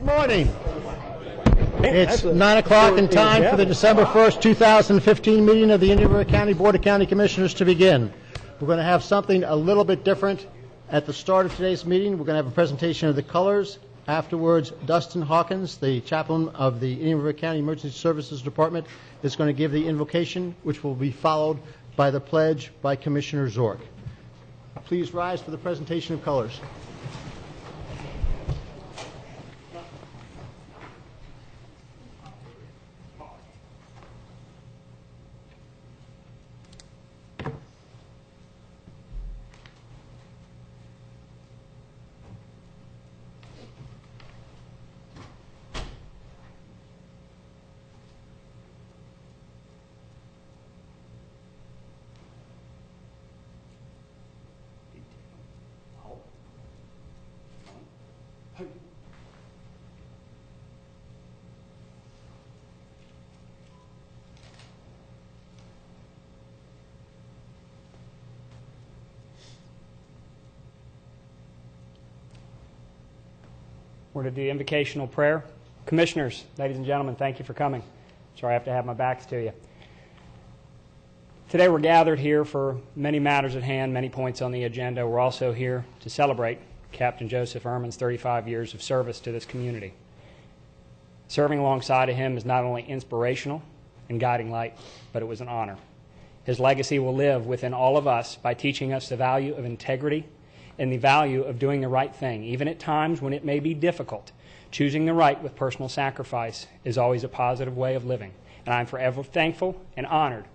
Good morning. It's 9 o'clock and time for the December 1st, 2015 meeting of the Indian River County Board of County Commissioners to begin. We're going to have something a little bit different at the start of today's meeting. We're going to have a presentation of the colors. Afterwards, Dustin Hawkins, the chaplain of the Indian River County Emergency Services Department, is going to give the invocation, which will be followed by the pledge by Commissioner Zork. Please rise for the presentation of colors. We're going to do invocational prayer. Commissioners, ladies and gentlemen, thank you for coming. Sorry I have to have my backs to you. Today we're gathered here for many matters at hand, many points on the agenda. We're also here to celebrate Captain Joseph Ehrman's 35 years of service to this community. Serving alongside of him is not only inspirational and guiding light, but it was an honor. His legacy will live within all of us by teaching us the value of integrity and the value of doing the right thing, even at times when it may be difficult. Choosing the right with personal sacrifice is always a positive way of living. And I'm forever thankful and honored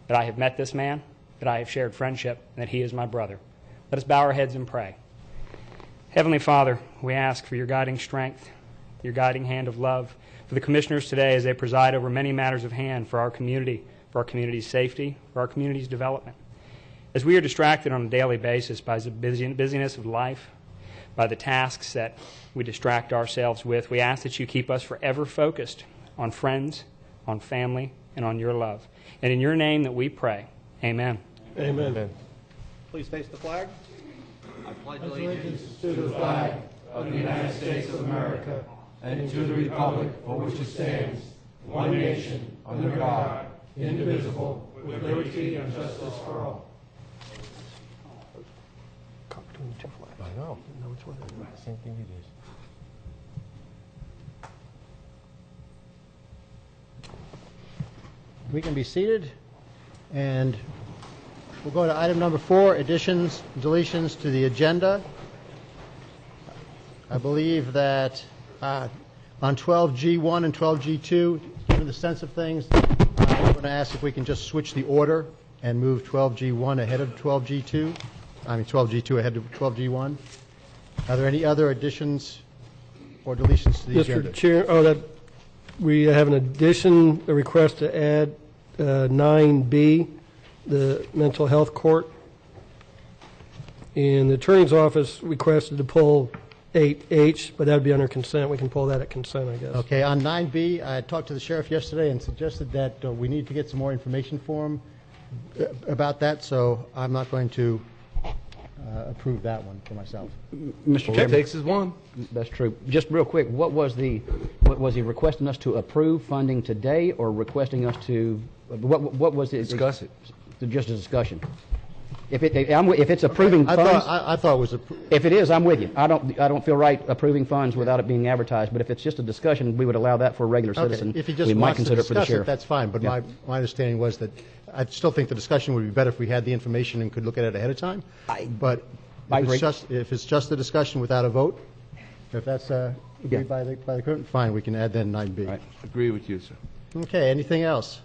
that I have met this man, that I have shared friendship, and that he is my brother. Let us bow our heads and pray. Heavenly Father, we ask for your guiding strength, your guiding hand of love, for the commissioners today as they preside over many matters of hand for our community, for our community's safety, for our community's development. As we are distracted on a daily basis by the busyness of life, by the tasks that we distract ourselves with, we ask that you keep us forever focused on friends, on family, and on your love. And in your name that we pray, amen. Amen. Please face the flag. I pledge allegiance to the flag of the United States of America and to the republic for which it stands, one nation, under God, indivisible, with liberty and justice for all. I know. Which one? Same thing it is. We can be seated, and we'll go to item number 4, additions, deletions to the agenda. I believe that on 12G1 and 12G2, given the sense of things, I'm going to ask if we can just switch the order and move 12G1 ahead of 12G2. I mean 12G2 ahead of 12G1. Are there any other additions or deletions to the agenda? Mr. Chair, we have an addition, a request to add 9B, the mental health court. And the attorney's office requested to pull 8H, but that would be under consent. We can pull that at consent, I guess. Okay, on 9B, I talked to the sheriff yesterday and suggested that we need to get some more information for him about that, so I'm not going to approve that one for myself. Mr. Chairman, Takes is one. that's true. Just real quick, what was he requesting us to approve funding today, or requesting us to what was it? Discuss it. Just a discussion. If it's approving funds, I thought it was if it is, I'm with you. I don't feel right approving funds without it being advertised. But if it's just a discussion, we would allow that for a regular citizen. If he just we might wants to consider it for the discuss sheriff. it, that's fine. But Yeah. my understanding was that I still think the discussion would be better if we had the information and could look at it ahead of time. But I if agree. if it's just a discussion without a vote, if that's agreed by the current, fine, we can add then 9B. Right. Agree with you, sir. Okay. Anything else?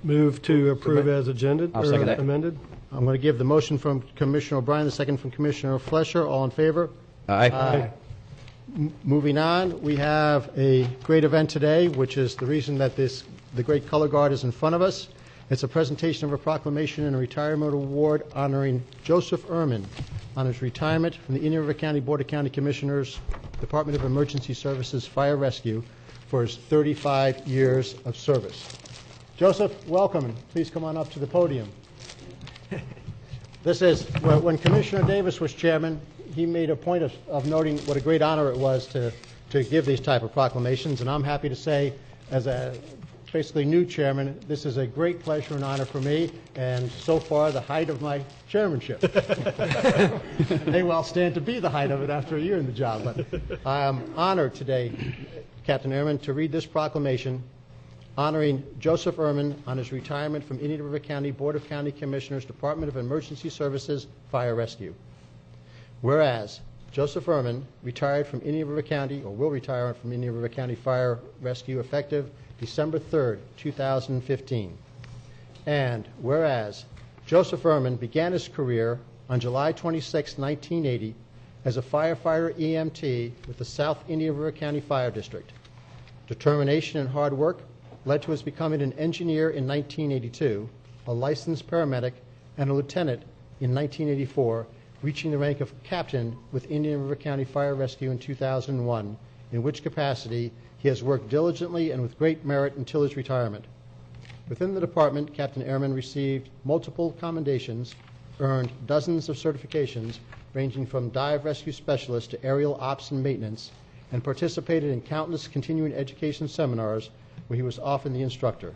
Move to approve as agended I'll or second that. amended. I'm going to give the motion from Commissioner O'Brien, the second from Commissioner Flesher. All in favor? Aye. Moving on, we have a great event today, which is the reason that the great color guard is in front of us. It's a presentation of a proclamation and a retirement award honoring Joseph Ehrman on his retirement from the Indian River County Board of County Commissioners, Department of Emergency Services Fire Rescue, for his 35 years of service. Joseph, welcome, and please come on up to the podium. This is, when Commissioner Davis was chairman, he made a point of noting what a great honor it was to to give these type of proclamations, and I'm happy to say, as a basically new chairman, this is a great pleasure and honor for me, and so far the height of my chairmanship. May well stand to be the height of it after a year in the job, but I am honored today, Captain Ehrman, to read this proclamation honoring Joseph Ehrman on his retirement from Indian River County Board of County Commissioners, Department of Emergency Services, Fire Rescue. Whereas Joseph Ehrman retired from Indian River County, or will retire from Indian River County Fire Rescue effective December 3rd, 2015. And whereas Joseph Ehrman began his career on July 26, 1980, as a firefighter EMT with the South Indian River County Fire District. Determination and hard work led to his becoming an engineer in 1982, a licensed paramedic, and a lieutenant in 1984, reaching the rank of captain with Indian River County Fire Rescue in 2001, in which capacity he has worked diligently and with great merit until his retirement. Within the department, Captain Ehrman received multiple commendations, earned dozens of certifications, ranging from dive rescue specialist to aerial ops and maintenance, and participated in countless continuing education seminars where he was often the instructor.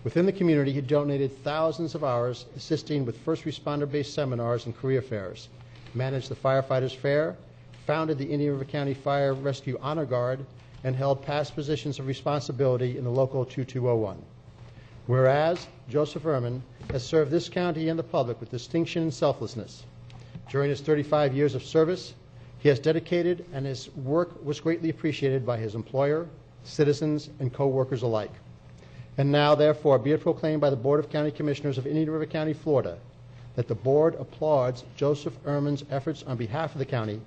Within the community, he donated thousands of hours assisting with first responder-based seminars and career fairs, managed the Firefighters Fair, founded the Indian River County Fire Rescue Honor Guard, and held past positions of responsibility in the local 2201. Whereas Joseph Ehrman has served this county and the public with distinction and selflessness. During his 35 years of service, he has dedicated, and his work was greatly appreciated by his employer, citizens, and co-workers alike. And now, therefore, be it proclaimed by the Board of County Commissioners of Indian River County, Florida, that the Board applauds Joseph Ehrman's efforts on behalf of the county,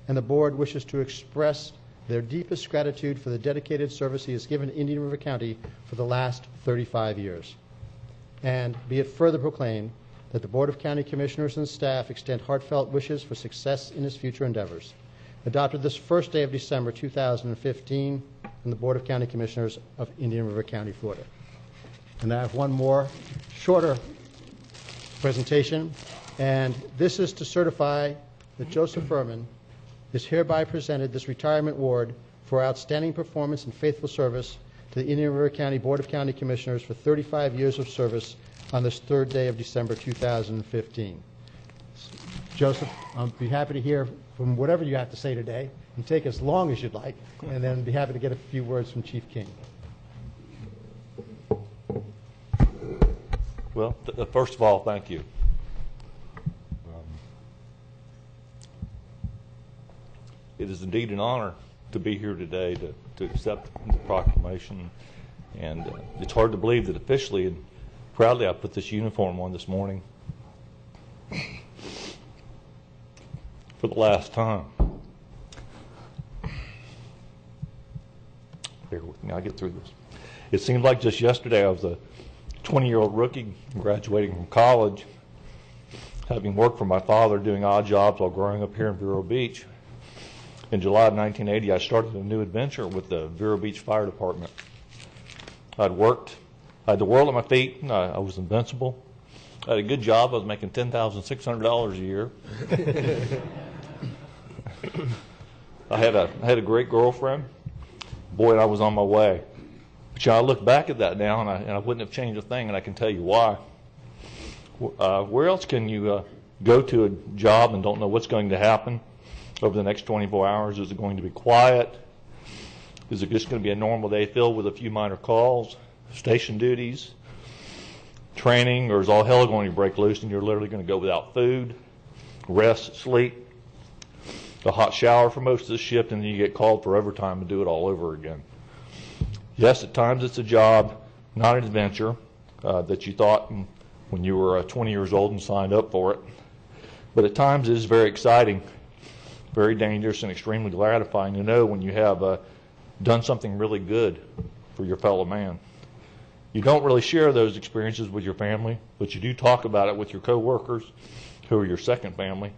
and the Board wishes to express their deepest gratitude for the dedicated service he has given to Indian River County for the last 35 years. And be it further proclaimed that the Board of County Commissioners and staff extend heartfelt wishes for success in his future endeavors. Adopted this first day of December 2015 in the Board of County Commissioners of Indian River County, Florida. And I have one more shorter presentation, and this is to certify that Joseph Ehrman is hereby presented this retirement award for outstanding performance and faithful service to the Indian River County Board of County Commissioners for 35 years of service on this third day of December 2015. Joseph, I'll be happy to hear from whatever you have to say today. You take as long as you'd like, and then be happy to get a few words from Chief King. Well, first of all, thank you. It is indeed an honor to be here today to accept the proclamation, and it's hard to believe that officially and proudly I put this uniform on this morning for the last time. Bear with me, I'll get through this. It seemed like just yesterday I was a 20-year-old rookie graduating from college, having worked for my father doing odd jobs while growing up here in Vero Beach. In July of 1980, I started a new adventure with the Vero Beach Fire Department. I had the world at my feet, and I was invincible. I had a good job. I was making $10,600 a year. I had a great girlfriend. Boy, I was on my way. But I look back at that now, and I wouldn't have changed a thing, and I can tell you why. Where else can you go to a job and don't know what's going to happen over the next 24 hours? Is it going to be quiet? Is it just going to be a normal day filled with a few minor calls, station duties, training, or is all hell going to break loose and you're literally going to go without food, rest, sleep, a hot shower for most of the shift, and then you get called for overtime and do it all over again? Yes, at times it's a job, not an adventure that you thought when you were 20 years old and signed up for it. But at times it is very exciting, very dangerous, and extremely gratifying to know when you have done something really good for your fellow man. You don't really share those experiences with your family, but you do talk about it with your coworkers, who are your second family,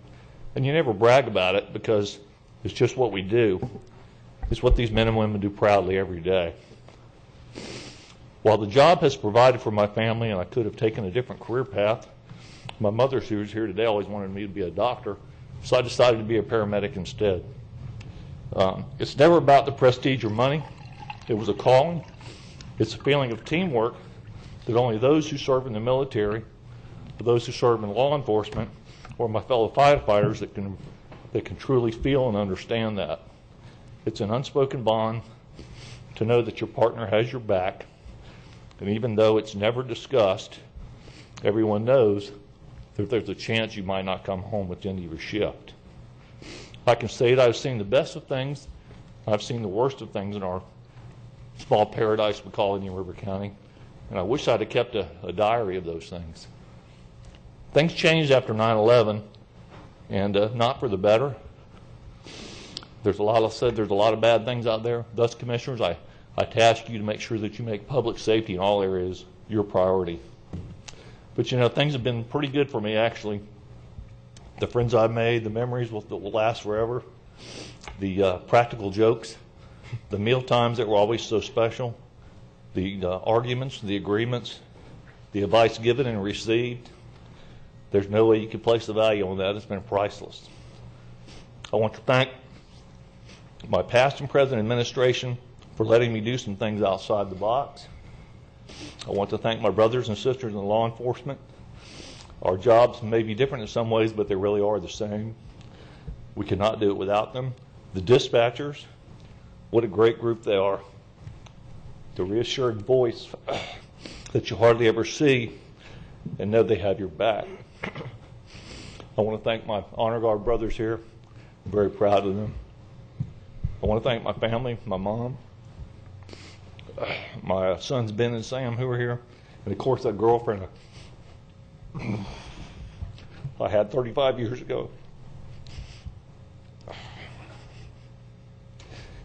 and you never brag about it because it's just what we do. It's what these men and women do proudly every day. While the job has provided for my family and I could have taken a different career path, my mother, who's here today, always wanted me to be a doctor, so I decided to be a paramedic instead. It's never about the prestige or money. It was a calling. It's a feeling of teamwork that only those who serve in the military, or those who serve in law enforcement, or my fellow firefighters that can truly feel and understand that. It's an unspoken bond to know that your partner has your back, and even though it's never discussed, everyone knows that there's a chance you might not come home at the end of your shift. I can say that I've seen the best of things, I've seen the worst of things in our small paradise we call Indian River County, and I wish I'd have kept a diary of those things. Things changed after 9/11, and not for the better. There's a lot of bad things out there. Thus, Commissioners, I task you to make sure that you make public safety in all areas your priority. But you know, things have been pretty good for me, actually. The friends I've made, the memories that will last forever, the practical jokes, the meal times that were always so special, the arguments, the agreements, the advice given and received. There's no way you can place the value on that. It's been priceless. I want to thank my past and present administration for letting me do some things outside the box. I want to thank my brothers and sisters in law enforcement. Our jobs may be different in some ways, but they really are the same. We cannot do it without them. The dispatchers, what a great group they are. The reassured voice that you hardly ever see and know they have your back. I want to thank my Honor Guard brothers here. I'm very proud of them. I want to thank my family, my mom, my sons Ben and Sam who are here, and of course that girlfriend I had 35 years ago.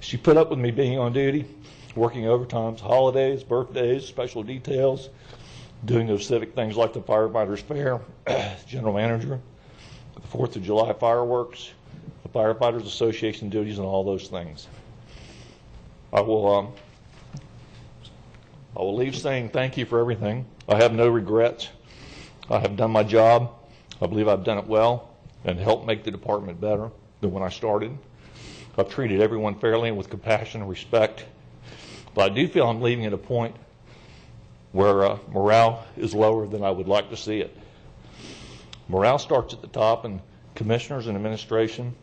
She put up with me being on duty, working overtimes, holidays, birthdays, special details, doing those civic things like the Firefighters Fair, General Manager, the 4th of July fireworks, the Firefighters Association duties, and all those things. I will leave saying thank you for everything. I have no regrets. I have done my job. I believe I've done it well and helped make the department better than when I started. I've treated everyone fairly and with compassion and respect. But I do feel I'm leaving at a point where morale is lower than I would like to see it. Morale starts at the top, and commissioners and administration,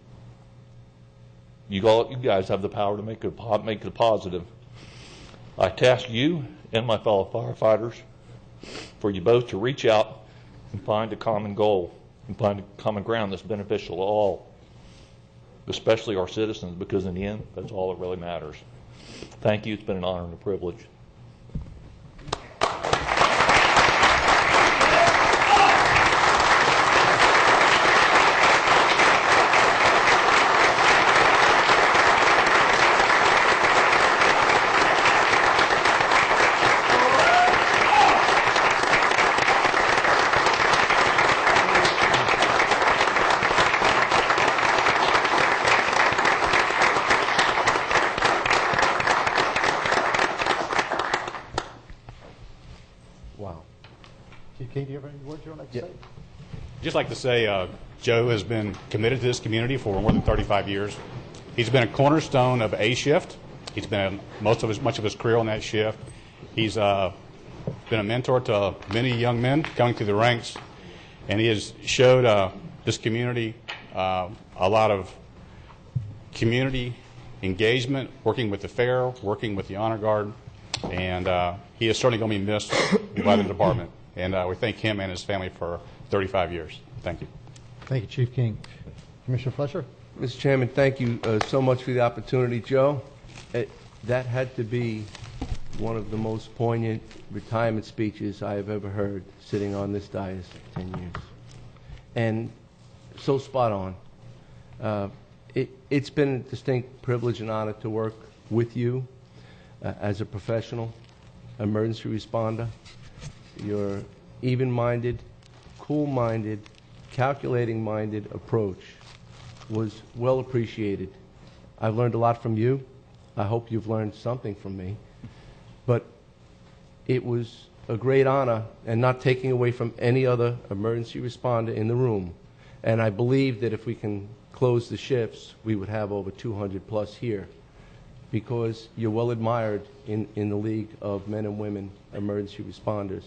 you guys have the power to make it a positive. I task you and my fellow firefighters for you both to reach out and find a common goal and find a common ground that's beneficial to all, especially our citizens, because in the end, that's all that really matters. Thank you. It's been an honor and a privilege. King, do you have any words you would like to say? Just like to say, Joe has been committed to this community for more than 35 years. He's been a cornerstone of A shift. He's been much of his career on that shift. He's been a mentor to many young men coming through the ranks, and he has showed this community a lot of community engagement, working with the fair, working with the Honor Guard, and he is certainly going to be missed by the department. And we thank him and his family for 35 years. Thank you. Thank you, Chief King. Commissioner Fletcher? Mr. Chairman, thank you so much for the opportunity. Joe, that had to be one of the most poignant retirement speeches I have ever heard sitting on this dais for 10 years. And so spot on. It's been a distinct privilege and honor to work with you as a professional emergency responder. Your even-minded, cool-minded, calculating-minded approach was well appreciated. I've learned a lot from you. I hope you've learned something from me. But it was a great honor, and not taking away from any other emergency responder in the room. And I believe that if we can closed the shifts, we would have over 200 plus here, because you're well admired in the League of Men and Women Emergency Responders.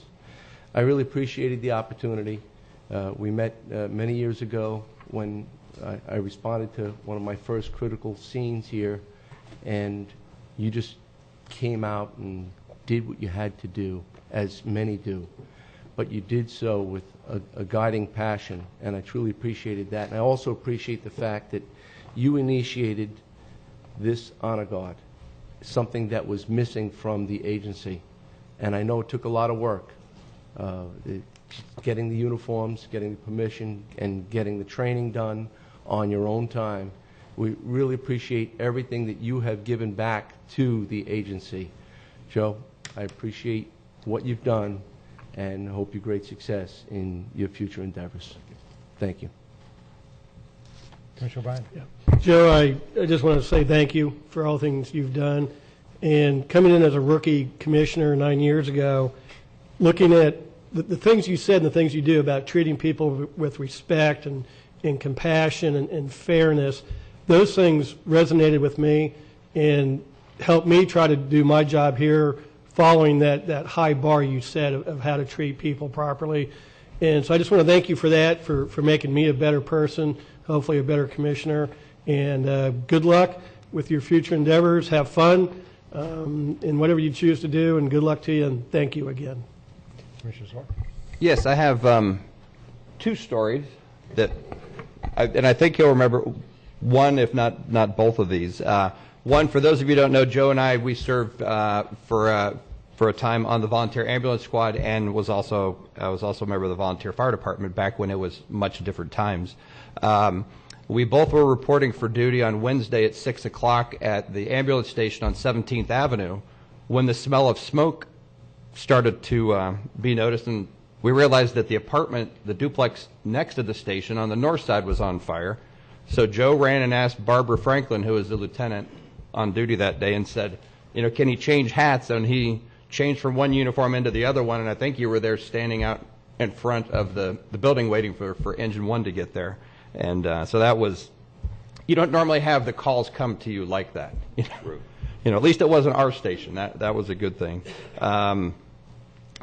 I really appreciated the opportunity. We met many years ago when I responded to one of my first critical scenes here, and you just came out and did what you had to do, as many do. But you did so with a guiding passion, and I truly appreciated that. And I also appreciate the fact that you initiated this honor guard, something that was missing from the agency. And I know it took a lot of work, getting the uniforms, getting the permission, and getting the training done on your own time. We really appreciate everything that you have given back to the agency. Joe, I appreciate what you've done and hope you great success in your future endeavors. Thank you. Commissioner O'Brien? Yeah. Joe, I just want to say thank you for all things you've done. And coming in as a rookie commissioner 9 years ago, looking at the things you said and the things you do about treating people with respect and compassion and fairness, those things resonated with me and helped me try to do my job here following that high bar you set of how to treat people properly. And so I just want to thank you for that, for making me a better person, hopefully a better commissioner. And good luck with your future endeavors. Have fun in whatever you choose to do, and good luck to you, and thank you again. Commissioner Swart? Yes, I have two stories that, and I think you'll remember one, if not both of these. One, for those of you who don't know, Joe and I, we served for a time on the volunteer ambulance squad, and I was also a member of the volunteer fire department back when it was much different times. We both were reporting for duty on Wednesday at 6 o'clock at the ambulance station on 17th Avenue when the smell of smoke started to be noticed, and we realized that the apartment, the duplex next to the station on the north side, was on fire. So Joe ran and asked Barbara Franklin, who was the lieutenant on duty that day, and said, you know, can he change hats? And he changed from one uniform into the other one, and I think you were there standing out in front of the building waiting for engine one to get there. And so that was, you don't normally have the calls come to you like that. You know, at least it wasn't our station. That was a good thing.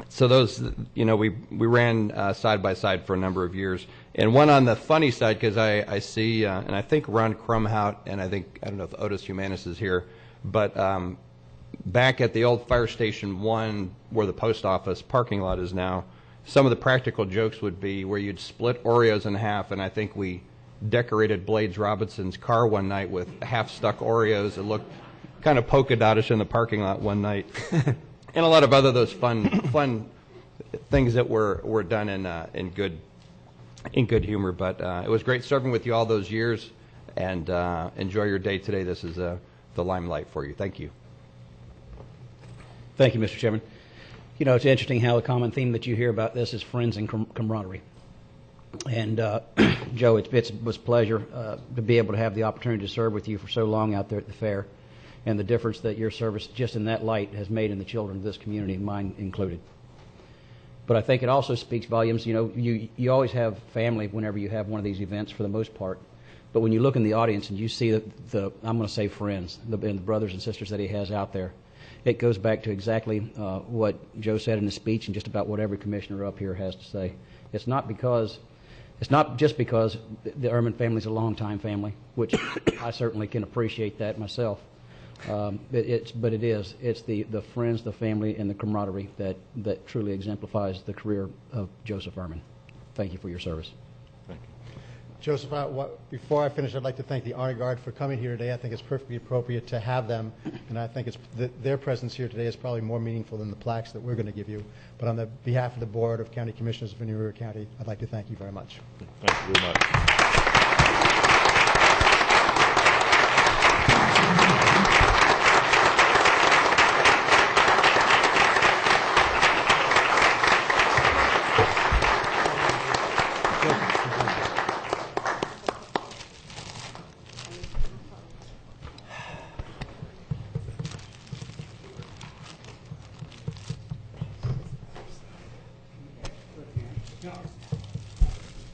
So those, you know, we ran side by side for a number of years. And one on the funny side, because I see, and I think Ron Crumhout, and I don't know if Otis Humanis is here, but back at the old fire station 1, where the post office parking lot is now, some of the practical jokes would be where you'd split Oreos in half, and I think we decorated Blades Robinson's car one night with half-stuck Oreos. It looked kind of polka dottish in the parking lot one night. And a lot of other those fun things that were done in good humor. But it was great serving with you all those years, and enjoy your day today. This is the limelight for you. Thank you. Thank you, Mr. Chairman. You know, it's interesting how the common theme that you hear about this is friends and camaraderie. And Joe, it was a pleasure to be able to have the opportunity to serve with you for so long out there at the fair, and the difference that your service just in that light has made in the children of this community, mine included. But I think it also speaks volumes. You know, you always have family whenever you have one of these events for the most part. But when you look in the audience and you see the I'm going to say friends, and the brothers and sisters that he has out there, it goes back to exactly what Joe said in his speech and just about what every commissioner up here has to say. It's not just because the Ehrman family is a long-time family, which I certainly can appreciate that myself. But it is. It's the friends, the family, and the camaraderie that truly exemplifies the career of Joseph Ehrman. Thank you for your service. Thank you. Joseph, before I finish, I'd like to thank the Honor Guard for coming here today. I think it's perfectly appropriate to have them, and I think their presence here today is probably more meaningful than the plaques that we're going to give you. But on the behalf of the Board of County Commissioners of New York County, I'd like to thank you very much. Thank you very much.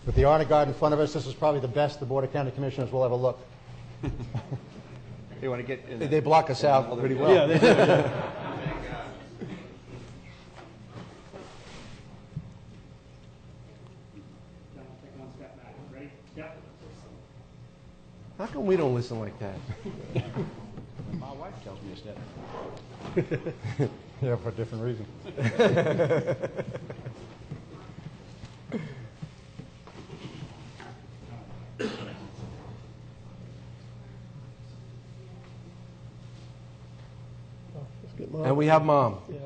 With the honor guard in front of us, this is probably the best the Board of County Commissioners will ever look. You want to get in They block us out pretty well. Yeah, they do, yeah. How come we don't listen like that? My wife tells me to step. Yeah, for a different reason. Let's get Mom. And we have Mom. Yeah.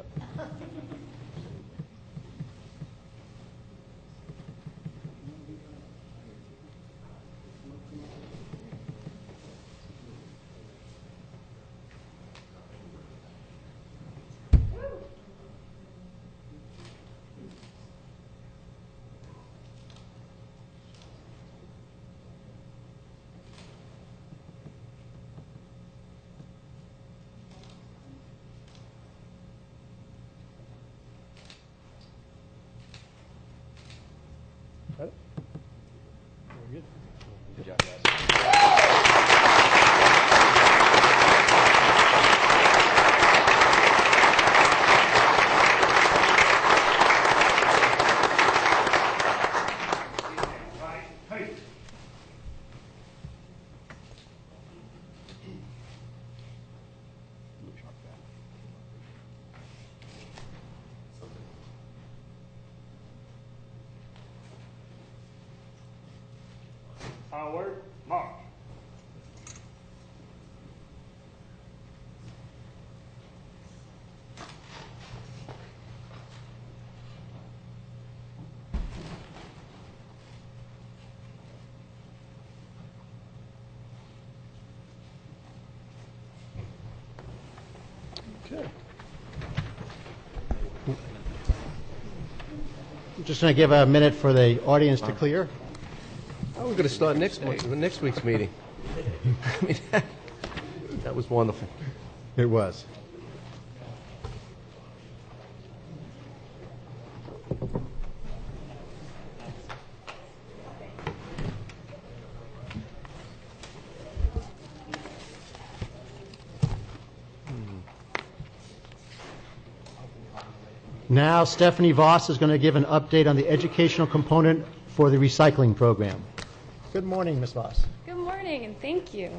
Got it? Very good. Good job, guys. Forward, march. Okay. I'm just going to give a minute for the audience to clear. Oh, we're going to start next week's meeting. I mean, that was wonderful. It was. Now, Stephanie Voss is going to give an update on the educational component for the recycling program. Good morning, Ms. Voss. Good morning, and thank you.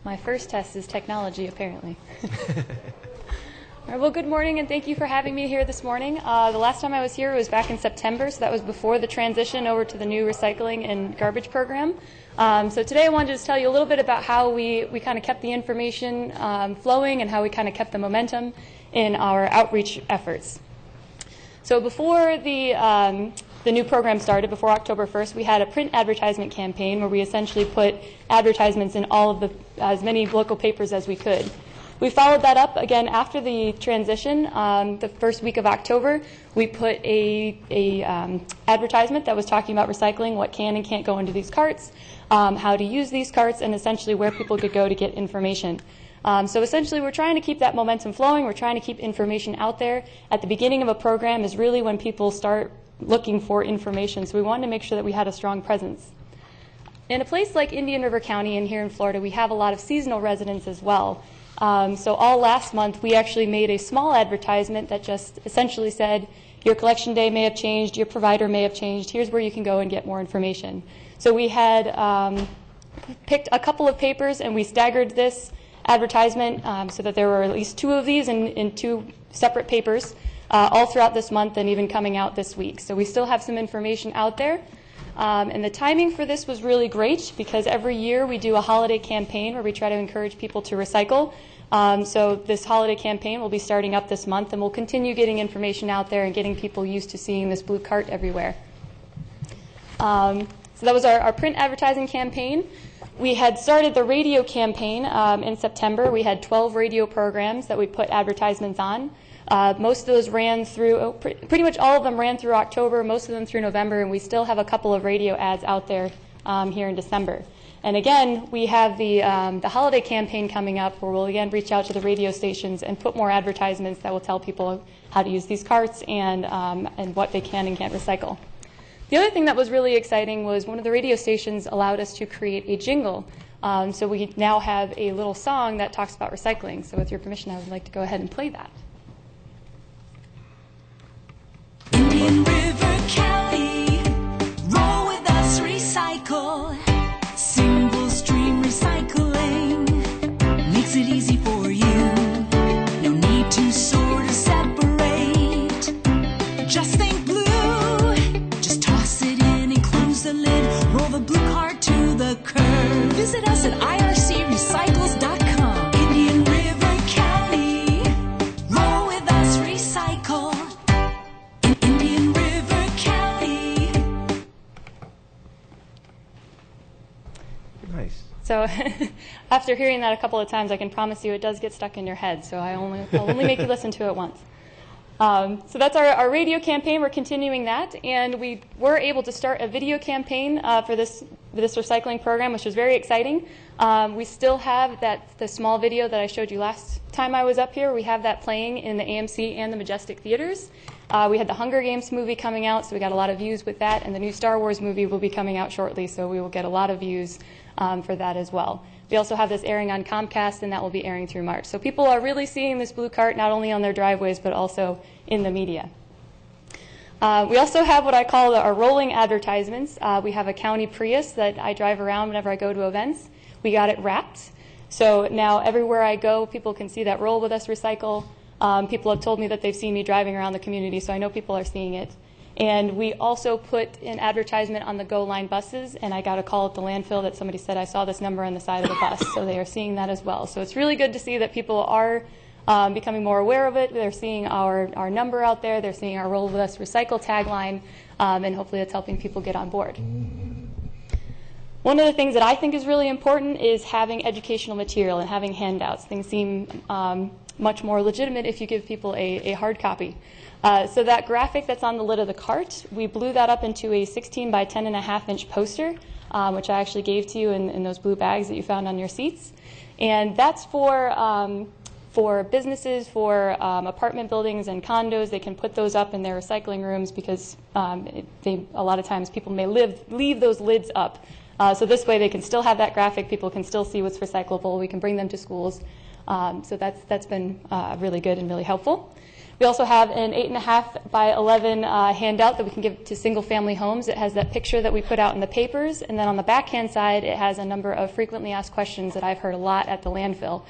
My first test is technology, apparently. All right, well, good morning, and thank you for having me here this morning. The last time I was here was back in September, so that was before the transition over to the new recycling and garbage program. So today I wanted to just tell you a little bit about how we kind of kept the information flowing and how we kind of kept the momentum in our outreach efforts. So before the new program started, before October 1st, we had a print advertisement campaign where we essentially put advertisements in all of as many local papers as we could. We followed that up again after the transition. The first week of October, we put a advertisement that was talking about recycling, what can and can't go into these carts, how to use these carts, and essentially where people could go to get information. So essentially, we're trying to keep that momentum flowing. We're trying to keep information out there. At the beginning of a program is really when people start looking for information. So we wanted to make sure that we had a strong presence. In a place like Indian River County and here in Florida, we have a lot of seasonal residents as well. So all last month, we actually made a small advertisement that just essentially said, your collection day may have changed, your provider may have changed, here's where you can go and get more information. So we had picked a couple of papers and we staggered this advertisement so that there were at least two of these in two separate papers all throughout this month and even coming out this week. So we still have some information out there. And the timing for this was really great because every year we do a holiday campaign where we try to encourage people to recycle. So this holiday campaign will be starting up this month, and we'll continue getting information out there and getting people used to seeing this blue cart everywhere. So that was our print advertising campaign. We had started the radio campaign in September. We had 12 radio programs that we put advertisements on. Most of those ran through, pretty much all of them ran through October, most of them through November, and we still have a couple of radio ads out there here in December. And again, we have the holiday campaign coming up where we'll again reach out to the radio stations and put more advertisements that will tell people how to use these carts and what they can and can't recycle. The other thing that was really exciting was one of the radio stations allowed us to create a jingle. So we now have a little song that talks about recycling. So with your permission, I would like to go ahead and play that. Indian River County, roll with us, recycle. Single stream recycling makes it easy for you. No need to sort or separate. Just think blue. Just toss it in and close the lid. Roll the blue card to the curb. Visit us at ircrecycles.com. Indian River County, roll with us, recycle. In Indian River County. Nice. So after hearing that a couple of times, I can promise you it does get stuck in your head. So I'll only make you listen to it once. So that's our radio campaign. We're continuing that, and we were able to start a video campaign for this recycling program, which was very exciting. We still have the small video that I showed you last time I was up here. We have that playing in the AMC and the Majestic theaters. We had the Hunger Games movie coming out, so we got a lot of views with that, and the new Star Wars movie will be coming out shortly, so we will get a lot of views for that as well. We also have this airing on Comcast, and that will be airing through March. So people are really seeing this blue cart not only on their driveways, but also in the media. We also have what I call our rolling advertisements. We have a county Prius that I drive around whenever I go to events. We got it wrapped. So now everywhere I go, people can see that roll with us, recycle. People have told me that they've seen me driving around the community, so I know people are seeing it. And we also put an advertisement on the Go Line buses, and I got a call at the landfill that somebody said, I saw this number on the side of the bus, so they are seeing that as well. So it's really good to see that people are becoming more aware of it. They're seeing our number out there. They're seeing our Roll With Us Recycle tagline, and hopefully it's helping people get on board. One of the things that I think is really important is having educational material and having handouts. Things seem much more legitimate if you give people a hard copy. So that graphic that's on the lid of the cart, we blew that up into a 16 by 10.5 inch poster, which I actually gave to you in those blue bags that you found on your seats. And that's for businesses, for apartment buildings and condos. They can put those up in their recycling rooms because a lot of times people may leave those lids up. So this way they can still have that graphic. People can still see what's recyclable. We can bring them to schools. So that's been really good and really helpful. We also have an 8.5 by 11 handout that we can give to single-family homes. It has that picture that we put out in the papers, and then on the backhand side, it has a number of frequently asked questions that I've heard a lot at the landfill.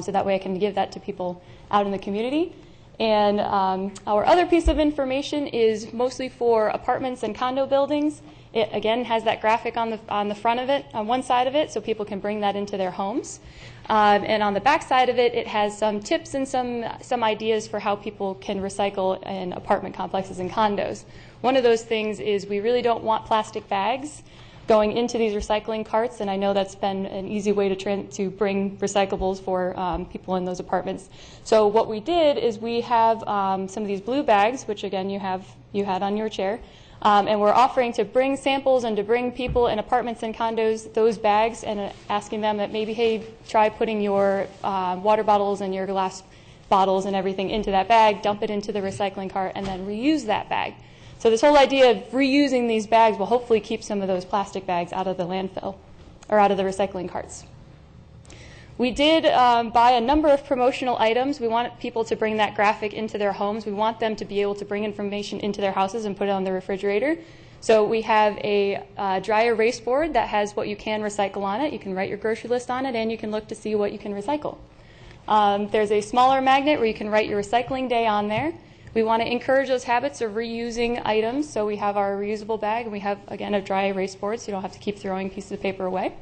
So that way I can give that to people out in the community. And our other piece of information is mostly for apartments and condo buildings. It, again, has that graphic on the front of it, on one side of it, so people can bring that into their homes. And on the back side of it, it has some tips and some ideas for how people can recycle in apartment complexes and condos. One of those things is we really don't want plastic bags going into these recycling carts, and I know that's been an easy way to bring recyclables for people in those apartments. So what we did is we have some of these blue bags, which again you had on your chair. And we're offering to bring samples and to bring people in apartments and condos those bags and asking them that maybe, hey, try putting your water bottles and your glass bottles and everything into that bag, dump it into the recycling cart, and then reuse that bag. So this whole idea of reusing these bags will hopefully keep some of those plastic bags out of the landfill or out of the recycling carts. We did buy a number of promotional items. We want people to bring that graphic into their homes. We want them to be able to bring information into their houses and put it on the refrigerator. So we have a dry erase board that has what you can recycle on it. You can write your grocery list on it, and you can look to see what you can recycle. There's a smaller magnet where you can write your recycling day on there. We want to encourage those habits of reusing items. So we have our reusable bag, and we have, again, a dry erase board, so you don't have to keep throwing pieces of paper away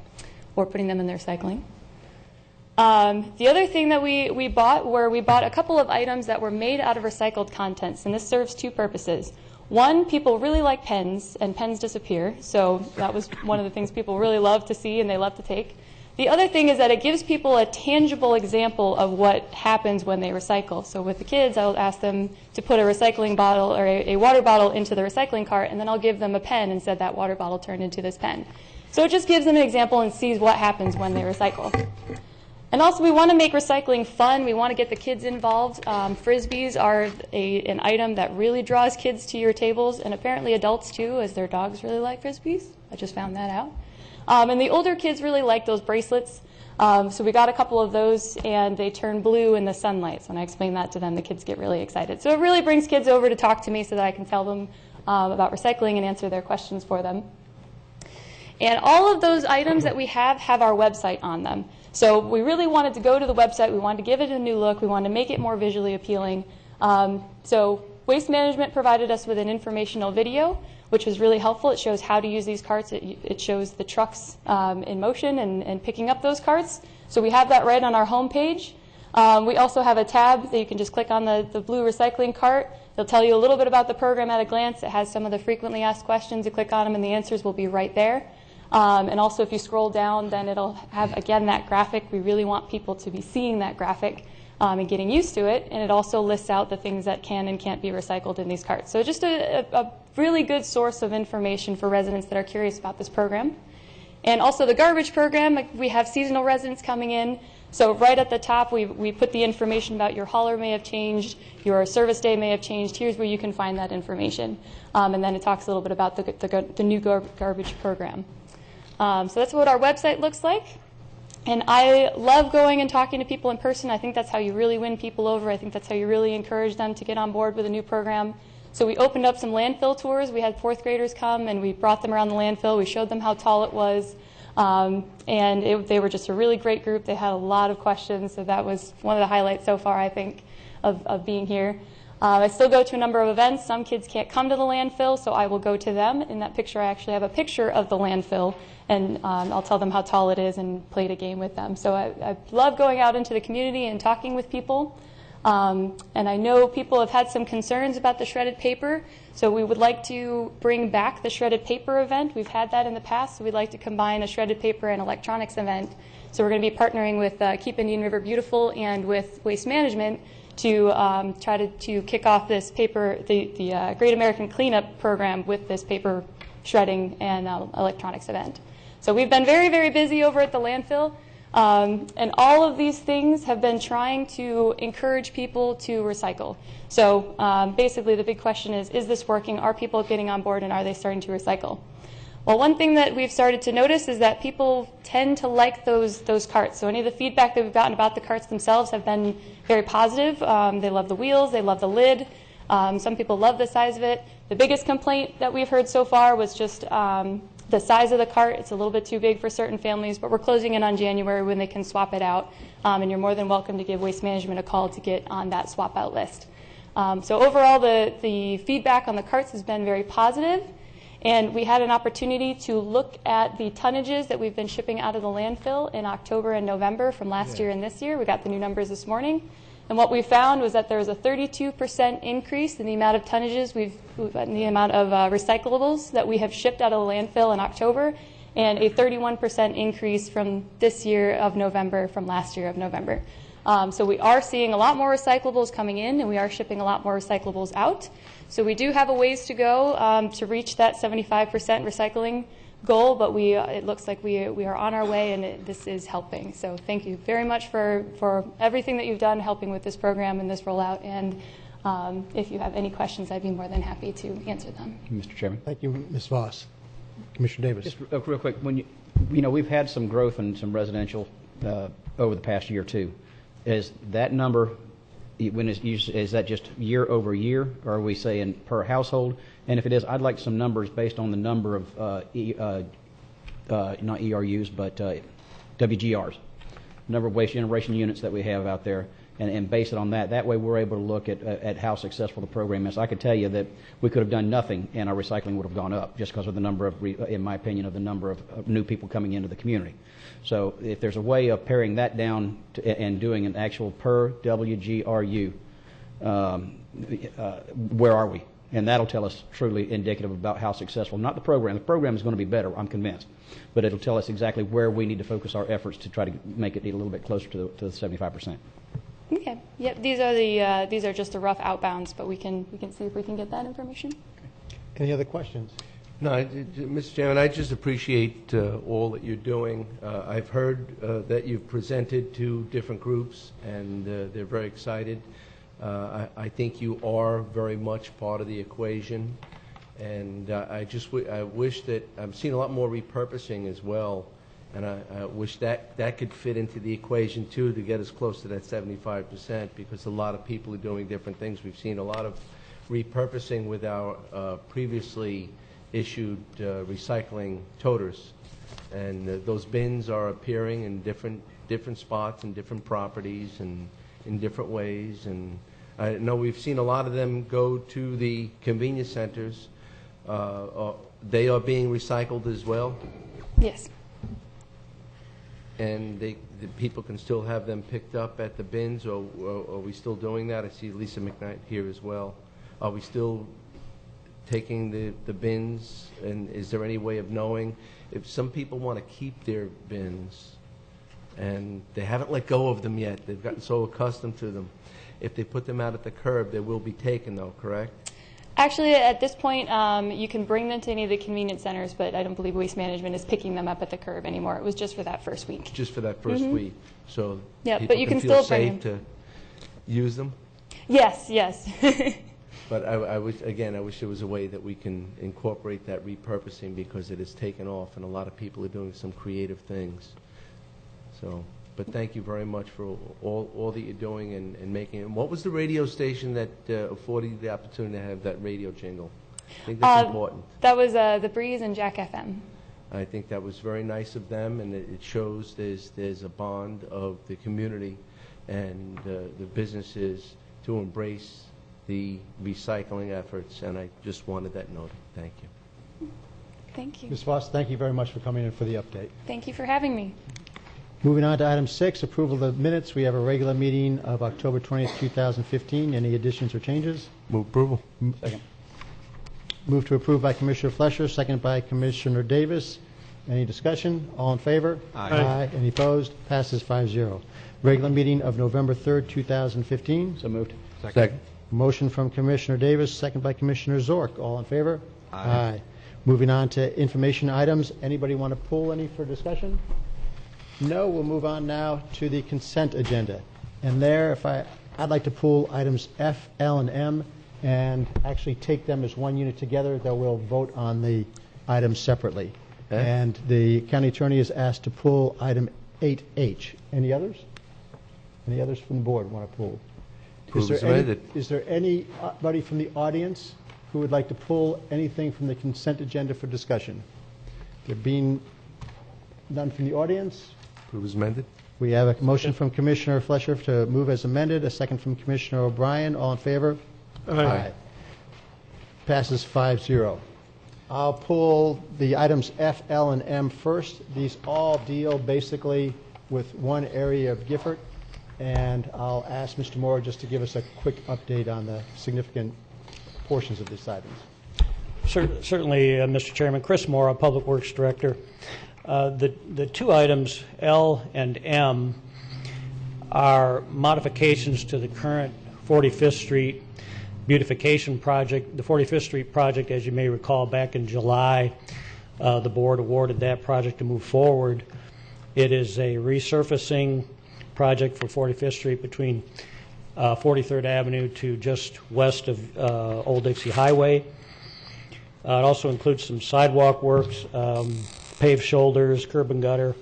or putting them in the recycling. The other thing that we bought a couple of items that were made out of recycled contents, and this serves two purposes. One, people really like pens, and pens disappear, so that was one of the things people really love to see and they love to take. The other thing is that it gives people a tangible example of what happens when they recycle. So with the kids, I'll ask them to put a recycling bottle or a water bottle into the recycling cart, and then I'll give them a pen and said that water bottle turned into this pen. So it just gives them an example and sees what happens when they recycle. And also, we want to make recycling fun. We want to get the kids involved. Frisbees are an item that really draws kids to your tables, and apparently adults too, as their dogs really like Frisbees. I just found that out. And the older kids really like those bracelets. So we got a couple of those, and they turn blue in the sunlight. So when I explain that to them, the kids get really excited. So it really brings kids over to talk to me so that I can tell them about recycling and answer their questions for them. And all of those items that we have our website on them. So we really wanted to go to the website. We wanted to give it a new look. We wanted to make it more visually appealing. So Waste Management provided us with an informational video, which was really helpful. It shows how to use these carts. It shows the trucks in motion and picking up those carts. So we have that right on our homepage. We also have a tab that you can just click on the blue recycling cart. It'll tell you a little bit about the program at a glance. It has some of the frequently asked questions. You click on them and the answers will be right there. And also if you scroll down, then it'll have, again, that graphic. We really want people to be seeing that graphic and getting used to it. And it also lists out the things that can and can't be recycled in these carts. So just a really good source of information for residents that are curious about this program. And also the garbage program, we have seasonal residents coming in. So right at the top, we put the information about your hauler may have changed, your service day may have changed. Here's where you can find that information. And then it talks a little bit about the new garbage program. So that's what our website looks like. And I love going and talking to people in person. I think that's how you really win people over. I think that's how you really encourage them to get on board with a new program. So we opened up some landfill tours. We had fourth graders come, and we brought them around the landfill. We showed them how tall it was. They were just a really great group. They had a lot of questions, so that was one of the highlights so far, I think, of being here. I still go to a number of events. Some kids can't come to the landfill, so I will go to them. In that picture, I actually have a picture of the landfill, and I'll tell them how tall it is and played a game with them. So I love going out into the community and talking with people. And I know people have had some concerns about the shredded paper, so we would like to bring back the shredded paper event. We've had that in the past, so we'd like to combine a shredded paper and electronics event. So we're going to be partnering with Keep Indian River Beautiful and with Waste Management to try to kick off this paper, the Great American Cleanup program with this paper shredding and electronics event. So we've been very, very busy over at the landfill. And all of these things have been trying to encourage people to recycle. So basically the big question is this working? Are people getting on board, and are they starting to recycle? Well, one thing that we've started to notice is that people tend to like those carts. So any of the feedback that we've gotten about the carts themselves have been very positive. They love the wheels, they love the lid. Some people love the size of it. The biggest complaint that we've heard so far was just the size of the cart. It's a little bit too big for certain families, but we're closing in on January when they can swap it out. And you're more than welcome to give Waste Management a call to get on that swap out list. So overall, the feedback on the carts has been very positive. And we had an opportunity to look at the tonnages that we've been shipping out of the landfill in October and November from last year and this year. We got the new numbers this morning. And what we found was that there was a 32% increase in the amount of tonnages, in the amount of recyclables that we have shipped out of the landfill in October, and a 31% increase from this year of November from last year of November. So we are seeing a lot more recyclables coming in, and we are shipping a lot more recyclables out. So we do have a ways to go to reach that 75% recycling goal, but it looks like we are on our way, and this is helping. So thank you very much for everything that you've done helping with this program and this rollout. And if you have any questions, I'd be more than happy to answer them. Mr. Chairman. Thank you, Ms. Voss. Commissioner Davis. Just real quick, when we've had some growth in some residential over the past year or two. Is that number, is that just year over year, or are we saying per household? And if it is, I'd like some numbers based on the number of, not ERUs, but WGRs, number of waste generation units that we have out there, and base it on that. That way we're able to look at how successful the program is. I could tell you that we could have done nothing and our recycling would have gone up just because of the number of, in my opinion, of the number of new people coming into the community. So if there's a way of paring that down and doing an actual per WGRU, where are we? And that'll tell us truly indicative about how successful, not the program. The program is going to be better, I'm convinced. But it'll tell us exactly where we need to focus our efforts to try to make it a little bit closer to the 75%. Okay. Yep. These are just the rough outbounds, but we can see if we can get that information. Any other questions? No, Mr. Chairman, I just appreciate all that you're doing. I've heard that you've presented to different groups, and they're very excited. I think you are very much part of the equation, and I wish that I'm seeing a lot more repurposing as well, and I wish that could fit into the equation too to get us close to that 75%, because a lot of people are doing different things. We've seen a lot of repurposing with our previously issued recycling toters, and those bins are appearing in different spots and different properties and in different ways. And I know we've seen a lot of them go to the convenience centers. They are being recycled as well, Yes. and the people can still have them picked up at the bins, or are we still doing that? I see Lisa McKnight here as well. Are we still taking the bins, and is there any way of knowing if some people want to keep their bins and they haven't let go of them yet, they've gotten so accustomed to them, if they put them out at the curb, they will be taken though, correct? Actually, at this point, you can bring them to any of the convenience centers, but I don't believe Waste Management is picking them up at the curb anymore. It was just for that first week. Just for that first week, so Yeah, people but you can feel still bring safe to use them? Yes, yes. But I wish there was a way that we can incorporate that repurposing, because it has taken off and a lot of people are doing some creative things. So, but thank you very much for all that you're doing and making it. And what was the radio station that afforded you the opportunity to have that radio jingle? I think that's important. That was The Breeze and Jack FM. I think that was very nice of them, and it shows there's a bond of the community and the businesses to embrace the recycling efforts, and I just wanted that noted. Thank you. Thank you. Ms. Voss, thank you very much for coming in for the update. Thank you for having me. Moving on to item 6, approval of the minutes. We have a regular meeting of October 20th, 2015. Any additions or changes? Move approval. Second. Move to approve by Commissioner Flesher, second by Commissioner Davis. Any discussion? All in favor? Aye. Any opposed? Passes 5-0. Regular meeting of November 3rd, 2015. So moved. Second. Motion from Commissioner Davis, second by Commissioner Zork. All in favor? Aye. Moving on to information items. Anybody want to pull any for discussion? No. We'll move on now to the consent agenda. And there, I'd like to pull items F, L, and M, and actually take them as one unit together, though we'll vote on the items separately. Okay. And the county attorney is asked to pull item 8H. Any others? Any others from the board want to pull? Is there anybody from the audience who would like to pull anything from the consent agenda for discussion? There being none from the audience, Approve as amended. we have a motion from Commissioner Flesher to move as amended, a second from Commissioner O'Brien. All in favor? Aye. Passes 5-0. I'll pull the items F, L, and M first. These all deal basically with one area of Gifford, and I'll ask Mr. Moore just to give us a quick update on the significant portions of these items. Certainly, Mr. Chairman. Chris Moore, Public Works Director. The two items, L and M, are modifications to the current 45th Street beautification project. The 45th Street project, as you may recall, back in July, the board awarded that project to move forward. It is a resurfacing project for 45th Street between 43rd Avenue to just west of Old Dixie Highway. It also includes some sidewalk works, paved shoulders, curb and gutter,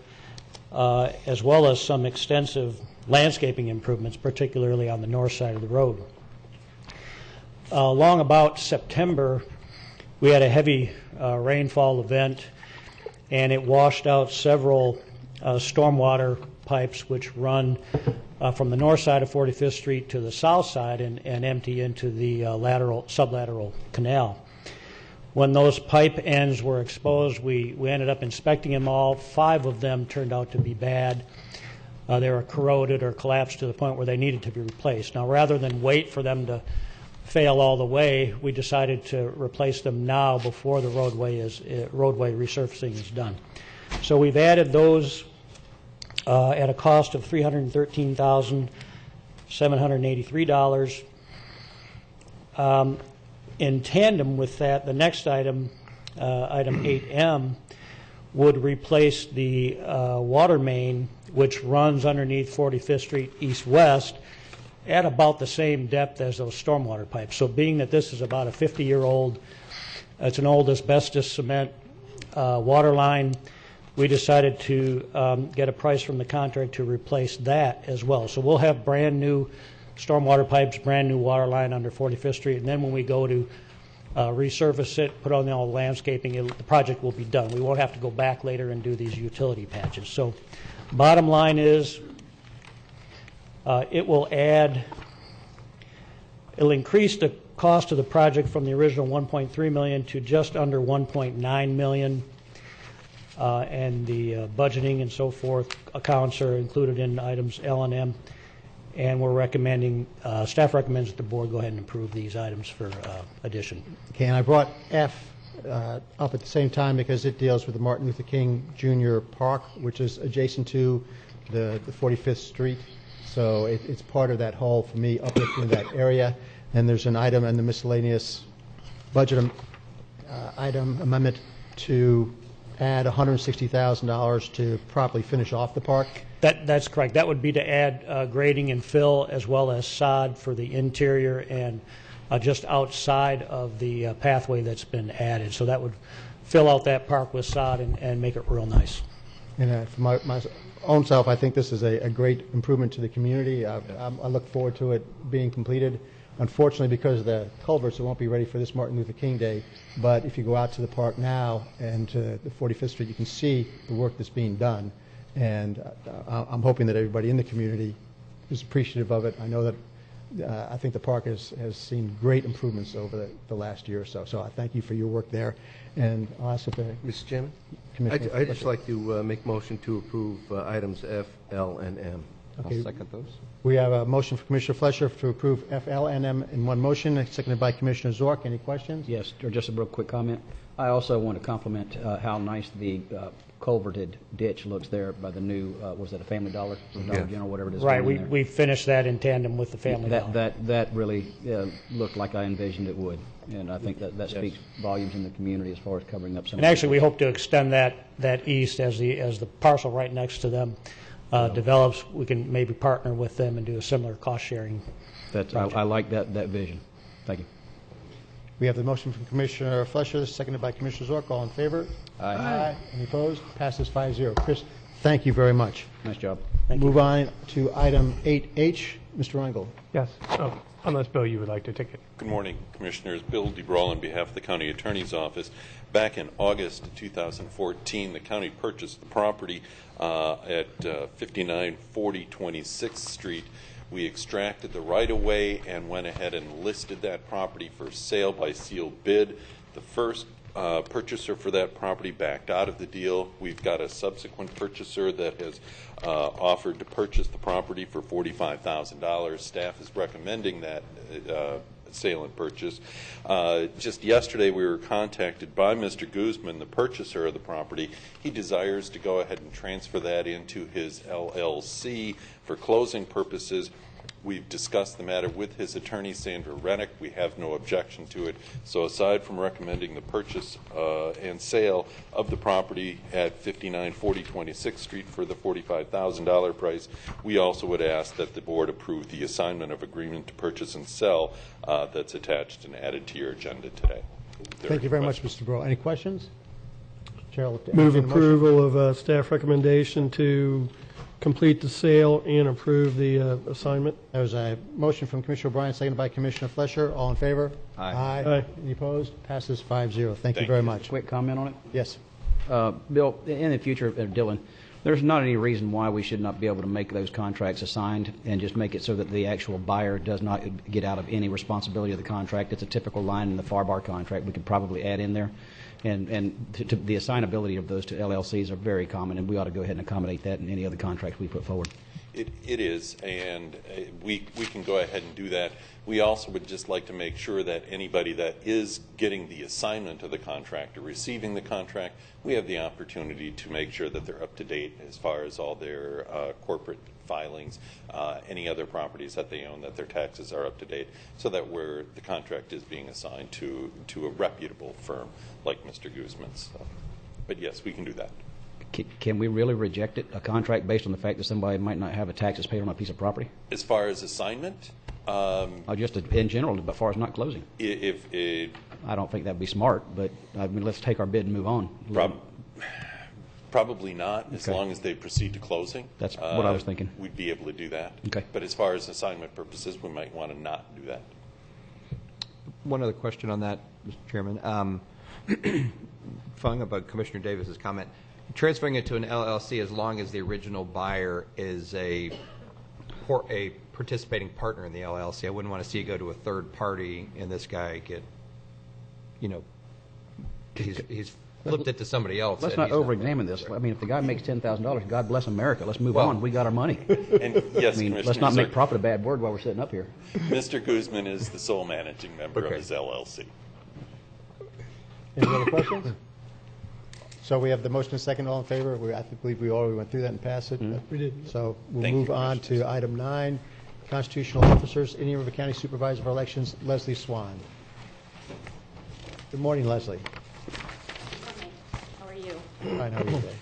as well as some extensive landscaping improvements, particularly on the north side of the road. Along about September, we had a heavy rainfall event, and it washed out several stormwater pipes which run from the north side of 45th Street to the south side and empty into the sublateral canal. When those pipe ends were exposed, we ended up inspecting them all. 5 of them turned out to be bad. They were corroded or collapsed to the point where they needed to be replaced. Now, rather than wait for them to fail all the way, we decided to replace them now before the roadway resurfacing is done. So we've added those at a cost of $313,783. In tandem with that, the next item item 8M, would replace the water main, which runs underneath 45th Street east-west, at about the same depth as those stormwater pipes. So being that this is about a 50-year-old, it's an old asbestos cement water line, we decided to get a price from the contractor to replace that as well. So we'll have brand new stormwater pipes, brand new water line under 45th Street, and then when we go to resurface it, put on all the landscaping, the project will be done. We won't have to go back later and do these utility patches. So bottom line is it'll increase the cost of the project from the original $1.3 million to just under $1.9 million. And the budgeting and so forth accounts are included in items L and M. And we're recommending, staff recommends that the board go ahead and approve these items for addition. Okay, and I brought F up at the same time because it deals with the Martin Luther King Jr. Park, which is adjacent to the 45th Street. So it's part of that whole, for me, uplift in that area. And there's an item in the miscellaneous budget item amendment to add $160,000 to properly finish off the park. That's correct. That would be to add grading and fill as well as sod for the interior and just outside of the pathway that's been added. So that would fill out that park with sod and make it real nice. And for my own self, I think this is a great improvement to the community. I look forward to it being completed. Unfortunately, because of the culverts, it won't be ready for this Martin Luther King Day. But if you go out to the park now and to the 45th Street, you can see the work that's being done. And I'm hoping that everybody in the community is appreciative of it. I know that I think the park has seen great improvements over the last year or so. So I thank you for your work there. And I'll ask if the Mr. Chairman, Commissioner I'd just like to make motion to approve items F, L, and M. Okay. I'll second those. We have a motion for Commissioner Fleischer to approve F, L, and M in one motion, seconded by Commissioner Zork. Any questions? Yes, or just a real quick comment. I also want to compliment how nice the culverted ditch looks there by the new, was that a Family Dollar? Dollar General, whatever it is. Right, going in there. we finished that in tandem with the Family Dollar. That really looked like I envisioned it would, and I think that speaks volumes in the community as far as covering up some. And actually, we hope to extend that east as the parcel right next to them develops. We can maybe partner with them and do a similar cost sharing. I like that vision. Thank you. We have the motion from Commissioner Fleischer, seconded by Commissioner Zork. All in favor? Aye. Any opposed? Passes 5-0. Chris, thank you very much. Nice job. Move on to item 8H. Mr. Reingold. Yes, unless, Bill, you would like to take it. Good morning, Commissioners. Bill DeBrawl on behalf of the County Attorney's Office. Back in August 2014, the county purchased the property at 5940 26th Street. We extracted the right-of-way and went ahead and listed that property for sale by sealed bid. The first purchaser for that property backed out of the deal. We've got a subsequent purchaser that has offered to purchase the property for $45,000. Staff is recommending that sale and purchase. Just yesterday we were contacted by Mr. Guzman, the purchaser of the property. He desires to go ahead and transfer that into his LLC for closing purposes. We've discussed the matter with his attorney, Sandra Rennick. We have no objection to it. So aside from recommending the purchase and sale of the property at 5940 26th Street for the $45,000 price, we also would ask that the board approve the assignment of agreement to purchase and sell that's attached and added to your agenda today. Thank you very much, Mr. Breaux. Any questions? Chair will Move entertain a motion. approval of staff recommendation to complete the sale and approve the assignment. There was a motion from Commissioner O'Brien, seconded by Commissioner Fleischer. All in favor? Aye. Aye. Any opposed? Passes 5-0. Thank you very much. Quick comment on it. Yes. Bill, in the future, Dylan, there's not any reason why we should not be able to make those contracts assigned and just make it so that the actual buyer does not get out of any responsibility of the contract. It's a typical line in the FAR-BAR contract we could probably add in there. And the assignability of those to LLCs are very common, and we ought to go ahead and accommodate that in any other contracts we put forward. It is, and we can go ahead and do that. We also would just like to make sure that anybody that is getting the assignment of the contract or receiving the contract, we have the opportunity to make sure that they're up to date as far as all their corporate filings, any other properties that they own, that their taxes are up to date, so that where the contract is being assigned to a reputable firm like Mr. Guzman's. But yes, we can do that. Can we really reject it, a contract based on the fact that somebody might not have a taxes paid on a piece of property? As far as assignment? Just in general, but as far as not closing. I don't think that would be smart, but I mean, let's take our bid and move on. Probably not, as long as they proceed to closing. That's what I was thinking. We'd be able to do that. Okay. But as far as assignment purposes, we might want to not do that. One other question on that, Mr. Chairman. Following up on Commissioner Davis's comment, transferring it to an LLC as long as the original buyer is a participating partner in the LLC. I wouldn't want to see it go to a third party and this guy get, he's flipped it to somebody else. Let's not over-examine this. I mean, if the guy makes $10,000, God bless America. Let's move on. We got our money. And yes, I mean, let's not make profit a bad word while we're sitting up here. Mr. Guzman is the sole managing member of his LLC. Any other questions? So we have the motion and second. All in favor? I believe we already went through that and passed it. We did. So we'll Thank move you, on to item 9, constitutional officers, Indian River County Supervisor for Elections, Leslie Swan. Good morning, Leslie. How are you? Fine, how are you today?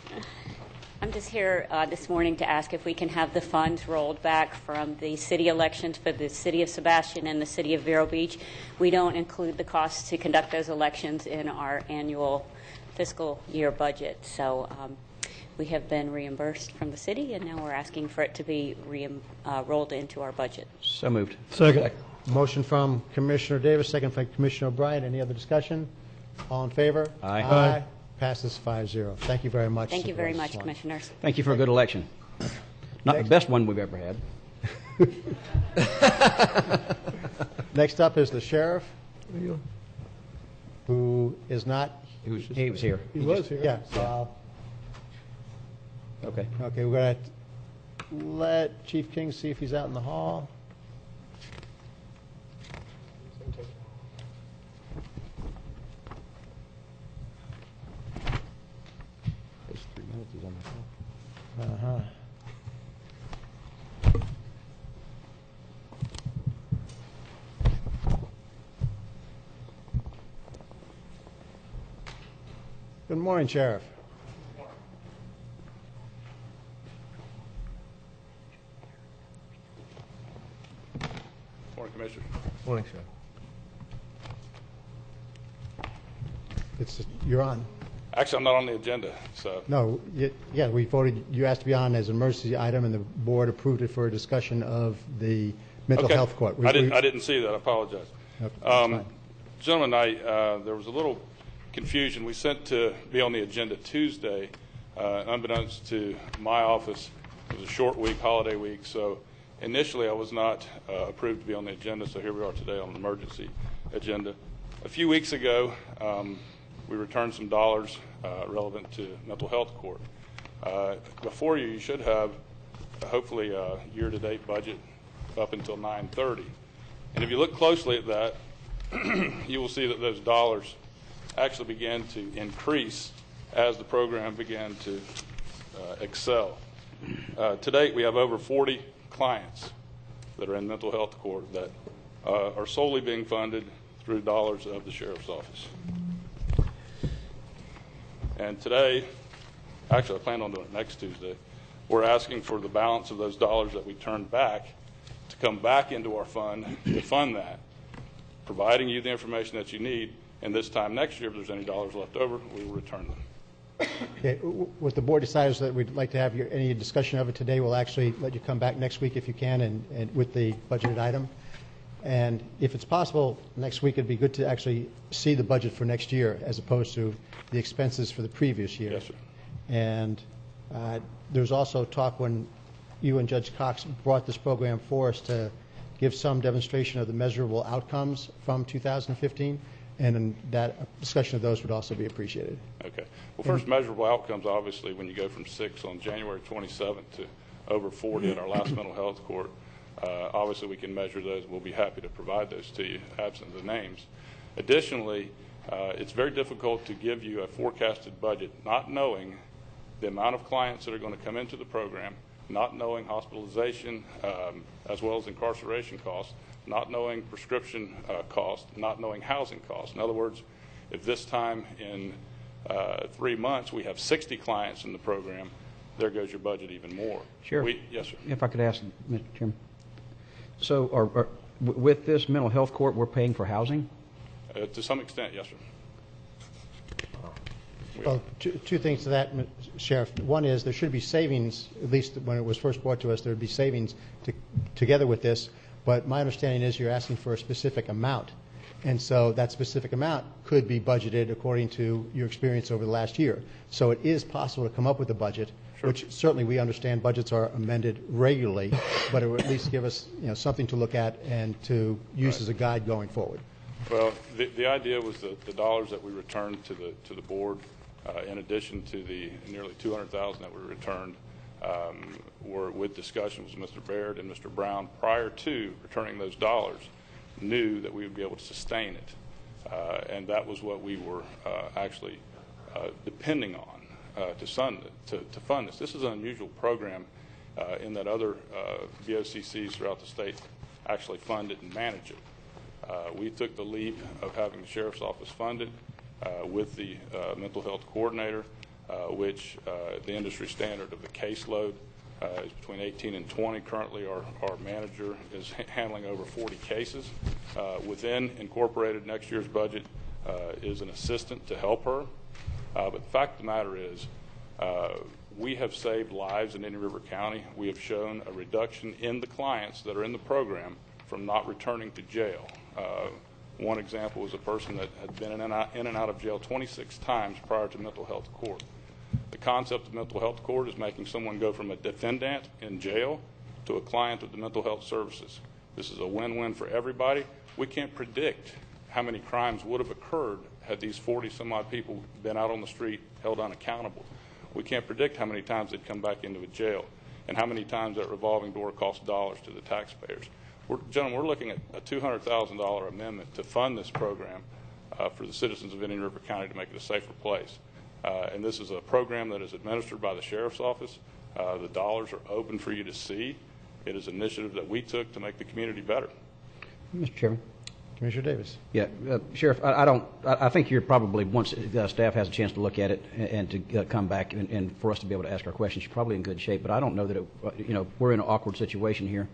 I'm just here this morning to ask if we can have the funds rolled back from the city elections for the city of Sebastian and the city of Vero Beach. We don't include the costs to conduct those elections in our annual fiscal year budget. So we have been reimbursed from the city, and now we're asking for it to be rolled into our budget. So moved. Second. Motion from Commissioner Davis, second from Commissioner O'Brien. Any other discussion? All in favor? Aye. Aye. Passes 5-0. Thank you very much. Thank you very much, Supervisor Swan. Commissioners. Thank you for a good election. Not the best one we've ever had. Next up is the sheriff, who is not. He was here. He was here. Yeah. So Okay. okay, we're going to let Chief King see if he's out in the hall. There's 3 minutes. He's on the phone. Uh-huh. Good morning, Sheriff. Morning, Commissioner. Morning, Sheriff. You're on. Actually, I'm not on the agenda, so. No, yeah, we voted, you asked to be on as an emergency item, and the board approved it for a discussion of the mental health court. I didn't see that. I apologize. Okay, that's fine. Gentlemen, there was a little confusion. We sent to be on the agenda Tuesday, unbeknownst to my office. It was a short week, holiday week, so initially I was not approved to be on the agenda, so here we are today on the emergency agenda. A few weeks ago, we returned some dollars relevant to mental health court. Before you should have hopefully a year-to-date budget up until 9/30. And if you look closely at that, you will see that those dollars actually began to increase as the program began to excel. To date, we have over 40 clients that are in mental health court that are solely being funded through dollars of the sheriff's office. And today, actually I plan on doing it next Tuesday, we're asking for the balance of those dollars that we turned back to come back into our fund to fund that, providing you the information that you need, and this time next year, if there's any dollars left over, we will return them. Okay, what the board decides that we'd like to have any discussion of it today, we'll actually let you come back next week if you can, and with the budgeted item. And if it's possible, next week it'd be good to actually see the budget for next year as opposed to the expenses for the previous year. Yes, sir. And there's also talk when you and Judge Cox brought this program for us to give some demonstration of the measurable outcomes from 2015, and that discussion of those would also be appreciated. Okay. Well, first, measurable outcomes, obviously, when you go from 6 on January 27th to over 40 at our last mental health court. Obviously, we can measure those. We'll be happy to provide those to you, absent the names. Additionally, it's very difficult to give you a forecasted budget not knowing the amount of clients that are going to come into the program, not knowing hospitalization as well as incarceration costs, not knowing prescription costs, not knowing housing costs. In other words, if this time in 3 months we have 60 clients in the program, there goes your budget even more. Sure. Yes, sir. If I could ask, Mr. Chairman. So with this mental health court, we're paying for housing? To some extent, yes, sir. Well, two things to that, Sheriff. One is there should be savings, at least when it was first brought to us, there would be savings together with this. But my understanding is you're asking for a specific amount. And so that specific amount could be budgeted according to your experience over the last year. So it is possible to come up with a budget, sure, which certainly we understand budgets are amended regularly, but it would at least give us something to look at and to use as a guide going forward. Well, the idea was that the dollars that we returned to the board, in addition to the nearly $200,000 that we returned, were with discussions with Mr. Baird and Mr. Brown prior to returning those dollars, knew that we would be able to sustain it. And that was what we were actually depending on to fund this. This is an unusual program in that other BOCCs throughout the state actually fund it and manage it. We took the leap of having the Sheriff's Office funded with the mental health coordinator, which the industry standard of the caseload is between 18 and 20. Currently, our manager is handling over 40 cases. Within incorporated next year's budget is an assistant to help her. But the fact of the matter is, we have saved lives in Indian River County. We have shown a reduction in the clients that are in the program from not returning to jail. One example was a person that had been in and out of jail 26 times prior to mental health court. The concept of mental health court is making someone go from a defendant in jail to a client of the mental health services. This is a win-win for everybody. We can't predict how many crimes would have occurred had these 40-some-odd people been out on the street held unaccountable. We can't predict how many times they'd come back into a jail and how many times that revolving door costs dollars to the taxpayers. Gentlemen, we're looking at a $200,000 amendment to fund this program for the citizens of Indian River County to make it a safer place. And this is a program that is administered by the Sheriff's Office. The dollars are open for you to see. It is an initiative that we took to make the community better. Mr. Chairman. Commissioner Davis. Yeah, Sheriff, I think you're probably, once staff has a chance to look at it and to come back and for us to be able to ask our questions, you're probably in good shape. But I don't know that we're in an awkward situation here.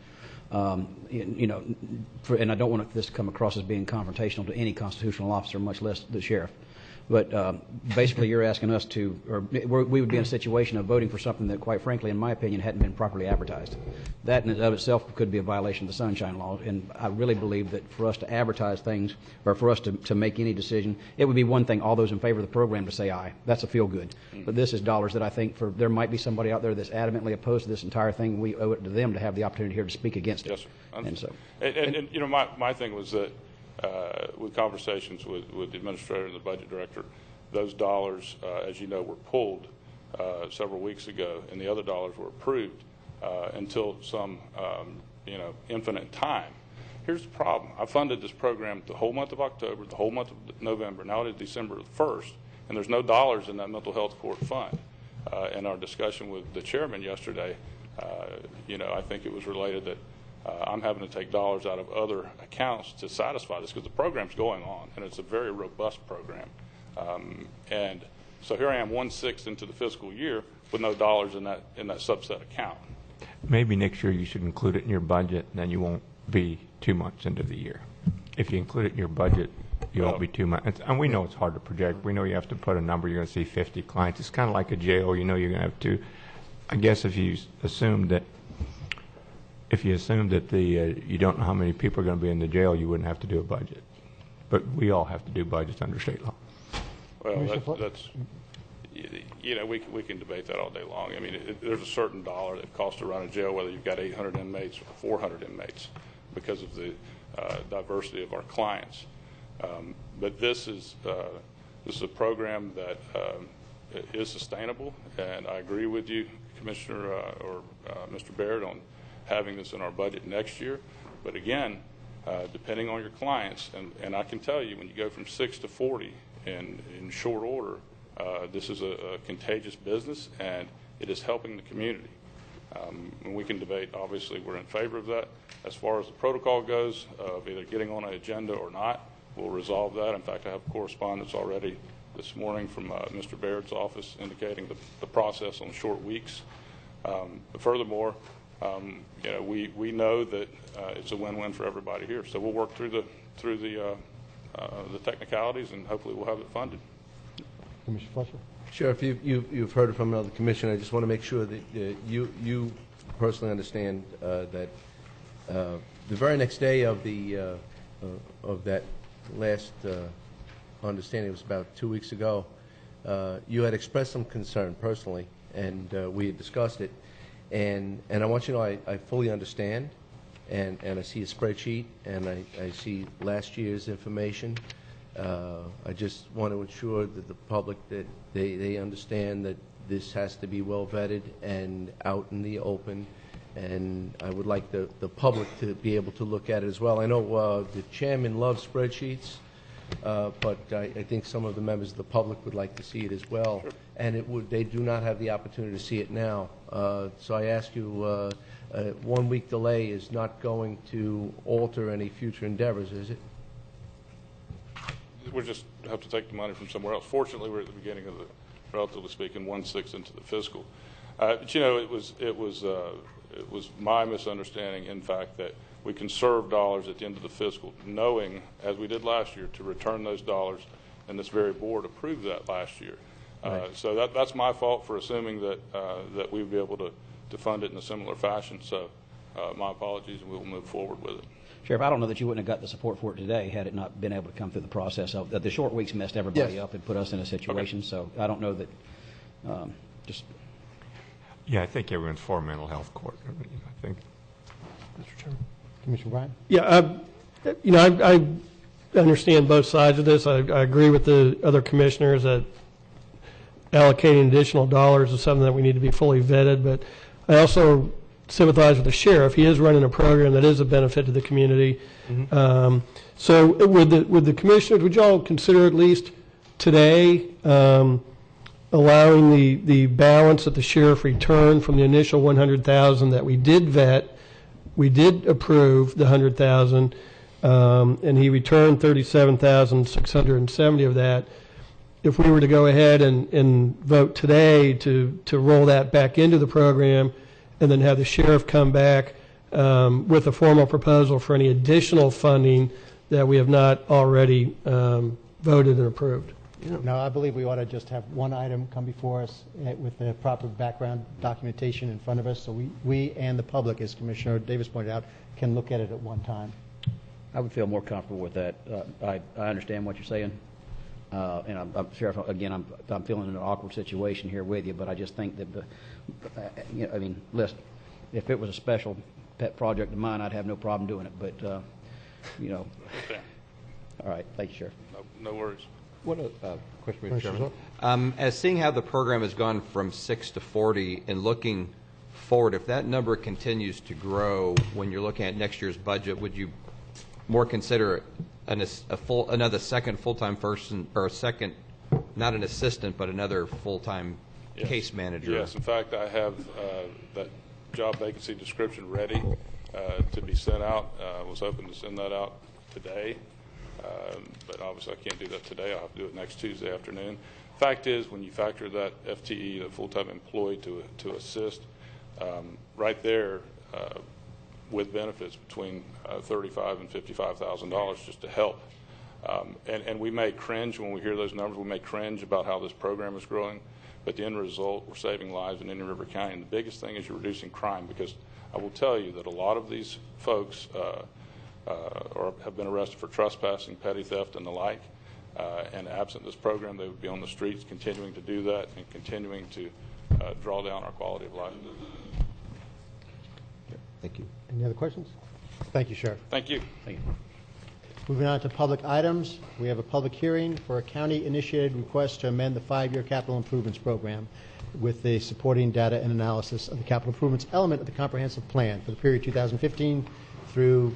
And I don't want this to come across as being confrontational to any constitutional officer, much less the sheriff. But basically, you're asking us to, or we would be in a situation of voting for something that, quite frankly, in my opinion, hadn't been properly advertised. That in and of itself could be a violation of the Sunshine Law. And I really believe that for us to advertise things, or for us to make any decision, it would be one thing, all those in favor of the program to say aye. That's a feel good. But this is dollars that I think there might be somebody out there that's adamantly opposed to this entire thing. We owe it to them to have the opportunity here to speak against it. Yes, sir. And my thing was that with conversations with the administrator and the budget director, those dollars, as you know, were pulled several weeks ago, and the other dollars were approved until some infinite time. Here's the problem. I funded this program the whole month of October, the whole month of November. Now it is December 1st, and there's no dollars in that mental health court fund. In our discussion with the chairman yesterday, I think it was related that I'm having to take dollars out of other accounts to satisfy this because the program's going on, and it's a very robust program. And so here I am 1/6 into the fiscal year with no dollars in that subset account. Maybe next year you should include it in your budget, and then you won't be 2 months into the year. If you include it in your budget, you won't be 2 months. And we know it's hard to project. We know you have to put a number. You're going to see 50 clients. It's kind of like a jail. You're going to have to. I guess if you assume that you don't know how many people are going to be in the jail, you wouldn't have to do a budget. But we all have to do budgets under state law. Well, that's we can debate that all day long. I mean, there's a certain dollar that costs to run a jail, whether you've got 800 inmates or 400 inmates, because of the diversity of our clients. But this is a program that is sustainable, and I agree with you, Commissioner or Mr. Baird on having this in our budget next year. But again, depending on your clients, and I can tell you, when you go from 6 to 40 in short order, this is a contagious business, and it is helping the community. And we can debate, obviously, we're in favor of that. As far as the protocol goes, of either getting on an agenda or not, we'll resolve that. In fact, I have correspondence already this morning from Mr. Baird's office indicating the process on short weeks. But furthermore, we know that it's a win-win for everybody here. So we'll work through the technicalities, and hopefully we'll have it funded. Commissioner Fletcher? Sheriff, you've heard it from another commissioner. I just want to make sure that you personally understand that the very next day of that last understanding, it was about 2 weeks ago, you had expressed some concern personally, and we had discussed it. And I want you to know I fully understand, and I see a spreadsheet, and I see last year's information. I just want to ensure that the public, that they understand that this has to be well vetted and out in the open, and I would like the public to be able to look at it as well. I know the chairman loves spreadsheets, but I think some of the members of the public would like to see it as well. Sure. And they do not have the opportunity to see it now. So I ask you, 1 week delay is not going to alter any future endeavors, is it? We just have to take the money from somewhere else. Fortunately, we're at the beginning of the, relatively speaking, 1/6 into the fiscal. But it was my misunderstanding, in fact, that we conserve dollars at the end of the fiscal, knowing, as we did last year, to return those dollars, and this very board approved that last year. Right. So that's my fault for assuming that we would be able to fund it in a similar fashion. So my apologies, and we will move forward with it. Sheriff, I don't know that you wouldn't have got the support for it today had it not been able to come through the process. The short weeks messed everybody up and put us in a situation. Okay. So I don't know that Yeah, I think everyone's for mental health court. I think. Mr. Chairman. Commissioner Bryant? Yeah, I understand both sides of this. I agree with the other commissioners that allocating additional dollars is something that we need to be fully vetted, but I also sympathize with the sheriff. He is running a program that is a benefit to the community. Mm-hmm. So would the commissioners, would you all consider at least today allowing the balance that the sheriff returned from the initial $100,000 that we did vet? We did approve the $100,000, and he returned $37,670 of that. If we were to go ahead and vote today to roll that back into the program, and then have the sheriff come back with a formal proposal for any additional funding that we have not already voted and approved. No, I believe we ought to just have one item come before us with the proper background documentation in front of us, so we and the public, as Commissioner Davis pointed out, can look at it at one time. I would feel more comfortable with that. I understand what you're saying. And I'm Sheriff, again, I'm feeling in an awkward situation here with you, but I just think that, listen, if it was a special pet project of mine, I'd have no problem doing it. But, Okay. All right. Thank you, Sheriff. No worries. What a question, Mr. Chairman. As seeing how the program has gone from 6 to 40 and looking forward, if that number continues to grow when you're looking at next year's budget, would you more consider another second full-time person, or a second, not an assistant, but another full-time case manager? Yes. In fact, I have that job vacancy description ready to be sent out. I was hoping to send that out today, but obviously I can't do that today. I'll have to do it next Tuesday afternoon. Fact is, when you factor that FTE, the full-time employee, to assist, right there, with benefits between $35,000 and $55,000 just to help. And we may cringe when we hear those numbers. We may cringe about how this program is growing, but the end result, we're saving lives in Indian River County. And the biggest thing is you're reducing crime, because I will tell you that a lot of these folks have been arrested for trespassing, petty theft, and the like. And absent this program, they would be on the streets continuing to do that and continuing to draw down our quality of life. Thank you. Any other questions? Thank you, Sheriff. Thank you. Thank you. Moving on to public items, we have a public hearing for a county-initiated request to amend the 5-year capital improvements program with the supporting data and analysis of the capital improvements element of the comprehensive plan for the period 2015 through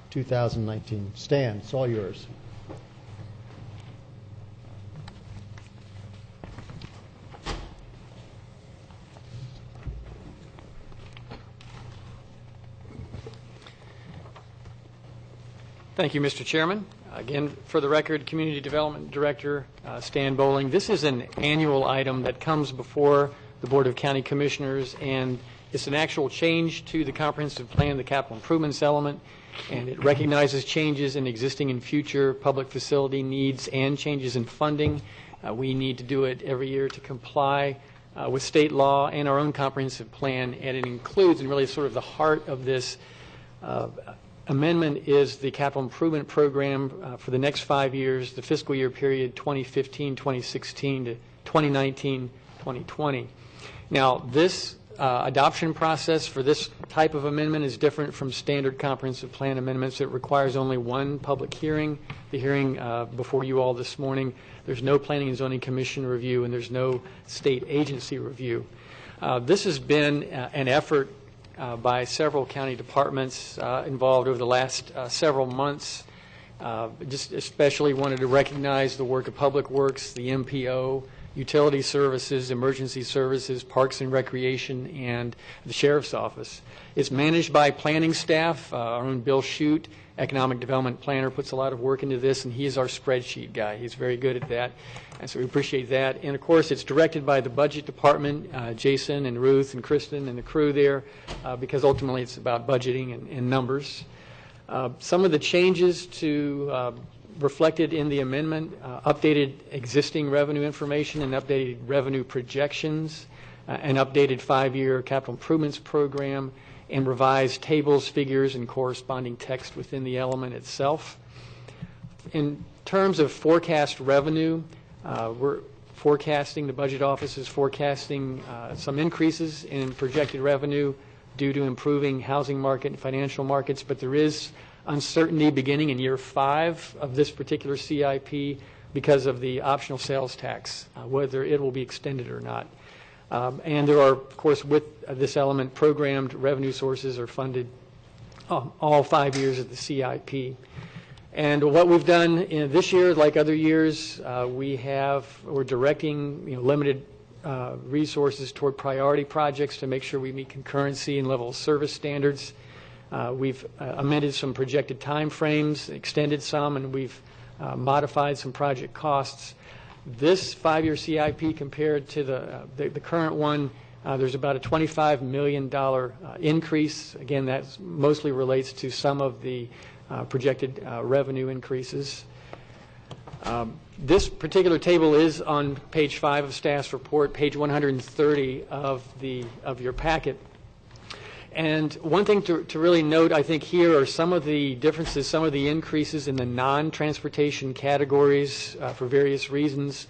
2019. Stan, it's all yours. Thank you, Mr. Chairman. Again, for the record, Community Development Director Stan Bowling. This is an annual item that comes before the Board of County Commissioners, and it's an actual change to the comprehensive plan, the capital improvements element, and it recognizes changes in existing and future public facility needs and changes in funding. We need to do it every year to comply with state law and our own comprehensive plan, and it includes, and really sort of the heart of this amendment is the capital improvement program for the next 5 years, the fiscal year period 2015, 2016 to 2019, 2020. Now, this adoption process for this type of amendment is different from standard comprehensive plan amendments. It requires only one public hearing. The hearing before you all this morning, there's no Planning and Zoning Commission review, and there's no state agency review. This has been an effort by several county departments involved over the last several months. Just especially wanted to recognize the work of Public Works, the MPO, Utility Services, Emergency Services, Parks and Recreation, and the Sheriff's Office. It's managed by planning staff. Our own Bill Shute, Economic Development Planner, puts a lot of work into this, and he is our spreadsheet guy. He's very good at that, and so we appreciate that. And, of course, it's directed by the Budget Department, Jason and Ruth and Kristen and the crew there, because ultimately it's about budgeting and numbers. Some of the changes to reflected in the amendment, updated existing revenue information and updated revenue projections, an updated 5-year capital improvements program, and revised tables, figures, and corresponding text within the element itself. In terms of forecast revenue, we're forecasting, the budget office is forecasting some increases in projected revenue due to improving housing market and financial markets, but there is uncertainty beginning in year 5 of this particular CIP because of the optional sales tax, whether it will be extended or not. And there are, of course, with this element, programmed revenue sources are funded all 5 years of the CIP. And what we've done this year, like other years, we're directing limited resources toward priority projects to make sure we meet concurrency and level of service standards. We've amended some projected time frames, extended some, and we've modified some project costs. This 5-year CIP compared to the current one, there's about a $25 million increase. Again, that mostly relates to some of the projected revenue increases. This particular table is on page 5 of staff's report, page 130 of your packet. And one thing to really note, I think, here are some of the differences, some of the increases in the non-transportation categories for various reasons.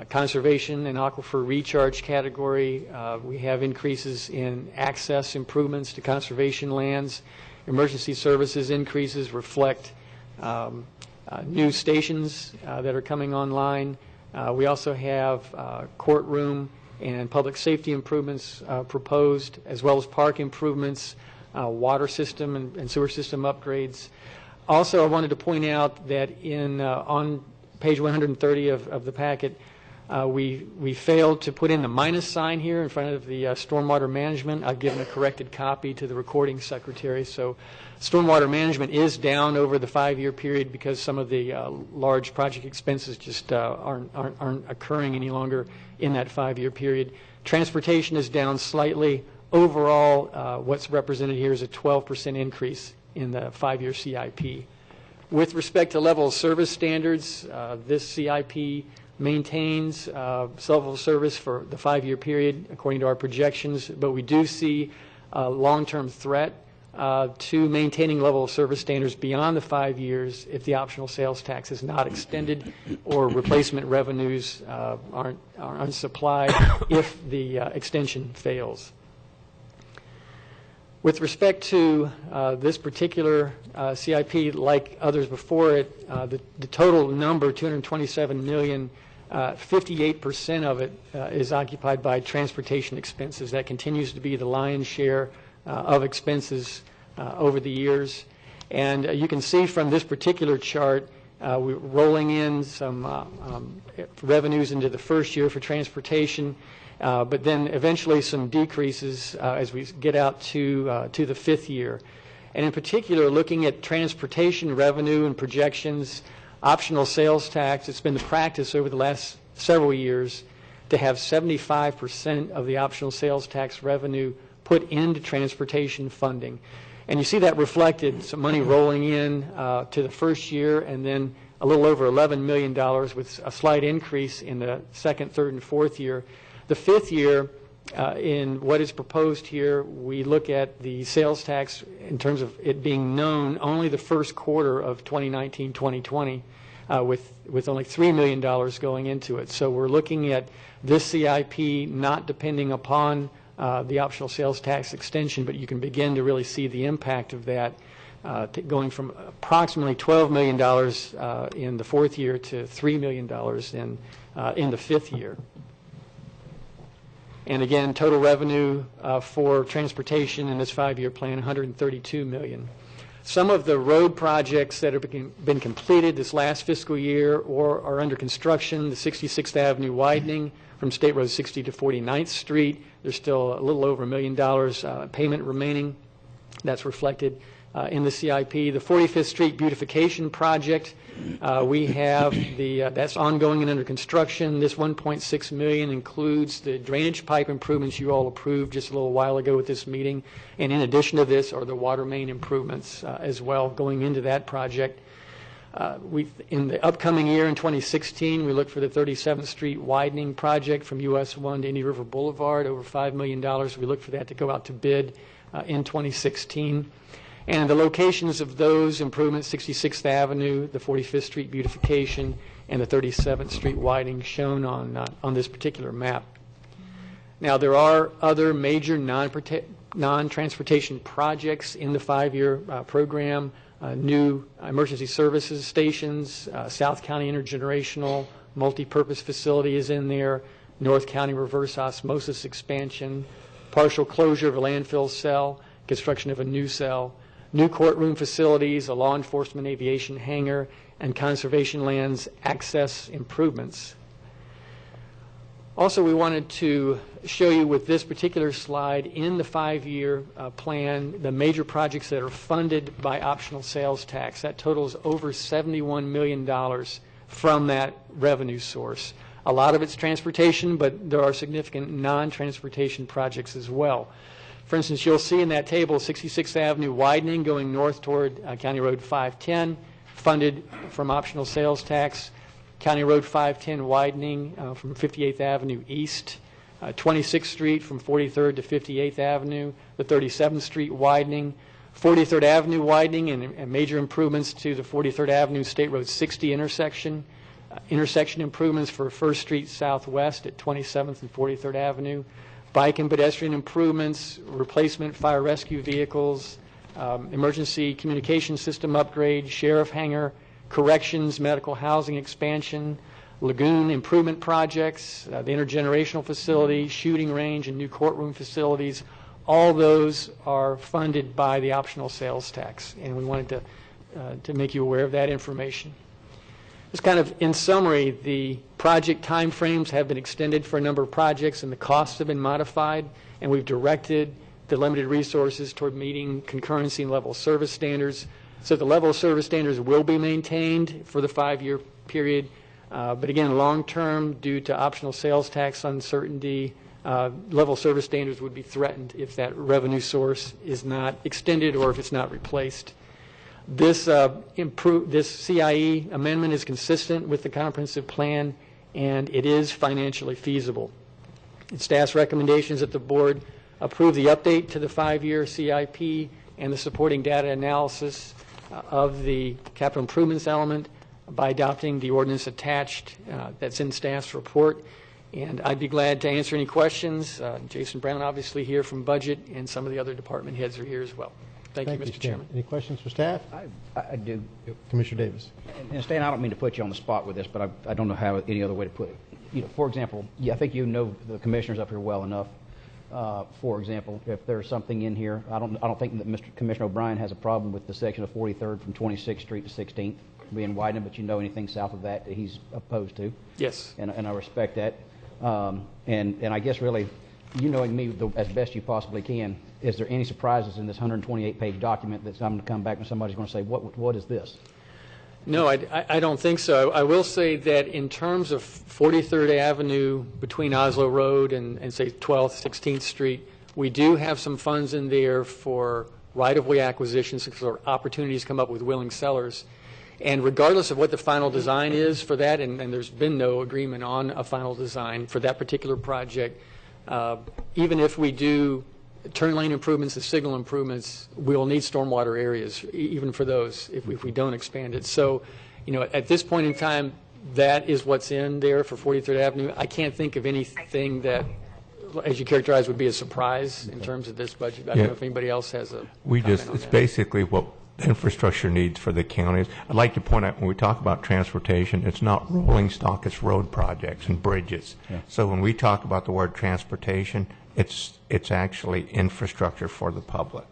Conservation and aquifer recharge category, we have increases in access improvements to conservation lands. Emergency services increases reflect new stations that are coming online. We also have courtroom and public safety improvements proposed, as well as park improvements, water system and sewer system upgrades. Also, I wanted to point out that on page 130 of the packet, we failed to put in the minus sign here in front of the stormwater management. I've given a corrected copy to the recording secretary. So stormwater management is down over the 5-year period because some of the large project expenses just aren't occurring any longer in that 5-year period. Transportation is down slightly. Overall, what's represented here is a 12% increase in the 5-year CIP. With respect to level of service standards, this CIP maintains level of service for the 5-year period according to our projections, but we do see a long-term threat to maintaining level of service standards beyond the 5 years if the optional sales tax is not extended or replacement revenues aren't supplied if the extension fails. With respect to this particular CIP, like others before it, the total number, $227 million, 58% of it is occupied by transportation expenses. That continues to be the lion's share of expenses over the years. And you can see from this particular chart, we're rolling in some revenues into the first year for transportation, but then eventually some decreases as we get out to the fifth year. And in particular, looking at transportation revenue and projections, optional sales tax, it's been the practice over the last several years to have 75% of the optional sales tax revenue put into transportation funding. And you see that reflected, some money rolling in to the first year, and then a little over $11 million with a slight increase in the second, third, and fourth year. The fifth year, in what is proposed here, we look at the sales tax in terms of it being known only the first quarter of 2019-2020, with only $3 million going into it. So we're looking at this CIP not depending upon the optional sales tax extension, but you can begin to really see the impact of that going from approximately $12 million in the fourth year to $3 million in the fifth year. And again, total revenue for transportation in this 5-year plan, $132 million. Some of the road projects that have been completed this last fiscal year or are under construction, the 66th Avenue widening from State Road 60 to 49th Street, there's still a little over $1 million payment remaining. That's reflected in the CIP. The 45th Street beautification project, we have that's ongoing and under construction. This $1.6 million includes the drainage pipe improvements you all approved just a little while ago at this meeting. And in addition to this are the water main improvements as well going into that project. In the upcoming year, in 2016, we look for the 37th Street widening project from US 1 to Indian River Boulevard, over $5 million. We look for that to go out to bid in 2016. And the locations of those improvements, 66th Avenue, the 45th Street beautification, and the 37th Street widening shown on this particular map. Now, there are other major non-transportation projects in the 5-year program. New emergency services stations, South County intergenerational multi-purpose facility is in there, North County reverse osmosis expansion, partial closure of a landfill cell, construction of a new cell, new courtroom facilities, a law enforcement aviation hangar, and conservation lands access improvements. Also, we wanted to show you with this particular slide in the 5-year plan the major projects that are funded by optional sales tax. That totals over $71 million from that revenue source. A lot of it's transportation, but there are significant non-transportation projects as well. For instance, you'll see in that table 66th Avenue widening going north toward County Road 510, funded from optional sales tax. County Road 510 widening from 58th Avenue east, 26th Street from 43rd to 58th Avenue, the 37th Street widening, 43rd Avenue widening and major improvements to the 43rd Avenue State Road 60 intersection, intersection improvements for 1st Street Southwest at 27th and 43rd Avenue, bike and pedestrian improvements, replacement fire rescue vehicles, emergency communication system upgrade, sheriff hangar, corrections, medical housing expansion, lagoon improvement projects, the intergenerational facility, shooting range, and new courtroom facilities. All those are funded by the optional sales tax, and we wanted to make you aware of that information. Just kind of in summary, the project timeframes have been extended for a number of projects, and the costs have been modified, and we've directed the limited resources toward meeting concurrency and level of service standards. So the level of service standards will be maintained for the 5-year period. But again, long-term, due to optional sales tax uncertainty, level of service standards would be threatened if that revenue source is not extended or if it's not replaced. This CIE amendment is consistent with the comprehensive plan, and it is financially feasible. It's staff's recommendations that the board approve the update to the 5-year CIP and the supporting data analysis of the capital improvements element by adopting the ordinance attached that's in staff's report. And I'd be glad to answer any questions. Jason Brown, obviously, here from Budget, and some of the other department heads are here as well. Thank you, Mr. Chairman. Any questions for staff? I do. Commissioner Davis. And Stan, I don't mean to put you on the spot with this, but I don't know how any other way to put it. You know, for example, I think you know the commissioners up here well enough. For example, if there's something in here, I don't think that Mr. Commissioner O'Brien has a problem with the section of 43rd from 26th Street to 16th being widened, but you know anything south of that he's opposed to. Yes. And I respect that. And I guess really, you knowing me as best you possibly can, is there any surprises in this 128-page document that's going to come back and somebody's going to say, what is this? No, I don't think so. I will say that in terms of 43rd Avenue between Oslo Road and say 12th, 16th Street, we do have some funds in there for right-of-way acquisitions because opportunities come up with willing sellers. And regardless of what the final design is for that, and there's been no agreement on a final design for that particular project, even if we do turn lane improvements and signal improvements, we will need stormwater areas, even for those, if we don't expand it. So, you know, at this point in time, that is what's in there for 43rd Avenue. I can't think of anything that, as you characterize, would be a surprise in terms of this budget. I don't know if anybody else has a It's basically what infrastructure needs for the counties. I'd like to point out, when we talk about transportation, it's not rolling stock, it's road projects and bridges. Yeah. So when we talk about the word transportation, it's actually infrastructure for the public.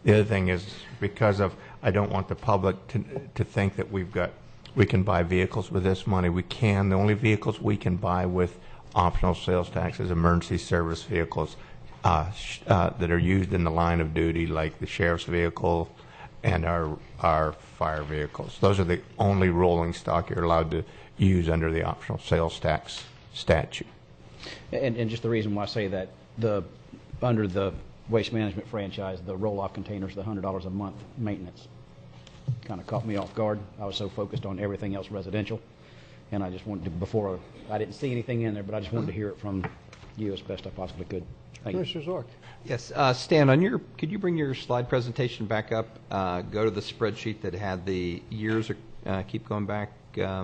The other thing is, because of, I don't want the public to think that we can buy vehicles with this money. We can. The only vehicles we can buy with optional sales taxes, emergency service vehicles that are used in the line of duty, like the sheriff's vehicle and our fire vehicles. Those are the only rolling stock you're allowed to use under the optional sales tax statute. And just the reason why I say that, under the waste management franchise, the roll-off containers, the $100 a month maintenance, kind of caught me off guard. I was so focused on everything else residential, and I just wanted to, I didn't see anything in there, but I just wanted to hear it from you as best I possibly could. Thank you. Commissioner Zork. Yes, Stan, could you bring your slide presentation back up? Go to the spreadsheet that had the years, keep going back, that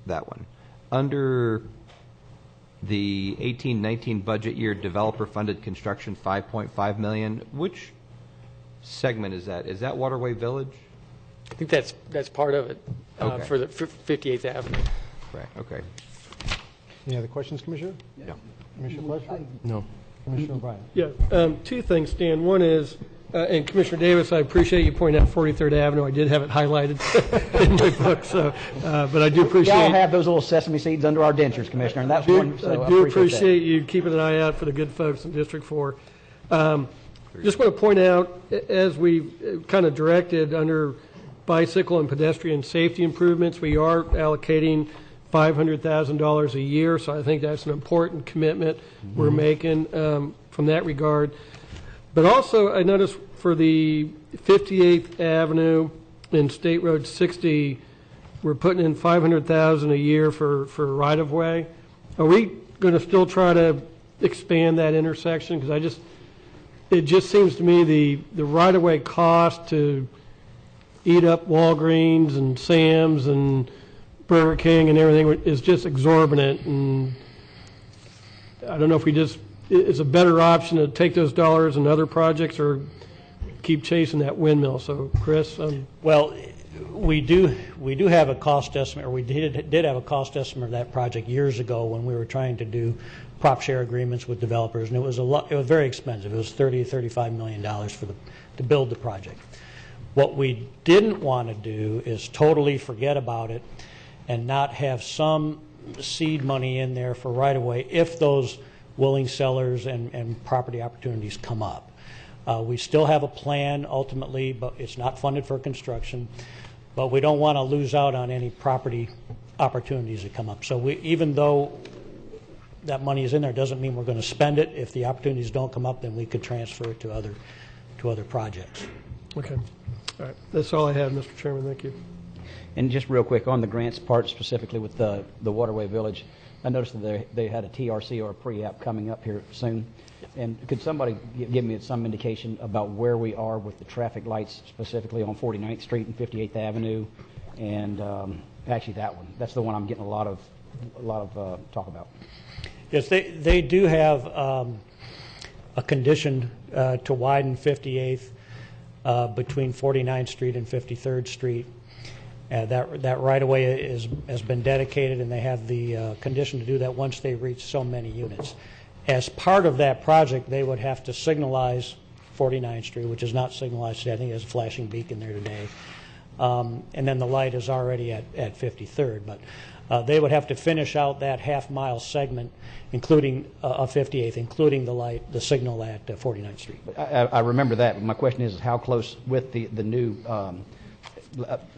one. Under the 18-19 budget year, developer-funded construction, $5.5 million. Which segment is that? Is that Waterway Village? I think that's part of it for the 58th Avenue. Correct. Okay. Any other questions, Commissioner? No. Commissioner Fletcher? No. Commissioner O'Brien? Yeah, two things, Stan. One is, and Commissioner Davis, I appreciate you pointing out 43rd Avenue. I did have it highlighted in my book, so, but I do appreciate. We all have those little sesame seeds under our dentures, Commissioner, and that's one. So I do appreciate you keeping an eye out for the good folks in District 4. Just want to point out, as we've kind of directed under bicycle and pedestrian safety improvements, we are allocating $500,000 a year, so I think that's an important commitment we're making from that regard. But also, I noticed for the 58th Avenue and State Road 60, we're putting in $500,000 a year for right-of-way. Are we going to still try to expand that intersection? Because it just seems to me the right-of-way cost to eat up Walgreens and Sam's and Burger King and everything is just exorbitant, and I don't know if it's a better option to take those dollars in other projects or keep chasing that windmill. So, Chris? Well, we do have a cost estimate, or we did have a cost estimate of that project years ago when we were trying to do prop share agreements with developers, and it was very expensive. It was $35 million to build the project. What we didn't want to do is totally forget about it and not have some seed money in there for right-of-way if those willing sellers and property opportunities come up. We still have a plan ultimately, but it's not funded for construction. But we don't want to lose out on any property opportunities that come up. So even though that money is in there, doesn't mean we're going to spend it. If the opportunities don't come up, then we could transfer it to other projects. Okay. All right. That's all I have, Mr. Chairman. Thank you. And just real quick, on the grants part, specifically with the Waterway Village, I noticed that they had a TRC or a pre-app coming up here soon. And could somebody give me some indication about where we are with the traffic lights, specifically on 49th Street and 58th Avenue? And actually that one. That's the one I'm getting a lot of talk about. Yes, they do have a condition to widen 58th between 49th Street and 53rd Street. That right-of-way has been dedicated, and they have the condition to do that once they reach so many units. As part of that project, they would have to signalize 49th Street, which is not signalized today. I think there's a flashing beacon there today. And then the light is already at 53rd. But they would have to finish out that half-mile segment, including of 58th, including the light, the signal at 49th Street. I remember that. But my question is how close with the new,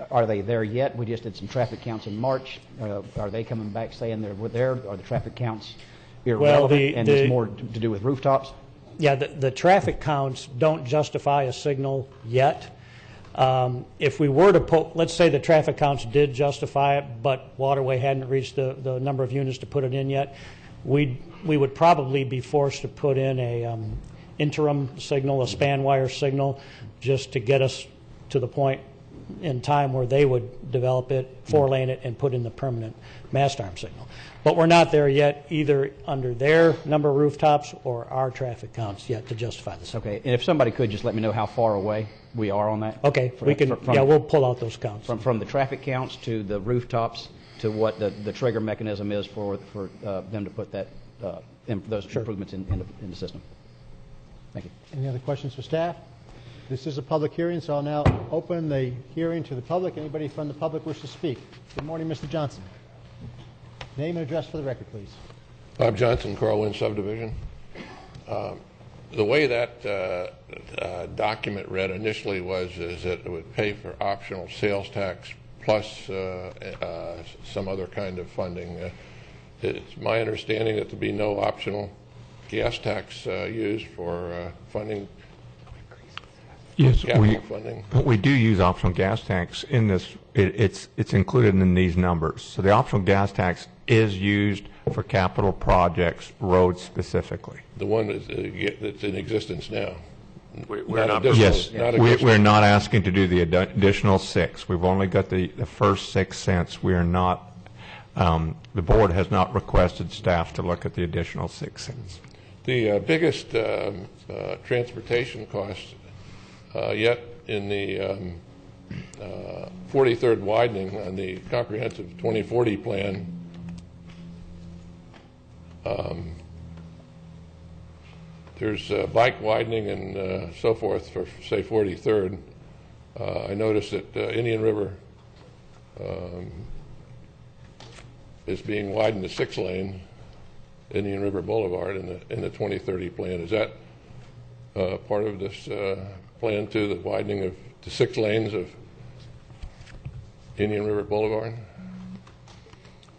are they there yet? We just did some traffic counts in March. Are they coming back saying they're there? Are the traffic counts irrelevant, and it's more to do with rooftops? Yeah, the traffic counts don't justify a signal yet. If we were to put, let's say the traffic counts did justify it, but Waterway hadn't reached the number of units to put it in yet, we would probably be forced to put in a interim signal, a span wire signal, just to get us to the point in time where they would develop it, 4-lane it, and put in the permanent mast arm signal. But we're not there yet, either under their number of rooftops or our traffic counts yet to justify this. Okay, and if somebody could just let me know how far away we are on that. Okay, we can. Yeah, we'll pull out those counts. From the traffic counts to the rooftops to what the trigger mechanism is for them to put that those improvements in the system. Thank you. Any other questions for staff? This is a public hearing, so I'll now open the hearing to the public. Anybody from the public wish to speak? Good morning, Mr. Johnson. Name and address for the record, please. Bob Johnson, Corwin Subdivision. The way that document read initially is that it would pay for optional sales tax plus some other kind of funding. It's my understanding that there'll be no optional gas tax used for funding. Yes, funding. we do use optional gas tax in this. It's included in these numbers. So the optional gas tax is used for capital projects, roads specifically. The one that's in existence now. We're not asking to do the additional 6. We've only got the first 6 cents. We are not. The board has not requested staff to look at the additional 6 cents. The biggest transportation costs yet in the 43rd widening on the comprehensive 2040 plan. There's bike widening and so forth for, say, 43rd. I noticed that Indian River is being widened to 6-lane, Indian River Boulevard in the 2030 plan. Is that part of this plan too, the widening of to 6 lanes of Indian River Boulevard?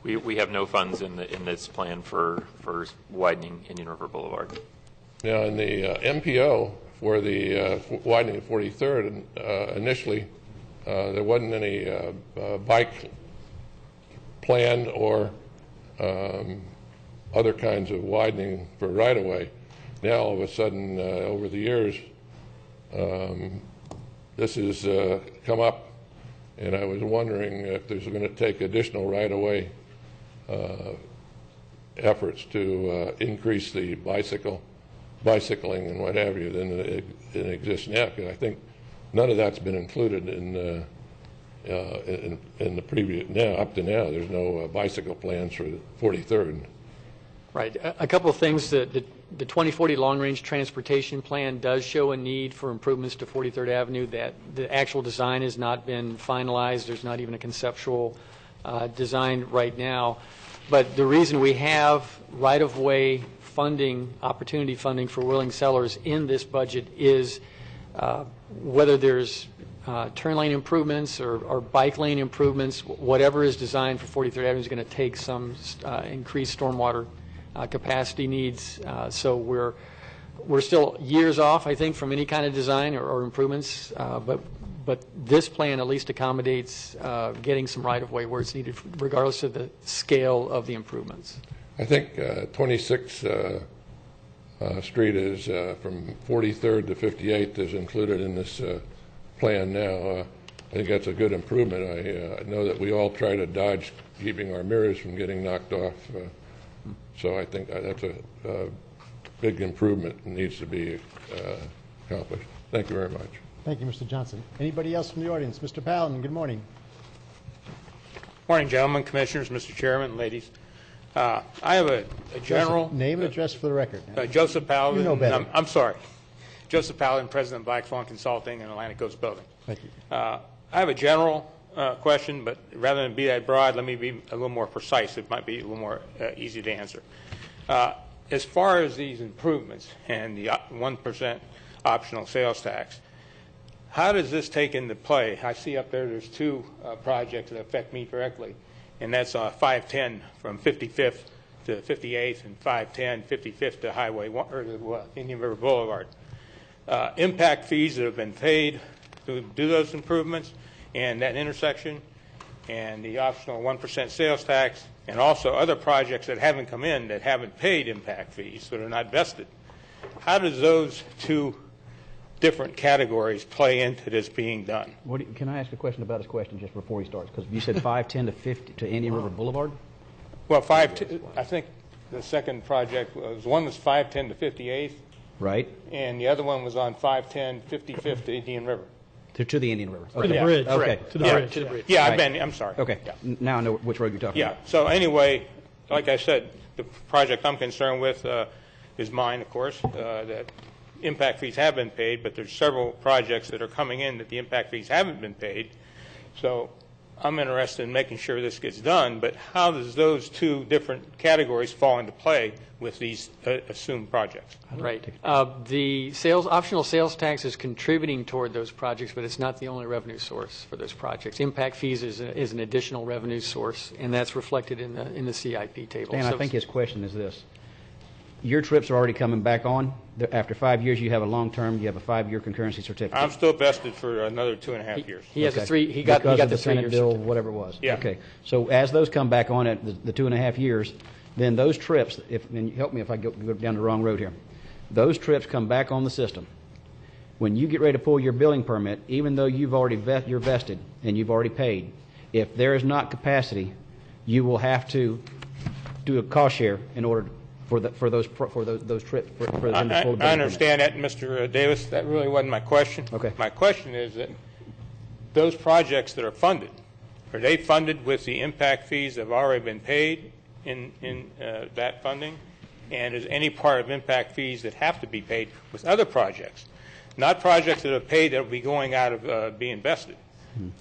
We have no funds in this plan for widening Indian River Boulevard. Now, in the MPO for the widening of 43rd, initially there wasn't any bike planned or other kinds of widening for right-of-way. Now, all of a sudden, over the years, this has come up, and I was wondering if there's going to take additional right-of-way efforts to increase the bicycling and what have you than it exists now, because I think none of that's been included in the previous, now up to now there's no bicycle plans for the 43rd. Right. A couple of things. The 2040 long-range transportation plan does show a need for improvements to 43rd Avenue. That the actual design has not been finalized. There's not even a conceptual design right now. But the reason we have right-of-way funding, opportunity funding for willing sellers in this budget is whether there's turn lane improvements or bike lane improvements, whatever is designed for 43rd Avenue is going to take some increased stormwater capacity needs. So we're still years off, I think, from any kind of design or improvements. But this plan at least accommodates getting some right-of-way where it's needed, regardless of the scale of the improvements. I think 26th Street is from 43rd to 58th is included in this plan now. I think that's a good improvement. I know that we all try to dodge keeping our mirrors from getting knocked off. So I think that's a big improvement and needs to be accomplished. Thank you very much. Thank you, Mr. Johnson. Anybody else from the audience? Mr. Paladin, good morning. Morning, gentlemen, commissioners, Mr. Chairman, ladies. I have a general... Name and address for the record. Joseph Paladin. You know better. I'm sorry. Joseph Paladin, President of Black Swan Consulting and Atlantic Coast Building. Thank you. I have a general question, but rather than be that broad, let me be a little more precise. It might be a little more easy to answer. As far as these improvements and the 1% optional sales tax, how does this take into play? I see up there's two projects that affect me directly, and that's 510 from 55th to 58th and 510, 55th to Highway 1, or to Indian River Boulevard. Impact fees that have been paid to do those improvements and that intersection, and the optional 1% sales tax, and also other projects that haven't come in that haven't paid impact fees, that are not vested. How does those two different categories play into this being done? Can I ask a question about his question just before he starts? Because you said 510 to 50 to Indian River Boulevard? Well, I think the second project was, one was 510 to 58th. Right. And the other one was on 510, 55th to Indian River. To the Indian River. To the bridge. Okay. To the bridge. To the bridge. Yeah, I'm sorry. Okay. Yeah. Now I know which road you're talking about. Yeah. So anyway, like I said, the project I'm concerned with is mine, of course, that impact fees have been paid, but there's several projects that are coming in that the impact fees haven't been paid. So I'm interested in making sure this gets done, but how does those two different categories fall into play with these assumed projects? Right. The optional sales tax is contributing toward those projects, but it's not the only revenue source for those projects. Impact fees is an additional revenue source, and that's reflected in the CIP table. And I think his question is this. Your trips are already coming back on. After 5 years, you have a long-term, you have a 5-year concurrency certificate. I'm still vested for another 2.5 years. He has he got the 3 Senate bill, whatever it was. Yeah. Okay. So as those come back on at the 2.5 years, then those trips, and help me if I go down the wrong road here, those trips come back on the system. When you get ready to pull your billing permit, even though you've already you're vested and you've already paid, if there is not capacity, you will have to do a cost share in order for those trips. I understand that, Mr. Davis. That really wasn't my question. Okay. My question is that those projects that are funded, are they funded with the impact fees that have already been paid in that funding? And is any part of impact fees that have to be paid with other projects, not projects that are paid that will be going out of being invested,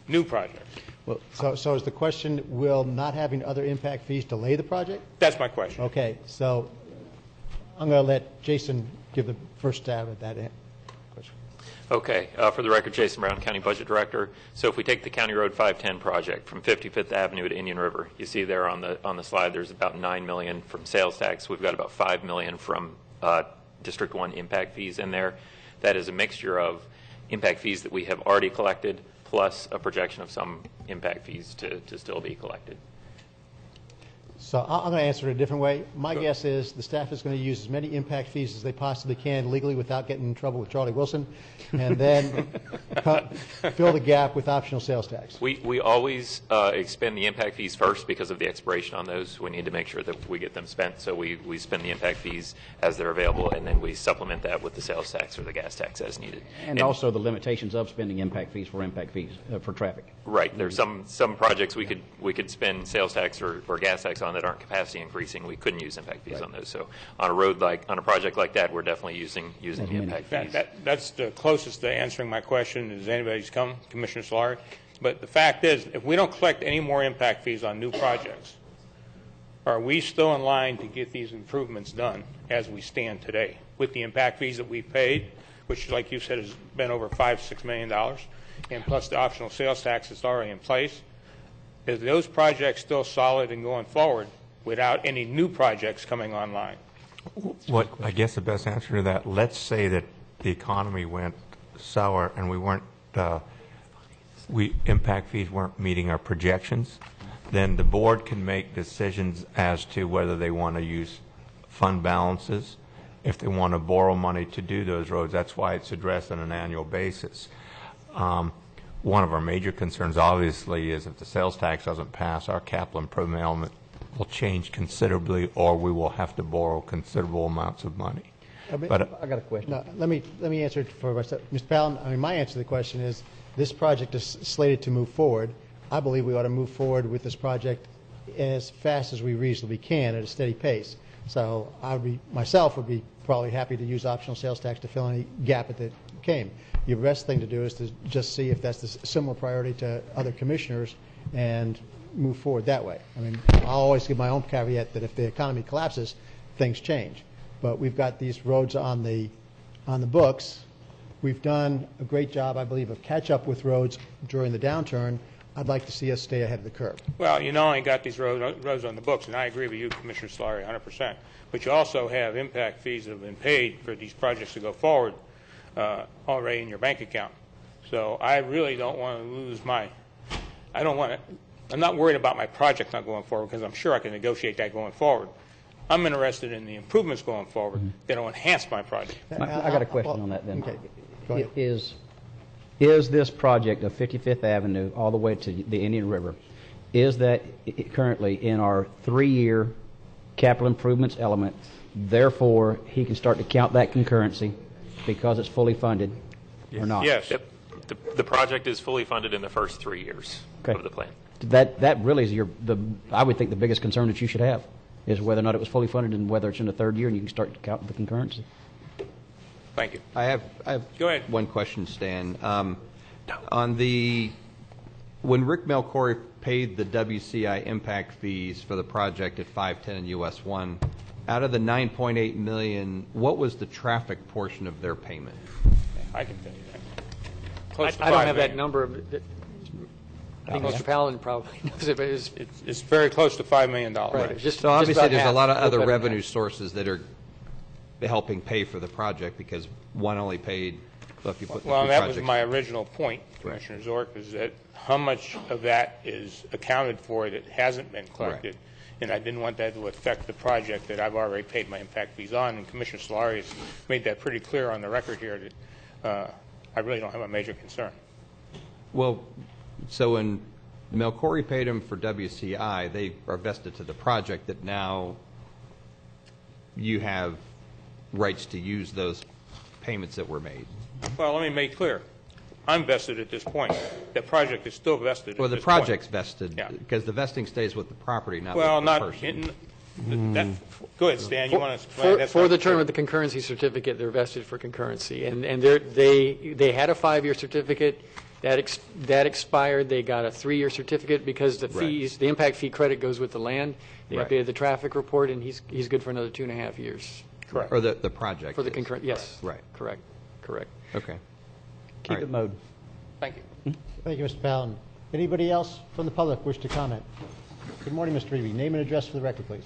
new projects? Well, so is the question, will not having other impact fees delay the project? That's my question. Okay, so I'm going to let Jason give the first stab at that question. Okay. For the record, Jason Brown, County Budget Director. So if we take the County Road 510 project from 55th Avenue to Indian River, you see there on the slide there's about $9 million from sales tax. We've got about $5 million from District 1 impact fees in there. That is a mixture of impact fees that we have already collected plus a projection of some impact fees to still be collected. So I'm going to answer it a different way. My guess is the staff is going to use as many impact fees as they possibly can legally without getting in trouble with Charlie Wilson, and then fill the gap with optional sales tax. We always expend the impact fees first because of the expiration on those. We need to make sure that we get them spent, so we spend the impact fees as they're available, and then we supplement that with the sales tax or the gas tax as needed. And also the limitations of spending impact fees for traffic. Right. There's some projects we could spend sales tax or gas tax on that aren't capacity increasing. We couldn't use impact fees on those. So on a project like that, we're definitely using the impact fees. That's the closest to answering my question as anybody's come, Commissioner Solari. But the fact is, if we don't collect any more impact fees on new projects, are we still in line to get these improvements done as we stand today with the impact fees that we've paid, which, like you said, has been over $5-6 million, and plus the optional sales tax that's already in place? Is those projects still solid and going forward without any new projects coming online? What I guess the best answer to that, let's say that the economy went sour and impact fees weren't meeting our projections, then the board can make decisions as to whether they want to use fund balances, if they want to borrow money to do those roads. That's why it's addressed on an annual basis. one of our major concerns, obviously, is if the sales tax doesn't pass, our capital improvement element will change considerably, or we will have to borrow considerable amounts of money. But I got a question. No, let me answer it for myself. Mr. Fallon, I mean, my answer to the question is, this project is slated to move forward. I believe we ought to move forward with this project as fast as we reasonably can at a steady pace. So I myself would be probably happy to use optional sales tax to fill any gap that came. Your best thing to do is to just see if that's a similar priority to other commissioners and move forward that way. I mean, I'll always give my own caveat that if the economy collapses, things change. But we've got these roads on the books. We've done a great job, I believe, of catch up with roads during the downturn. I'd like to see us stay ahead of the curve. Well, you not only got these roads on the books, and I agree with you, Commissioner Solari, 100%, but you also have impact fees that have been paid for these projects to go forward already in your bank account. So I really don't want to lose I'm not worried about my project not going forward because I'm sure I can negotiate that going forward. I'm interested in the improvements going forward that will enhance my project. I got a question on that then. Okay. Go ahead. Is this project of 55th Avenue all the way to the Indian River, is that currently in our 3-year capital improvements element? Therefore, he can start to count that concurrency because it's fully funded, or not? Yes. Yep. The project is fully funded in the first 3 years of the plan. That really is I would think the biggest concern that you should have is whether or not it was fully funded and whether it's in the 3rd year and you can start to count the concurrency. Thank you. I have Go ahead. one question, Stan. When Rick Melcory paid the WCI impact fees for the project at 510 and US 1, out of the $9.8 million, what was the traffic portion of their payment? I can tell you that. I don't have that number. I think Mr. Paladin probably knows it, but it's very close to $5 million. Right. So obviously there's a lot of other revenue sources that are helping pay for the project because one only paid, if you put the Well, two that was projects- my original point, Commissioner Zork, is that how much of that is accounted for that hasn't been collected. And I didn't want that to affect the project that I've already paid my impact fees on. And Commissioner Solari has made that pretty clear on the record here that I really don't have a major concern. Well, so when Melcory paid them for WCI, they are vested to the project that now you have rights to use those payments that were made. Well, let me make clear. I'm vested at this point. The project is still vested Well, at the this project's point. vested because the vesting stays with the property, not Well, with the not person. go ahead, Stan. You want to explain that? For the term of the concurrency certificate, they're vested for concurrency, and they had a 5-year certificate that expired. They got a 3-year certificate because the fees, the impact fee credit goes with the land. They updated the traffic report, and he's good for another 2.5 years. Correct. Or the project For the is. concurrent, yes. Right. Correct. Okay. Keep All right. it mode. Thank you. Thank you, Mr. Fallon. Anybody else from the public wish to comment? Good morning, Mr. Reeve. Name and address for the record, please.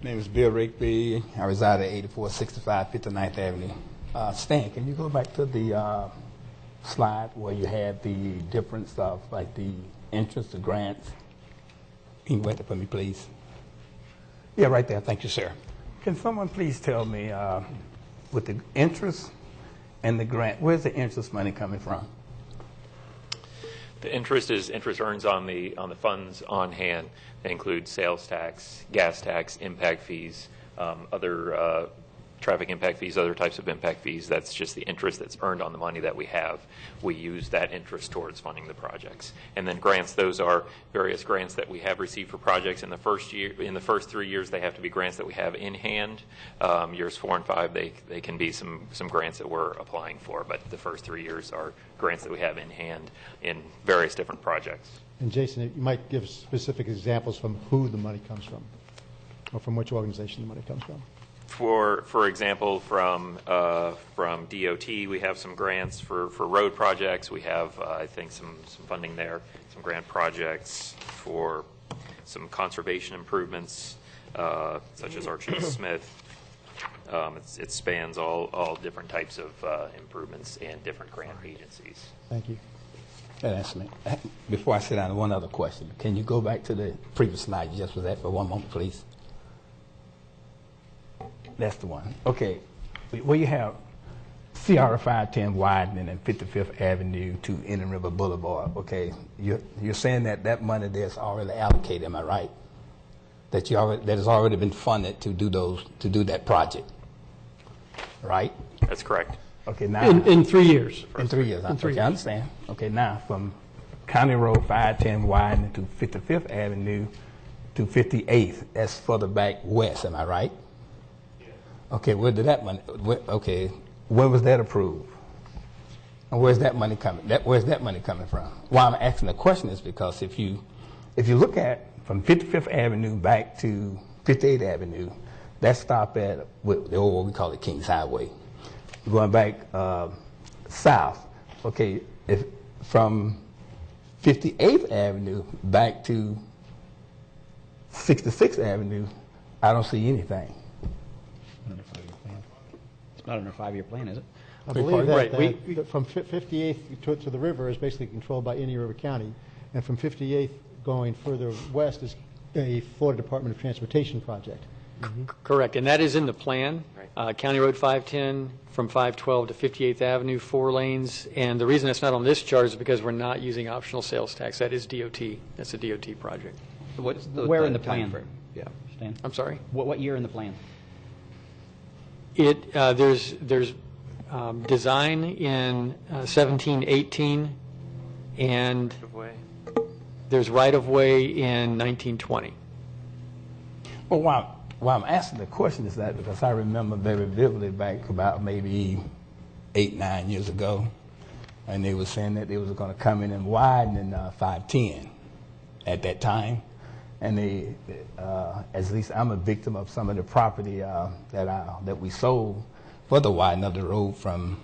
My name is Bill Rigby. I reside at 8465 59th Avenue. Stan, can you go back to the slide where you had the difference of like the interest, the grants? Can you wait there for me, please? Yeah, right there. Thank you, sir. Can someone please tell me with the interest and the grant, where's the interest money coming from? The interest earns on the funds on hand. They include sales tax, gas tax, impact fees, other traffic impact fees, other types of impact fees. That's just the interest that's earned on the money that we have. We use that interest towards funding the projects. And then grants, those are various grants that we have received for projects. In the first 3 years, they have to be grants that we have in hand. Years 4 and 5, they can be some grants that we're applying for. But the first 3 years are grants that we have in hand in various different projects. And Jason, you might give specific examples from who the money comes from, or from which organization the money comes from. For example, from DOT, we have some grants for road projects. We have, I think, some funding there, some grant projects for some conservation improvements, such as Archie Smith. It spans all different types of improvements and different grant agencies. Thank you. That's me. Before I sit down, one other question. Can you go back to the previous slide you just was at for one moment, please? That's the one. Okay. Where you have CR 510 widening and 55th Avenue to Indian River Boulevard. Okay, you're saying that that money there's already allocated, am I right? That has already been funded to do that project, right? That's correct. Okay, now In 3 years. in 3 years. In 3 Okay, I understand. Okay, now from County Road 510 widening to 55th Avenue to 58th, that's further back west, am I right? Okay, where did that money? When was that approved? And where's that money coming? Where's that money coming from? Why I'm asking the question is because if you look at from 55th Avenue back to 58th Avenue, that stop at what we call it Kings Highway. Going back south, okay, if from 58th Avenue back to 66th Avenue, I don't see anything. It's not under a 5-year plan, is it? I believe that from 58th to the river is basically controlled by Indian River County, and from 58th going further west is a Florida Department of Transportation project. Correct, and that is in the plan. County Road 510 from 512 to 58th Avenue, 4 lanes. And the reason it's not on this chart is because we're not using optional sales tax. That is DOT. That's a DOT project. Where in the plan? Yeah. Stan? I'm sorry? What year in the plan? There's design in 1718, and there's right-of-way in 1920. Well, why I'm asking the question is that because I remember very vividly back about maybe 8-9 years ago, and they were saying that they was going to come in and widen in 510 at that time, and they, at least I'm a victim of some of the property that we sold for the widening of the road from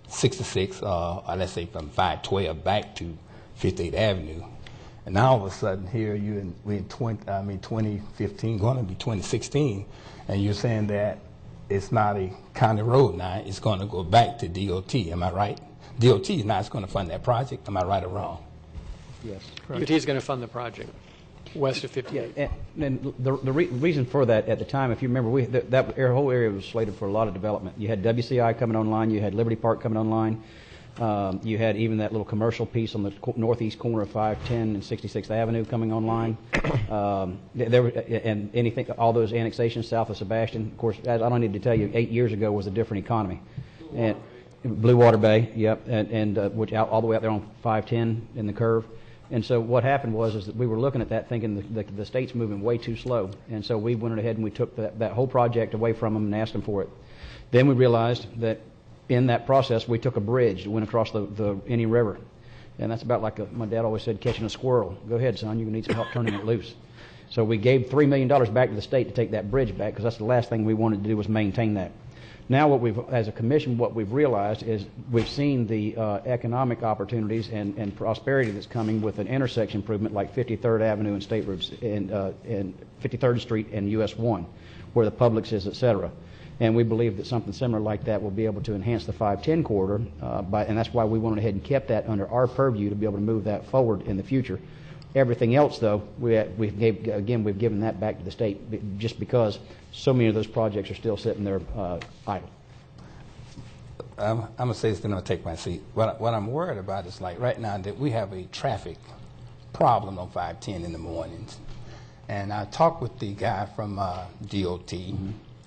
66, or let's say from 512 back to 58th Avenue. And now all of a sudden here we're in 2015, going to be 2016, and you're saying that it's not a county road now, it's going to go back to DOT, am I right? DOT is not going to fund that project, am I right or wrong? Yes. DOT is going to fund the project west of 58. Yeah, and the reason for that at the time, if you remember, that whole area was slated for a lot of development. You had WCI coming online, you had Liberty Park coming online. You had even that little commercial piece on the northeast corner of 510 and 66th Avenue coming online. And anything, all those annexations south of Sebastian. Of course, as I don't need to tell you, 8 years ago was a different economy. And Blue Water Bay, yep, and which all the way out there on 510 in the curve. And so what happened was that we were looking at that thinking the state's moving way too slow. And so we went ahead and we took that whole project away from them and asked them for it. Then we realized that in that process, we took a bridge that went across the Indian River. And that's about like my dad always said, catching a squirrel. Go ahead, son, you need some help turning it loose. So we gave $3 million back to the state to take that bridge back because that's the last thing we wanted to do was maintain that. Now as a commission, what we've realized is we've seen the economic opportunities and prosperity that's coming with an intersection improvement like 53rd Avenue and State Roads and 53rd Street and US 1, where the Publix is, et cetera. And we believe that something similar like that will be able to enhance the 510 corridor, and that's why we went ahead and kept that under our purview to be able to move that forward in the future. Everything else, though, we've given that back to the state just because so many of those projects are still sitting there idle. I'm going to say this, then I'm going to take my seat. What I'm worried about is like right now that we have a traffic problem on 510 in the mornings. And I talked with the guy from DOT,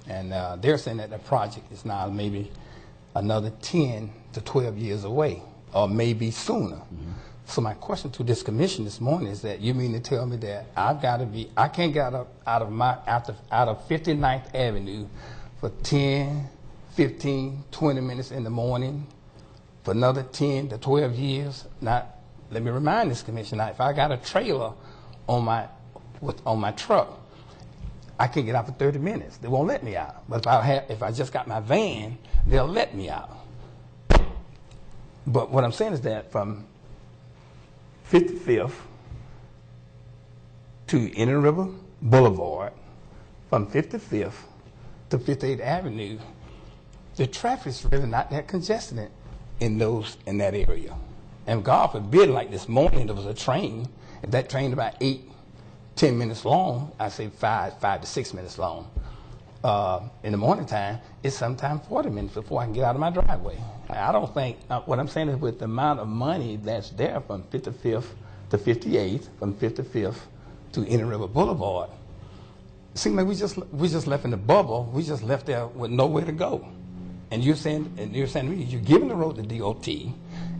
and they're saying that the project is now maybe another 10 to 12 years away, or maybe sooner. So my question to this commission this morning is that you mean to tell me that I can't get out of 59th Avenue for 10, 15, 20 minutes in the morning for another 10 to 12 years? Now, let me remind this commission, if I got a trailer on my truck, I can get out for 30 minutes. They won't let me out. But if I just got my van, they'll let me out. But what I'm saying is that from 55th to Indian River Boulevard, from 55th to 58th Avenue, the traffic is really not that congested in that area. And God forbid, like this morning, there was a train. If that train about 8-10 minutes long, I say 5 to 6 minutes long. in the morning time, it's sometimes 40 minutes before I can get out of my driveway. I don't think, what I'm saying is with the amount of money that's there from 55th to 58th, from 55th to Indian River Boulevard, it seems like we just left in the bubble. We just left there with nowhere to go. And you're saying to me, you're giving the road to DOT,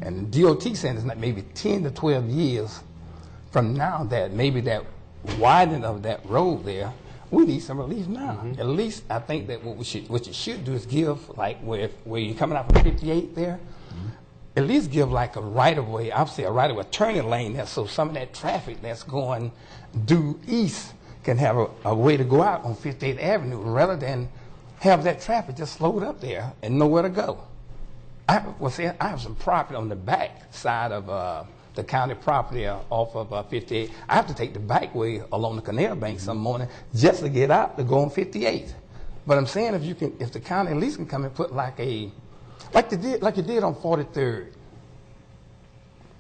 and the DOT saying it's like maybe 10 to 12 years from now that maybe that widening of that road there, we need some relief now. At least I think that what you should do is give, like where you're coming out from 58 there, at least give like a right-of-way, I'll say a right-of-way turning lane there, so some of that traffic that's going due east can have a way to go out on 58th Avenue rather than have that traffic just slowed up there and nowhere to go. I have some property on the back side of the county property off of 58. I have to take the back way along the Canal Bank some morning just to get out to go on 58. But I'm saying if the county at least can come and put like you did on 43rd,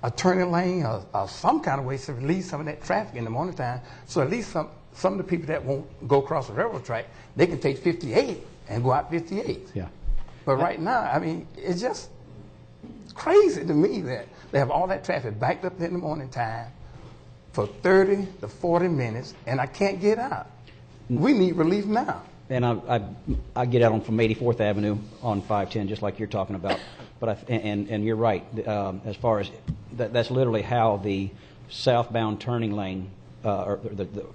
a turning lane or some kind of way to release some of that traffic in the morning time, so at least some of the people that won't go across the railroad track, they can take 58 and go out 58. Yeah. But right now, I mean, it's just crazy to me that they have all that traffic backed up in the morning time for 30 to 40 minutes, and I can't get out. We need relief now. And I get out from 84th Avenue on 510, just like you're talking about. But and you're right. As far as that's literally how the southbound turning lane, or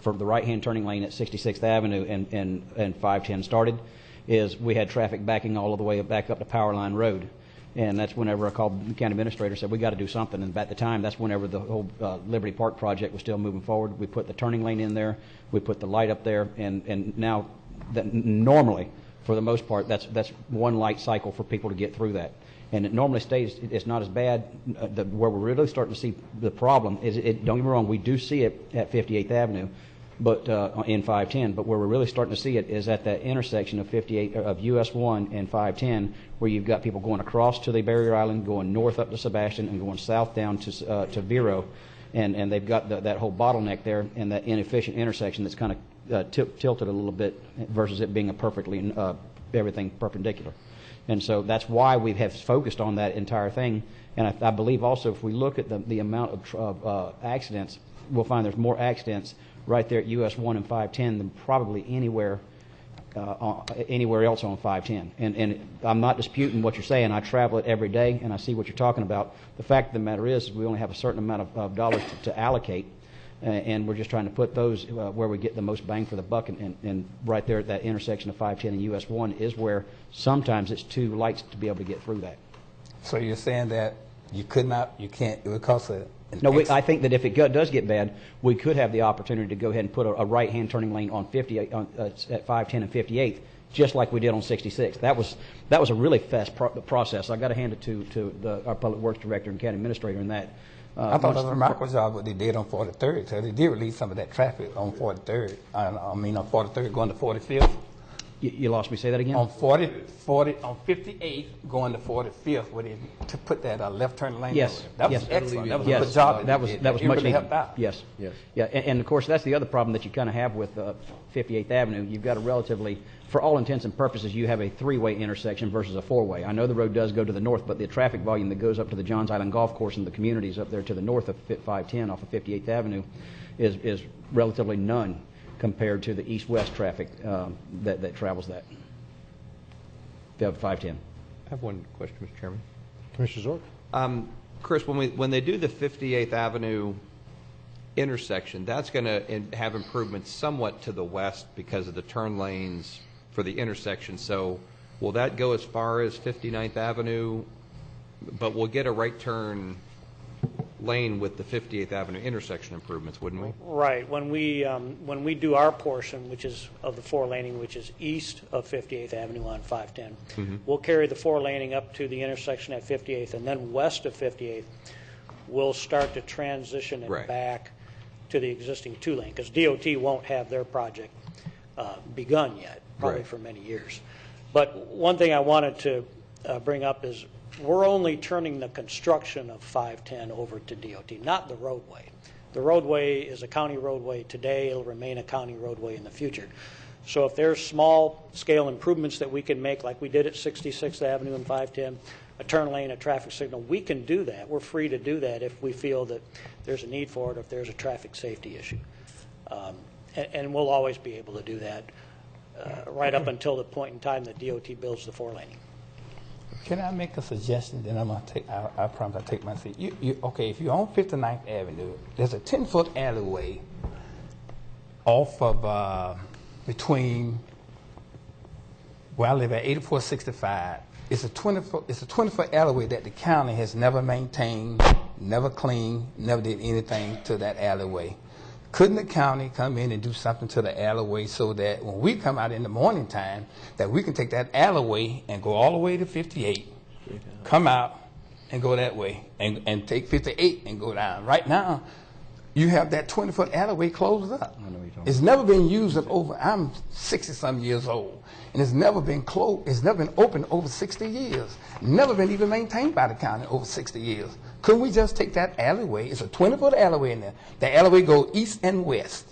for the right-hand turning lane at 66th Avenue and 510 started, is we had traffic backing all the way back up to Power Line Road. And that's whenever I called the county administrator, said we got to do something. And at the time, that's whenever the whole Liberty Park project was still moving forward. We put the turning lane in there, we put the light up there, and now that normally, for the most part, that's one light cycle for people to get through that. And it normally stays. It's not as bad. Where we're really starting to see the problem is, don't get me wrong, we do see it at 58th Avenue, but in 510. But where we're really starting to see it is at that intersection of 58 of US 1 and 510, where you've got people going across to the Barrier Island, going north up to Sebastian, and going south down to Vero, and they've got that whole bottleneck there and that inefficient intersection that's kind of tilted a little bit versus it being a perfectly everything perpendicular. And so that's why we have focused on that entire thing. And I believe also if we look at the amount of accidents, we'll find there's more accidents right there at US 1 and 510 than probably anywhere else on 510. And I'm not disputing what you're saying. I travel it every day, and I see what you're talking about. The fact of the matter is we only have a certain amount of dollars to allocate, and we're just trying to put those where we get the most bang for the buck. And right there at that intersection of 510 and US 1 is where sometimes it's too light to be able to get through that. So you're saying that you can't, it would cost I think that if it does get bad, we could have the opportunity to go ahead and put a right-hand turning lane on 58 at 510 and 58, just like we did on 66. That was a really fast process. I got to hand it to our public works director and county administrator in that. I thought that was a remarkable job what they did on 43rd. So they did release some of that traffic on 43rd. On 43rd going to 45th. You lost me. Say that again. On 58th going to 45th, where they to put that left turn lane. Yes, that was excellent. That was a good job. That was much really needed. helped out. Yes, yeah, and of course that's the other problem that you kind of have with 58th Avenue. You've got a relatively, for all intents and purposes, you have a three-way intersection versus a four-way. I know the road does go to the north, but the traffic volume that goes up to the Johns Island Golf Course and the communities up there to the north of 510 off of 58th Avenue is relatively none compared to the east-west traffic that travels that. 510. I have one question, Mr. Chairman. Commissioner Zork? Chris, when they do the 58th Avenue intersection, that's going to have improvements somewhat to the west because of the turn lanes for the intersection. So will that go as far as 59th Avenue, but we'll get a right turn lane with the 58th Avenue intersection improvements, wouldn't we? Right. When we do our portion, which is of the four laning, which is east of 58th Avenue on 510, we'll carry the four laning up to the intersection at 58th, and then west of 58th, we'll start to transition it back to the existing two lane, because DOT won't have their project begun yet, probably for many years. But one thing I wanted to bring up is we're only turning the construction of 510 over to DOT, not the roadway. The roadway is a county roadway today. It'll remain a county roadway in the future. So if there's small-scale improvements that we can make, like we did at 66th Avenue and 510, a turn lane, a traffic signal, we can do that. We're free to do that if we feel that there's a need for it, or if there's a traffic safety issue. And we'll always be able to do that right up until the point in time that DOT builds the 4-laning. Can I make a suggestion? Then I'm going to take, I promise I'll take my seat. Okay, if you're on 59th Avenue, there's a 10-foot alleyway off of, between where I live at 8465. It's a 20-foot alleyway that the county has never maintained, never cleaned, never did anything to that alleyway. Couldn't the county come in and do something to the alleyway so that when we come out in the morning time, that we can take that alleyway and go all the way to 58, come out and go that way, and take 58 and go down. Right now, you have that 20-foot alleyway closed up. It's never been used up over, I'm 60-some years old, and it's never been closed, it's never been open over 60 years. Never been even maintained by the county over 60 years. Couldn't we just take that alleyway? It's a 20-foot alleyway in there. The alleyway goes east and west.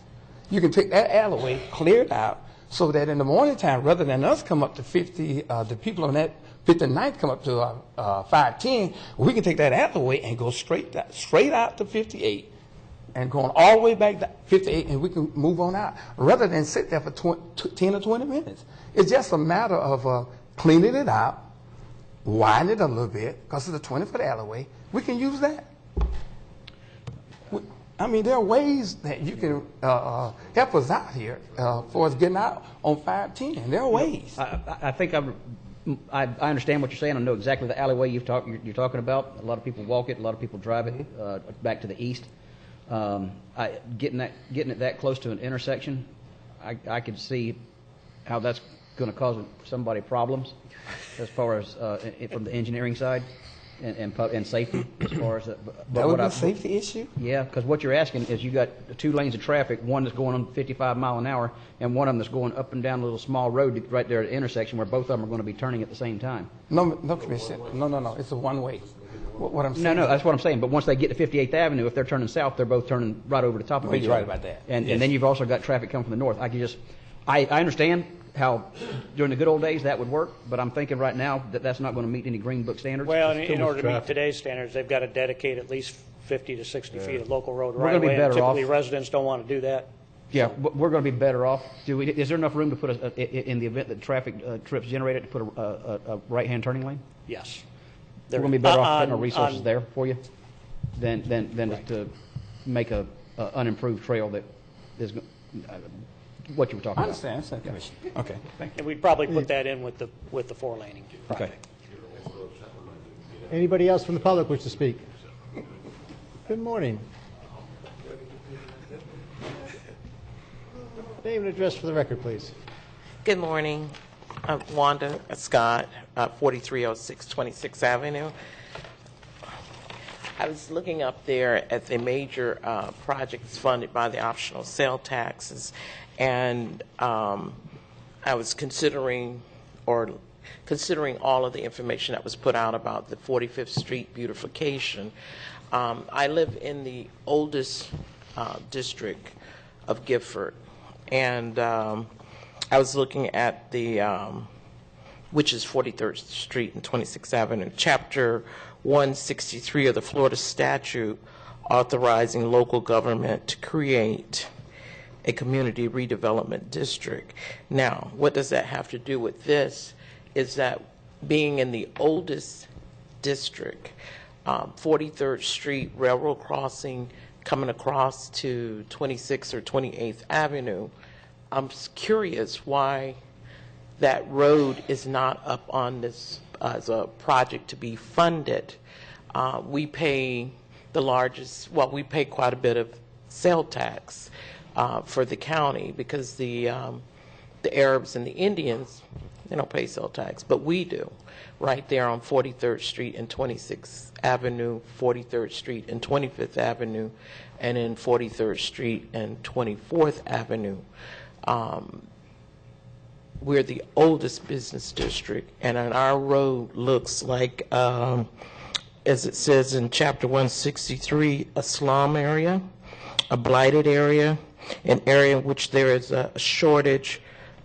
You can take that alleyway, clear it out, so that in the morning time, rather than us come up to 50, the people on that 59th come up to 510, we can take that alleyway and go straight out to 58. And going all the way back to 58, and we can move on out, rather than sit there for 10 or 20 minutes. It's just a matter of cleaning it out, widen it a little bit, because it's a 20-foot alleyway. We can use that. I mean, there are ways that you can help us out here for us getting out on 510. There are ways. I think I understand what you're saying. I know exactly the alleyway you're talking about. A lot of people walk it. A lot of people drive it back to the east. Getting it that close to an intersection, I could see how that's going to cause somebody problems as far as from the engineering side and safety as far as that would be a safety issue. Yeah, because what you're asking is you got 2 lanes of traffic, one that's going on 55 mile an hour, and one of them that's going up and down a little small road right there at the intersection where both of them are going to be turning at the same time. No, Commissioner. No. It's a one-way. What I'm saying. No, that's what I'm saying. But once they get to 58th Avenue, if they're turning south, they're both turning right over the top of each other. You're right about that. And then you've also got traffic coming from the north. I understand how during the good old days that would work, but I'm thinking right now that that's not going to meet any Green Book standards. Well, in order to meet today's standards, they've got to dedicate at least 50 to 60 feet of local road right away. Typically, residents don't want to do that. Yeah, but we're going to be better off. Is there enough room to put in the event that traffic trips generated to put a right-hand turning lane? Yes. We're going to be better off putting our resources there for you than to make a unimproved trail that is what you were talking about. I understand, Commissioner. Okay, thank you. And we'd probably put that in with the 4-laning. Okay. Anybody else from the public wish to speak? Good morning. Name and address for the record, please. Good morning. I'm Wanda Scott, 4306 26th Avenue. I was looking up there at the major projects funded by the optional sale taxes, and I was considering all of the information that was put out about the 45th Street beautification. I live in the oldest district of Gifford, and I was looking at the, which is 43rd Street and 26th Avenue, Chapter 163 of the Florida statute authorizing local government to create a community redevelopment district. Now, what does that have to do with this? Is that being in the oldest district, 43rd Street, Railroad Crossing, coming across to 26th or 28th Avenue, I'm curious why that road is not up on this as a project to be funded. We pay we pay quite a bit of sale tax for the county because the Arabs and the Indians, they don't pay sale tax, but we do, right there on 43rd Street and 26th Avenue, 43rd Street and 25th Avenue, and in 43rd Street and 24th Avenue. We're the oldest business district, and our road looks like, as it says in Chapter 163, a slum area, a blighted area, an area in which there is a shortage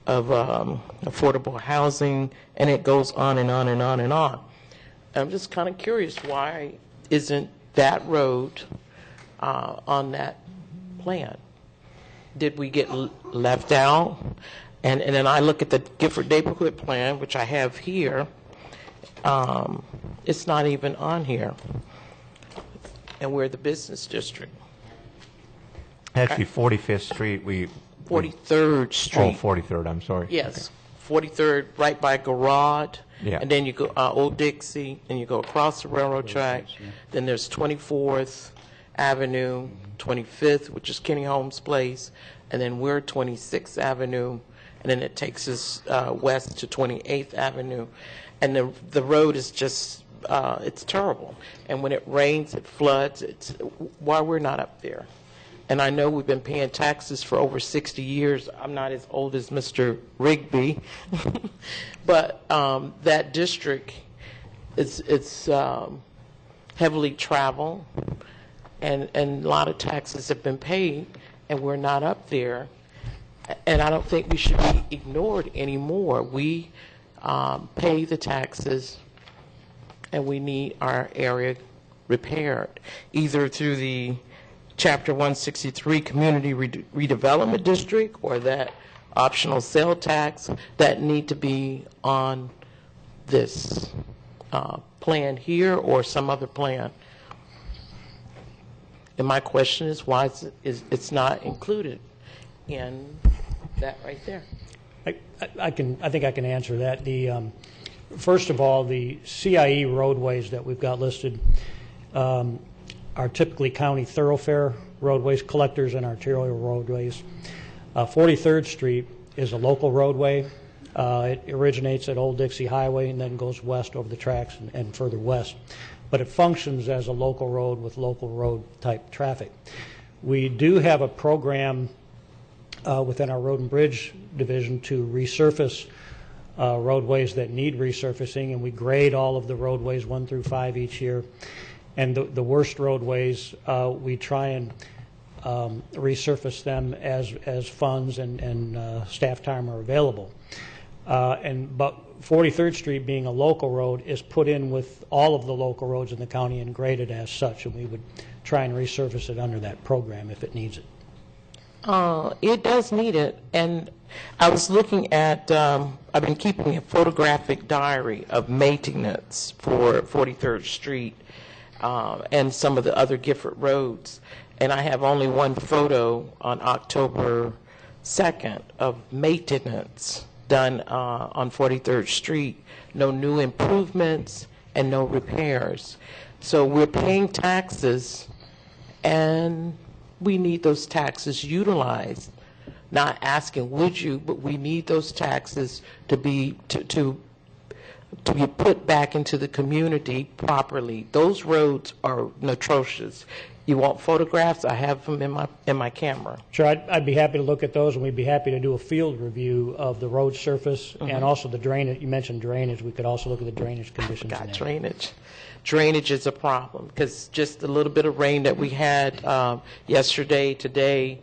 affordable housing, and it goes on and on and on and on. I'm just kind of curious, why isn't that road on that plan? Did we get left out? And then I look at the Gifford neighborhood plan, which I have here. It's not even on here. And we're the business district. Actually, 45th Street, 43rd Street. Oh, 43rd, I'm sorry. Yes, 43rd, right by Garage. Yeah. And then you go Old Dixie, and you go across the railroad track. Then there's 24th Avenue, 25th, which is Kenny Holmes' place, and then we're 26th Avenue, and then it takes us west to 28th Avenue. And the road is just, it's terrible. And when it rains, it floods. It's why we're not up there. And I know we've been paying taxes for over 60 years. I'm not as old as Mr. Rigby. But that district, it's heavily traveled, and a lot of taxes have been paid, and we're not up there. And I don't think we should be ignored anymore. We pay the taxes, and we need our area repaired, either through the Chapter 163 Community Redevelopment District or that optional sale tax that need to be on this plan here or some other plan. And my question is, why it's not included in that right there? I think I can answer that. First of all, the CIE roadways that we've got listed are typically county thoroughfare roadways, collectors and arterial roadways. 43rd Street is a local roadway. It originates at Old Dixie Highway and then goes west over the tracks and further west. But it functions as a local road with local road type traffic. We do have a program within our Road and Bridge division to resurface roadways that need resurfacing, and we grade all of the roadways 1 through 5 each year. And the worst roadways, we try and resurface them as funds and staff time are available. But 43rd Street, being a local road, is put in with all of the local roads in the county and graded as such, and we would try and resurface it under that program if it needs it. It does need it, and I was looking at, I've been keeping a photographic diary of maintenance for 43rd Street and some of the other Gifford roads, and I have only one photo on October 2nd of maintenance done on 43rd Street. No new improvements and no repairs. So we're paying taxes, and we need those taxes utilized. Not asking would you, but we need those taxes to be put back into the community properly. Those roads are atrocious. You want photographs? I have them in my camera. Sure, I'd be happy to look at those, and we'd be happy to do a field review of the road surface and also the drainage. You mentioned drainage. We could also look at the drainage conditions. I forgot drainage. Drainage is a problem because just a little bit of rain that we had yesterday, today,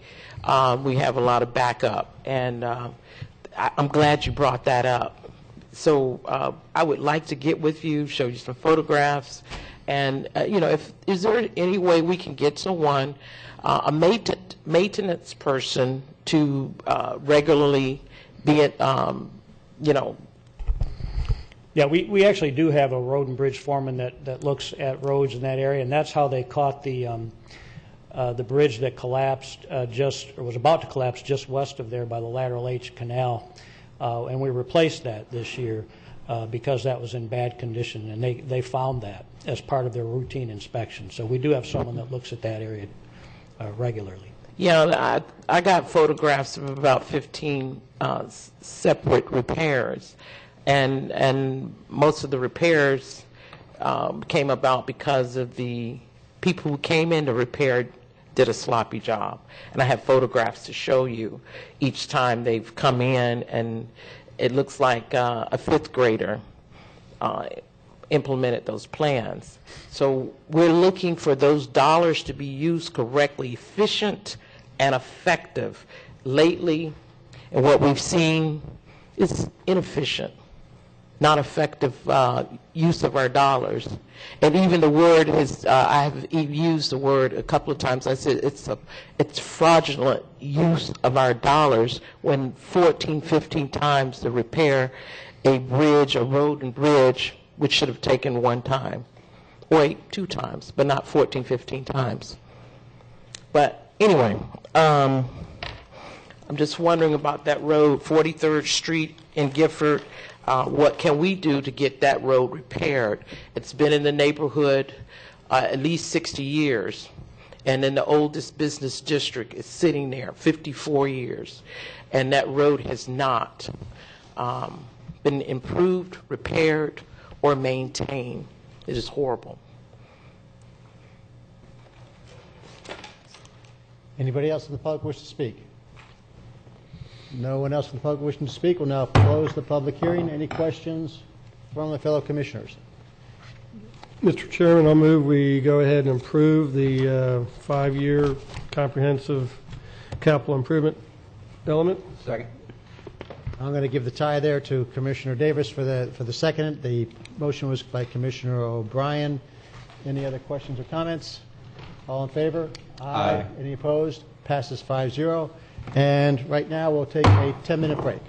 we have a lot of backup, and I'm glad you brought that up. So I would like to get with you, show you some photographs, and is there any way we can get someone, a maintenance person, to regularly be at, Yeah, we actually do have a road and bridge foreman that looks at roads in that area, and that's how they caught the bridge that collapsed was about to collapse just west of there by the Lateral H Canal, and we replaced that this year because that was in bad condition, and they found that as part of their routine inspection. So we do have someone that looks at that area regularly. Yeah, I got photographs of about 15 separate repairs. And most of the repairs came about because of the people who came in to repair did a sloppy job. And I have photographs to show you each time they've come in, and it looks like a fifth grader implemented those plans. So we're looking for those dollars to be used correctly, efficient and effective. Lately, And what we've seen is inefficient, not effective use of our dollars. And even the word is, I have used the word a couple of times. I said it's fraudulent use of our dollars when 14, 15 times to repair a bridge, a road and bridge, which should have taken one time. Wait, 2 times, but not 14, 15 times. But anyway, I'm just wondering about that road, 43rd Street in Gifford. What can we do to get that road repaired? It's been in the neighborhood at least 60 years. And in the oldest business district, it's sitting there 54 years. And that road has not been improved, repaired, or maintained. It is horrible. Anybody else in the public wish to speak? No one else in the public wishing to speak. We'll now close the public hearing. Any questions from the fellow commissioners? Mr. Chairman, I'll move we go ahead and approve the 5-year comprehensive capital improvement element. Second. I'm going to give the tie there to Commissioner Davis for the second. The motion was by Commissioner O'Brien. Any other questions or comments? All in favor? Aye. Any opposed? Passes 5-0. And right now we'll take a 10-minute break.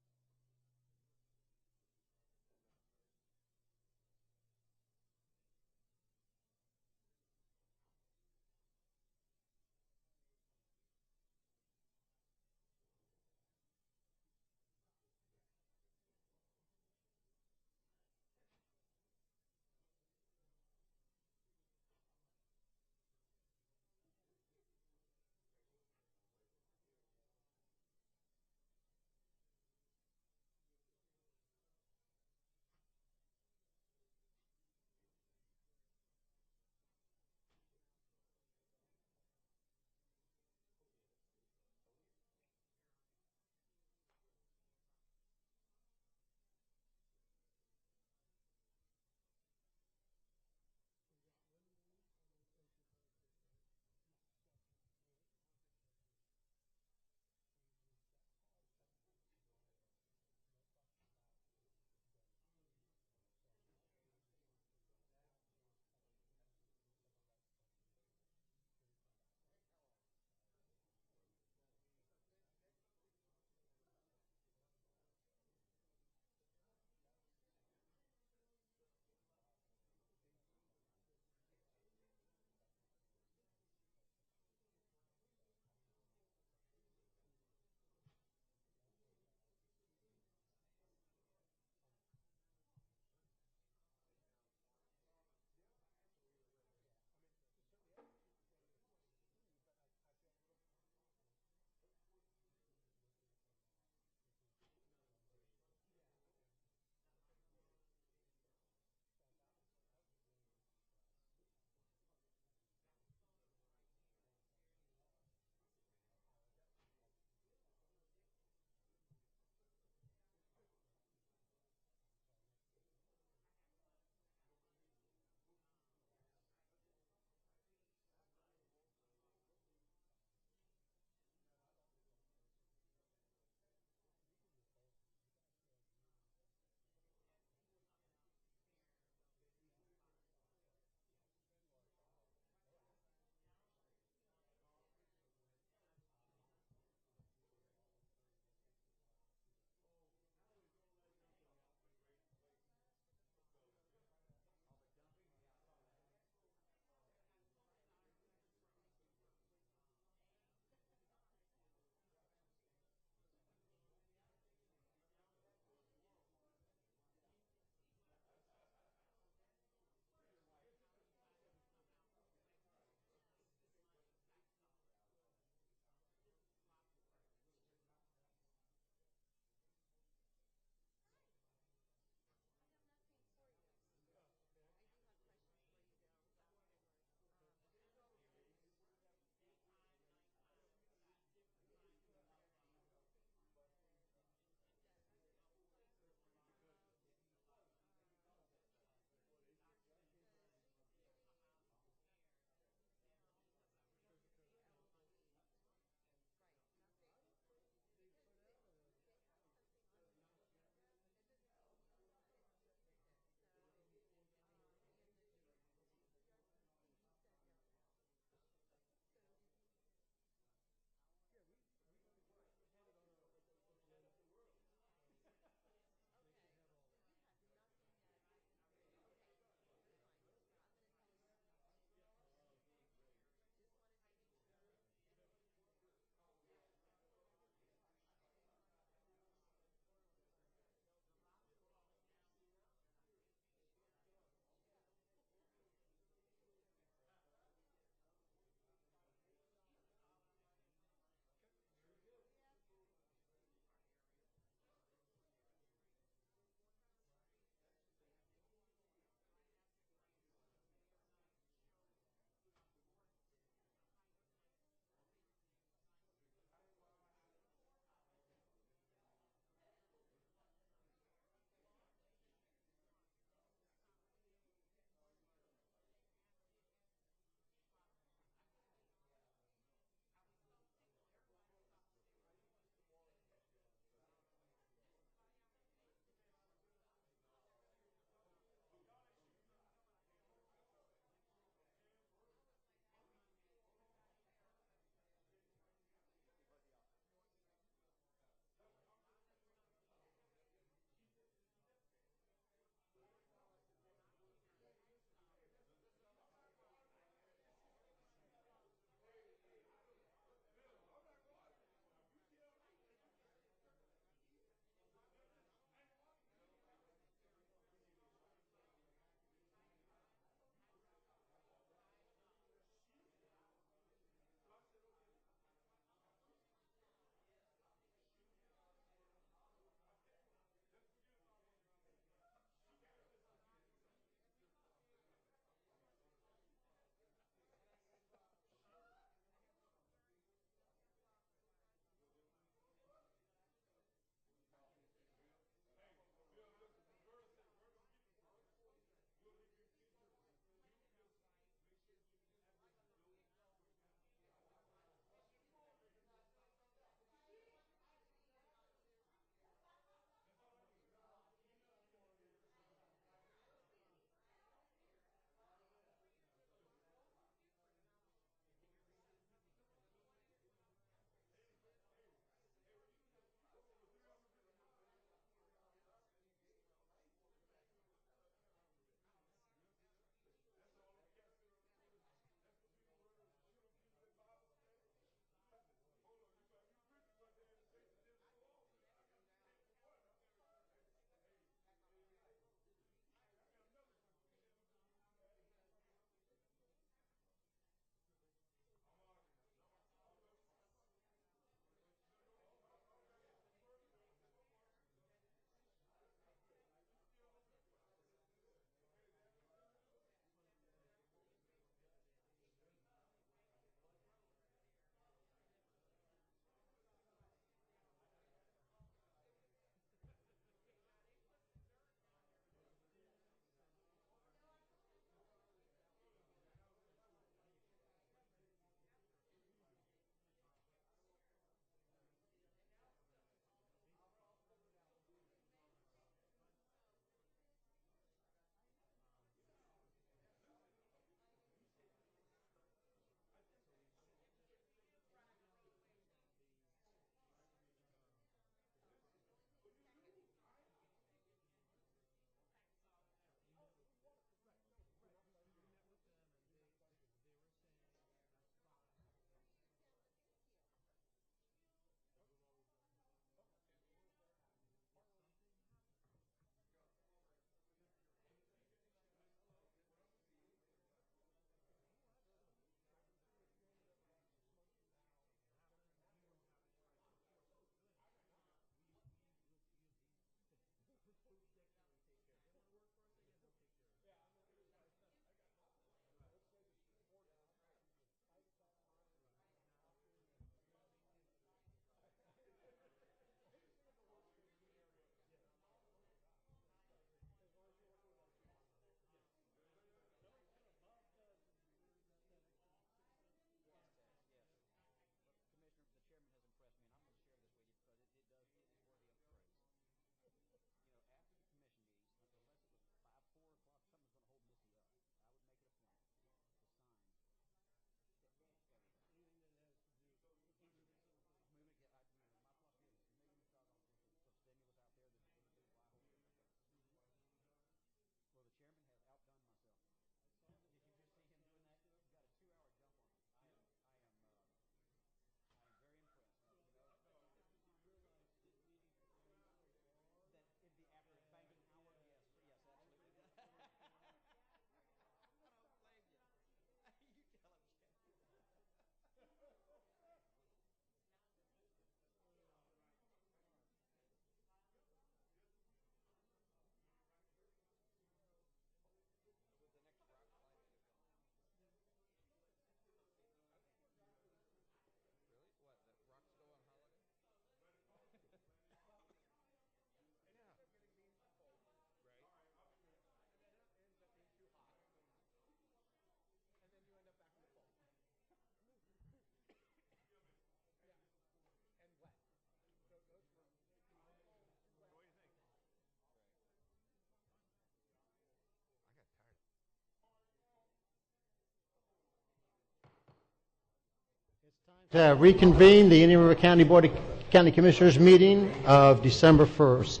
Reconvene the Indian River County Board of County Commissioners meeting of December 1st.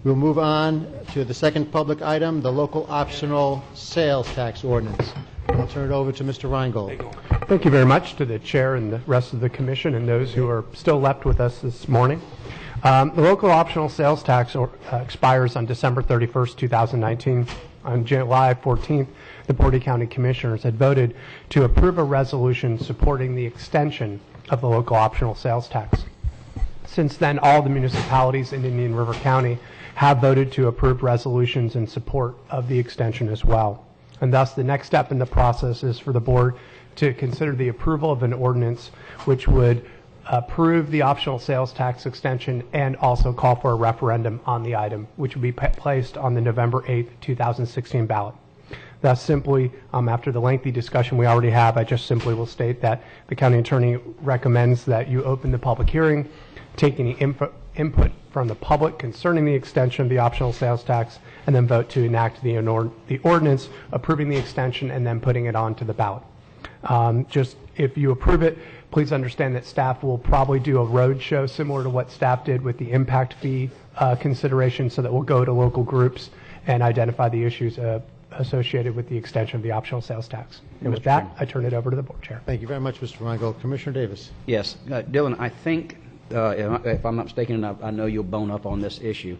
We'll move on to the second public item, the local optional sales tax ordinance. I'll turn it over to Mr. Reingold. Thank you very much to the chair and the rest of the commission and those who are still left with us this morning. The local optional sales tax expires on December 31st, 2019. On July 14th, the Board of County Commissioners had voted to approve a resolution supporting the extension of the local optional sales tax. Since then, all the municipalities in Indian River County have voted to approve resolutions in support of the extension as well. And thus, the next step in the process is for the board to consider the approval of an ordinance which would approve the optional sales tax extension and also call for a referendum on the item, which would be placed on the November 8th, 2016 ballot. Thus, simply, after the lengthy discussion we already have, I just simply will state that the county attorney recommends that you open the public hearing, take any input from the public concerning the extension of the optional sales tax, and then vote to enact the ordinance approving the extension and then putting it on to the ballot. Just if you approve it, please understand that staff will probably do a road show similar to what staff did with the impact fee consideration, so that we'll go to local groups and identify the issues associated with the extension of the optional sales tax. And with that, I turn it over to the board chair. Thank you very much, Mr. Reingold. Commissioner Davis. Yes. Dylan, I think, if I'm not mistaken, and I know you'll bone up on this issue,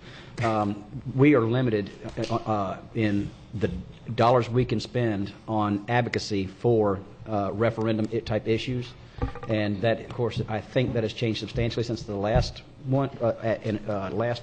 we are limited in the dollars we can spend on advocacy for referendum type issues. And that, of course, I think that has changed substantially since the last one, last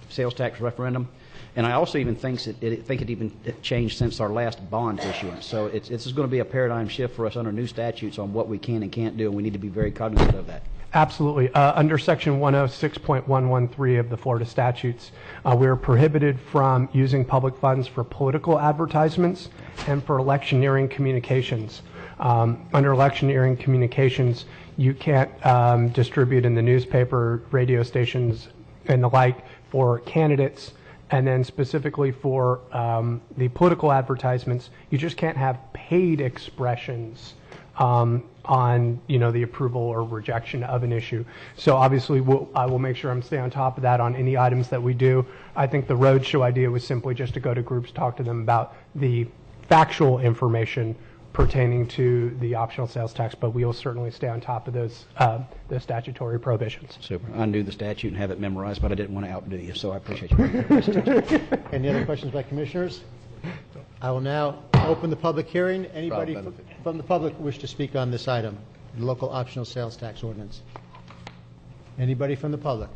sales tax referendum. And I also even think it even changed since our last bond issuance. So this is going to be a paradigm shift for us under new statutes on what we can and can't do, and we need to be very cognizant of that. Absolutely. Under Section 106.113 of the Florida statutes, we are prohibited from using public funds for political advertisements and for electioneering communications. Under electioneering communications, you can't distribute in the newspaper, radio stations, and the like for candidates. And then specifically for the political advertisements, you just can't have paid expressions on the approval or rejection of an issue. So obviously I will make sure I'm staying on top of that on any items that we do. I think the roadshow idea was simply just to go to groups, talk to them about the factual information pertaining to the optional sales tax, but we will certainly stay on top of those statutory prohibitions. Super. I knew the statute and have it memorized, but I didn't want to outdo you, so I appreciate you. Any other questions by commissioners? I will now open the public hearing. Anybody from the public wish to speak on this item, the local optional sales tax ordinance? Anybody from the public?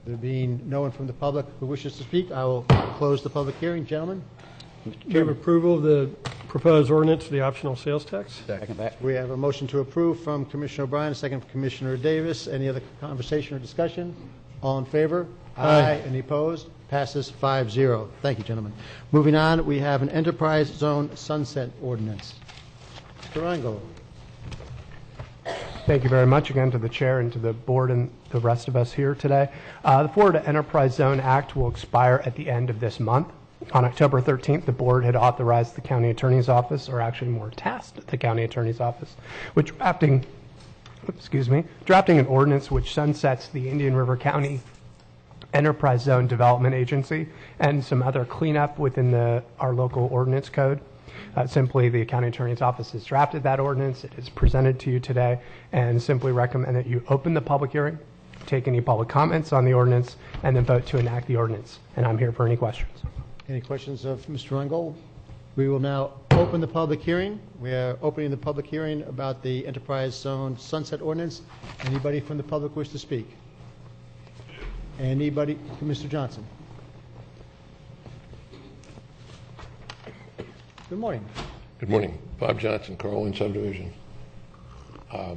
There being no one from the public who wishes to speak, I will close the public hearing. Gentlemen? Move approval of the proposed ordinance for the optional sales tax. Second that. We have a motion to approve from Commissioner O'Brien, a second from Commissioner Davis. Any other conversation or discussion? All in favor? Aye. Any opposed? Passes 5-0. Thank you, gentlemen. Moving on, we have an enterprise zone sunset ordinance. Mr. Reingold. Thank you very much again to the chair and to the board and the rest of us here today. The Florida Enterprise Zone Act will expire at the end of this month. On October 13th, the board had authorized the county attorney's office, or actually more tasked the county attorney's office, with drafting an ordinance which sunsets the Indian River County Enterprise Zone Development Agency and some other cleanup within our local ordinance code. Simply, the county attorney's office has drafted that ordinance. It is presented to you today, and simply recommend that you open the public hearing, take any public comments on the ordinance, and then vote to enact the ordinance. And I'm here for any questions. Any questions of Mr. Reingold? We will now open the public hearing. We are opening the public hearing about the Enterprise Zone Sunset Ordinance. Anybody from the public wish to speak? Anybody? Mr. Johnson. Good morning. Good morning. Bob Johnson, Carlin Subdivision. I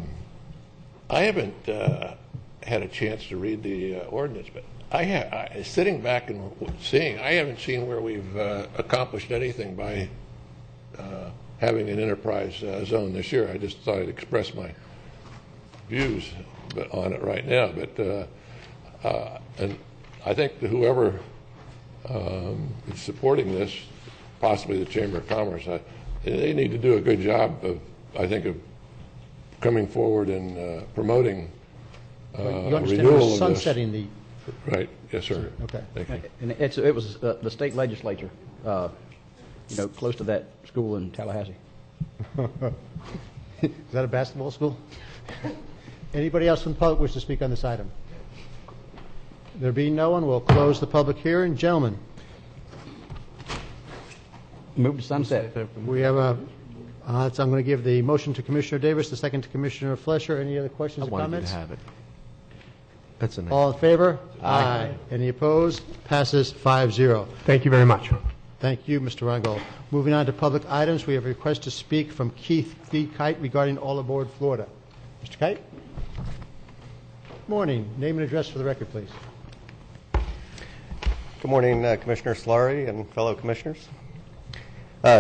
haven't had a chance to read the ordinance, but sitting back and seeing, I haven't seen where we've accomplished anything by having an enterprise zone this year. I just thought I'd express my views on it right now. But and I think that whoever is supporting this, possibly the Chamber of Commerce, they need to do a good job of, I think, of coming forward and promoting You renewal understand we're of this. sunsetting the... Right, yes, sir. Okay. Thank you. And it was the state legislature, close to that school in Tallahassee. Is that a basketball school? Anybody else from the public wish to speak on this item? There being no one, we'll close the public hearing. Gentlemen. Move to sunset. We have a, I'm going to give the motion to Commissioner Davis, the second to Commissioner Flesher. Any other questions or comments? I wanted you to have it. That's a nice. All in favor? Aye. Any opposed? Passes 5-0. Thank you very much. Thank you, Mr. Reingold. Moving on to public items, we have a request to speak from Keith D. Kite regarding All Aboard Florida. Mr. Kite? Morning. Name and address for the record, please. Good morning, Commissioner Solari and fellow commissioners.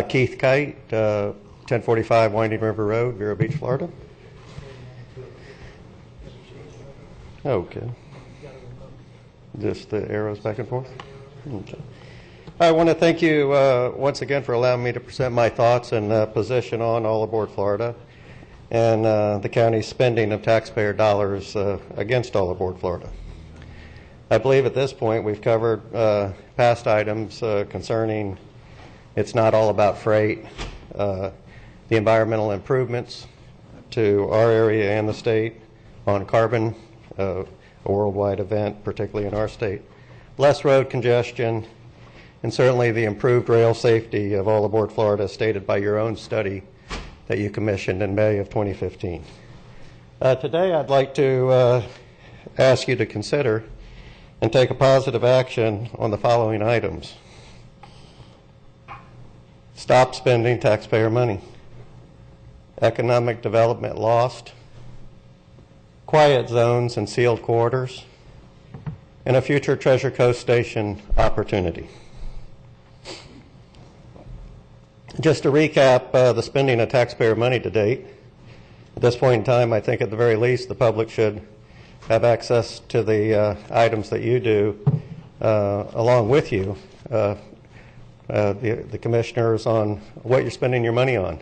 Keith Kite, 1045 Winding River Road, Vero Beach, Florida. Okay. Just the arrows back and forth? Okay. I want to thank you once again for allowing me to present my thoughts and position on All Aboard Florida and the county's spending of taxpayer dollars against All Aboard Florida. I believe at this point we've covered past items concerning it's not all about freight, the environmental improvements to our area and the state on carbon, a worldwide event, particularly in our state, less road congestion, and certainly the improved rail safety of All Aboard Florida stated by your own study that you commissioned in May of 2015. Today I'd like to ask you to consider and take a positive action on the following items. Stop spending taxpayer money. Economic development lost. Quiet zones and sealed corridors. And a future Treasure Coast Station opportunity. Just to recap the spending of taxpayer money to date, at this point in time, I think at the very least the public should have access to the items that you do along with you, the commissioners, on what you're spending your money on.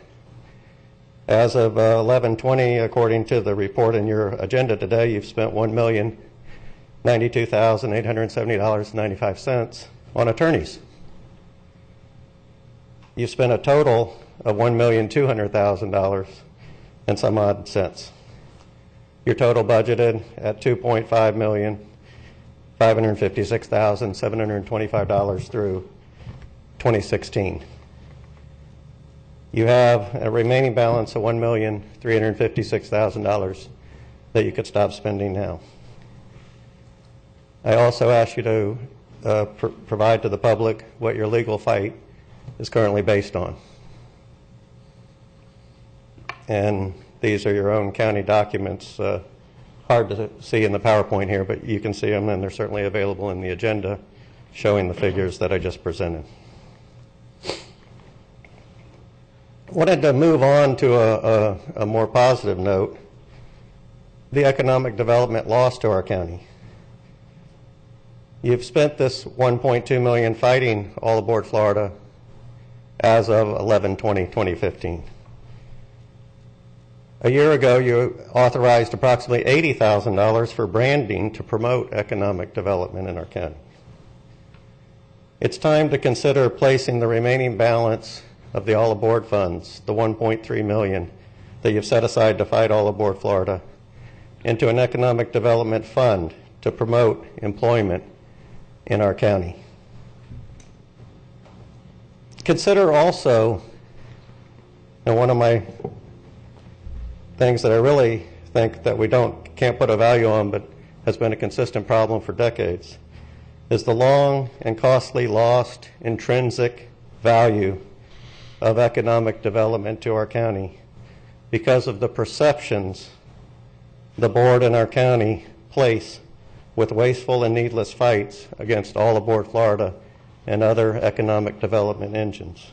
As of 11/20, according to the report in your agenda today, you've spent $1,092,870.95 on attorneys. You spent a total of $1,200,000 and some odd cents. Your total budgeted at $2,556,725 through 2016. You have a remaining balance of $1,356,000 that you could stop spending now. I also ask you to provide to the public what your legal fight is currently based on. And these are your own county documents. Hard to see in the PowerPoint here, but you can see them, and they're certainly available in the agenda showing the figures that I just presented. I wanted to move on to a more positive note, the economic development loss to our county. You've spent this $1.2 million fighting All Aboard Florida as of 11/20/2015. A year ago, you authorized approximately $80,000 for branding to promote economic development in our county. It's time to consider placing the remaining balance of the All Aboard funds, the $1.3 million that you've set aside to fight All Aboard Florida, into an economic development fund to promote employment in our county. Consider also, and one of my things that I really think that we can't put a value on but has been a consistent problem for decades, is the long and costly lost intrinsic value of economic development to our county because of the perceptions the board in our county place with wasteful and needless fights against All Aboard Florida and other economic development engines.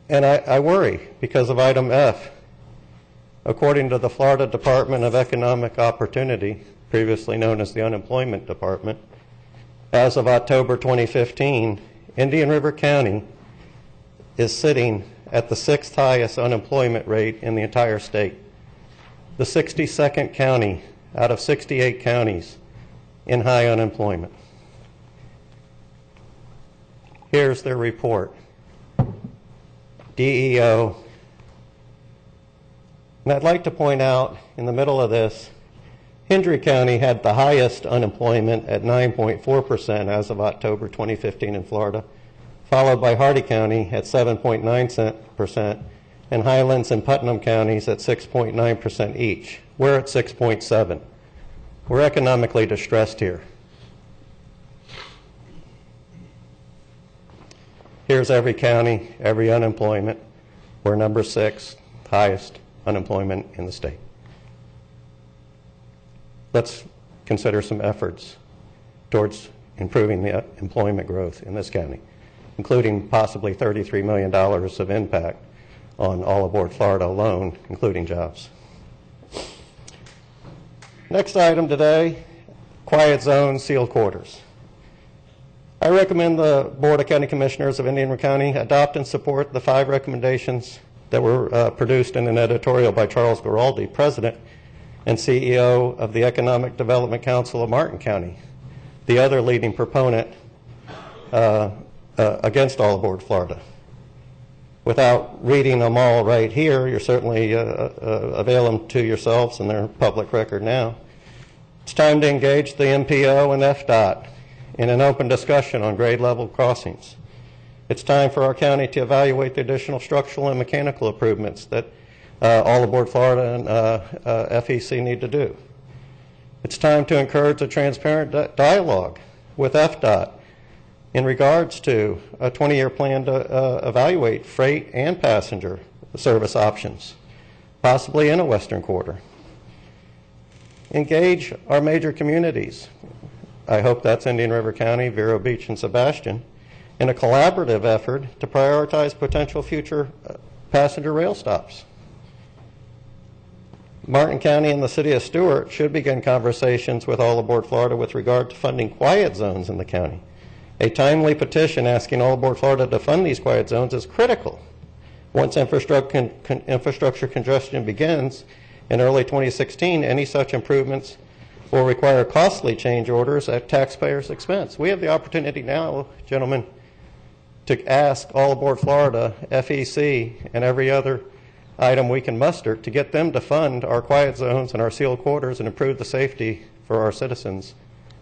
And I worry because of item F. According to the Florida Department of Economic Opportunity, previously known as the Unemployment Department, as of October 2015, Indian River County is sitting at the 6th highest unemployment rate in the entire state. The 62nd county out of 68 counties in high unemployment. Here's their report. DEO. And I'd like to point out in the middle of this, Hendry County had the highest unemployment at 9.4% as of October 2015 in Florida, followed by Hardy County at 7.9%, and Highlands and Putnam counties at 6.9% each. We're at 6.7%. We're economically distressed here. Here's every county, every unemployment. We're number 6, highest unemployment in the state. Let's consider some efforts towards improving the employment growth in this county, including possibly $33 million of impact on all aboard Florida alone, including jobs. Next item today, quiet zone sealed quarters. I recommend the Board of County Commissioners of Indian River County adopt and support the 5 recommendations that were produced in an editorial by Charles Giraldi, President and CEO of the Economic Development Council of Martin County, the other leading proponent against all aboard Florida. Without reading them all right here, you're certainly avail them to yourselves, and they're public record now. It's time to engage the MPO and FDOT in an open discussion on grade level crossings. It's time for our county to evaluate the additional structural and mechanical improvements that all aboard Florida and FEC need to do. It's time to encourage a transparent dialogue with FDOT in regards to a 20-year plan to evaluate freight and passenger service options, possibly in a western quarter. Engage our major communities. I hope that's Indian River County, Vero Beach, and Sebastian, in a collaborative effort to prioritize potential future passenger rail stops. Martin County and the City of Stewart should begin conversations with all aboard Florida with regard to funding quiet zones in the county. A timely petition asking all aboard Florida to fund these quiet zones is critical. Once infrastructure congestion begins in early 2016, any such improvements will require costly change orders at taxpayers' expense. We have the opportunity now, gentlemen, to ask all aboard Florida, FEC, and every other item we can muster to get them to fund our quiet zones and our sealed quarters and improve the safety for our citizens,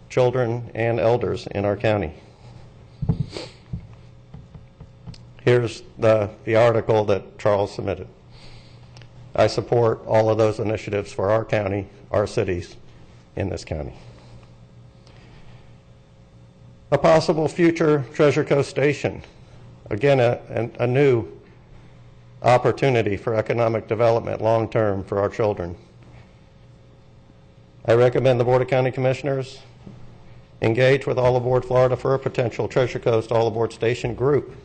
children, and elders in our county. Here's the article that Charles submitted. I support all of those initiatives for our county, our cities in this county. A possible future Treasure Coast Station. Again, a new opportunity for economic development long-term for our children. I recommend the Board of County Commissioners engage with All Aboard Florida for a potential Treasure Coast All Aboard Station group.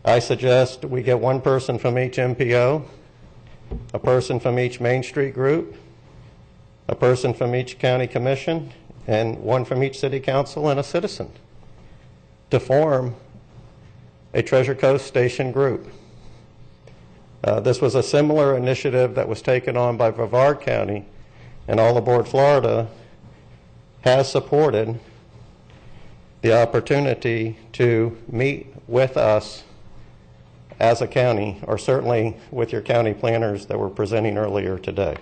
I suggest we get one person from each MPO, a person from each Main Street group, a person from each county commission, and one from each city council and a citizen to form a Treasure Coast Station group. This was a similar initiative that was taken on by Brevard County, and All Aboard Florida has supported the opportunity to meet with us as a county, or certainly with your county planners that were presenting earlier today.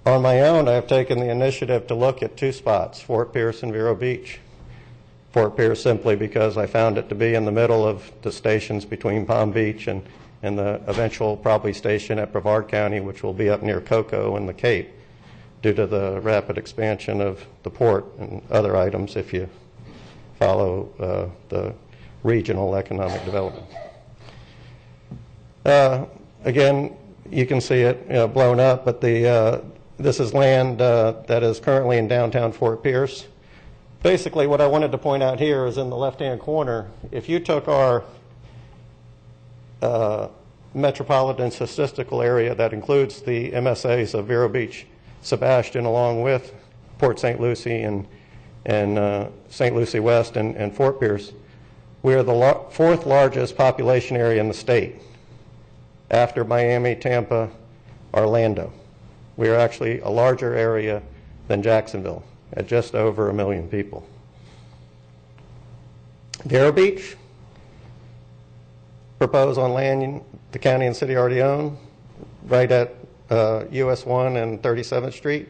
On my own, I have taken the initiative to look at 2 spots, Fort Pierce and Vero Beach. Fort Pierce simply because I found it to be in the middle of the stations between Palm Beach and the eventual probably station at Brevard County, which will be up near Cocoa and the Cape, due to the rapid expansion of the port and other items if you follow the regional economic development. Again, you can see it blown up, but this is land that is currently in downtown Fort Pierce. Basically, what I wanted to point out here is in the left-hand corner, if you took our metropolitan statistical area that includes the MSAs of Vero Beach, Sebastian, along with Port St. Lucie and St. Lucie West and Fort Pierce, We are the fourth largest population area in the state, after Miami, Tampa, Orlando. We are actually a larger area than Jacksonville, at just over 1 million people. Vero Beach, proposed on land the county and city already own, right at US 1 and 37th Street,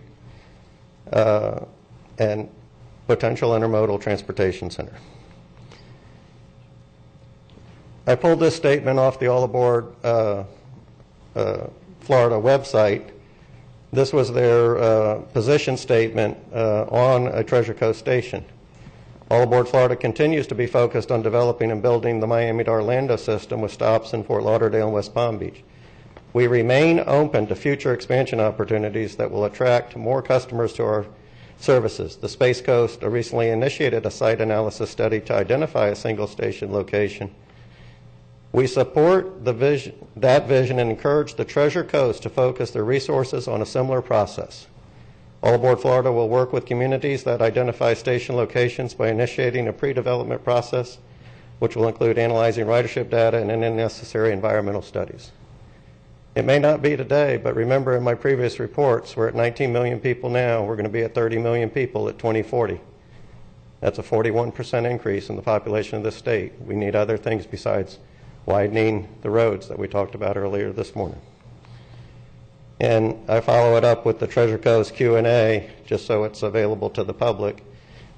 and potential intermodal transportation center. I pulled this statement off the All Aboard Florida website. This was their position statement on a Treasure Coast station. All Aboard Florida continues to be focused on developing and building the Miami to Orlando system with stops in Fort Lauderdale and West Palm Beach. We remain open to future expansion opportunities that will attract more customers to our services. The Space Coast recently initiated a site analysis study to identify a single station location. We support that vision and encourage the Treasure Coast to focus their resources on a similar process. All Aboard Florida will work with communities that identify station locations by initiating a pre-development process, which will include analyzing ridership data and any necessary environmental studies. It may not be today, but remember in my previous reports, we're at 19 million people now. We're going to be at 30 million people at 2040. That's a 41% increase in the population of this state. We need other things besides widening the roads that we talked about earlier this morning. And I follow it up with the Treasure Coast Q&A, just so it's available to the public,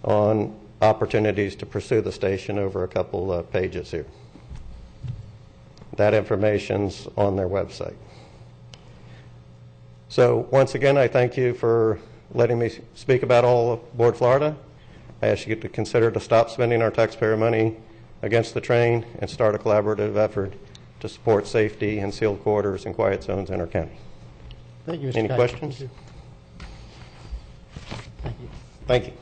on opportunities to pursue the station over a couple of pages here. That information's on their website. So once again, I thank you for letting me speak about All Aboard Florida. I ask you to consider to stop spending our taxpayer money against the train and start a collaborative effort to support safety and sealed corridors and quiet zones in our county. Thank you, Mr. Any Kite. questions? Thank you. Thank you.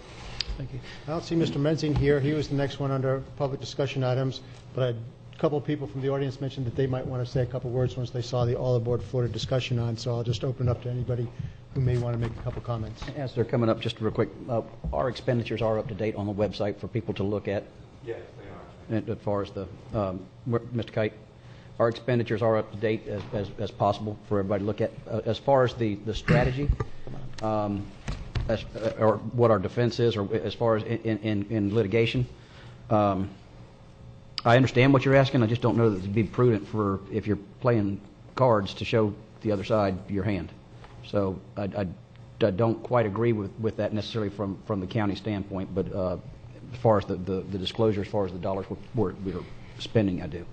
Thank you. I don't see Mr. Menzing here. He was the next one under public discussion items, but a couple of people from the audience mentioned that they might want to say a couple words once they saw the All Aboard Florida discussion on, so I'll just open it up to anybody who may want to make a couple comments. As they're coming up, just real quick, our expenditures are up to date on the website for people to look at. Yes, they are. And as far as the, Mr. Kite, our expenditures are up to date as possible for everybody to look at. As far as the strategy, or what our defense is, or as far as in litigation, I understand what you're asking. I just don't know that it'd be prudent for, if you're playing cards, to show the other side your hand. So I don't quite agree with that necessarily from the county standpoint, but as far as the disclosure, as far as the dollars we're spending, I do.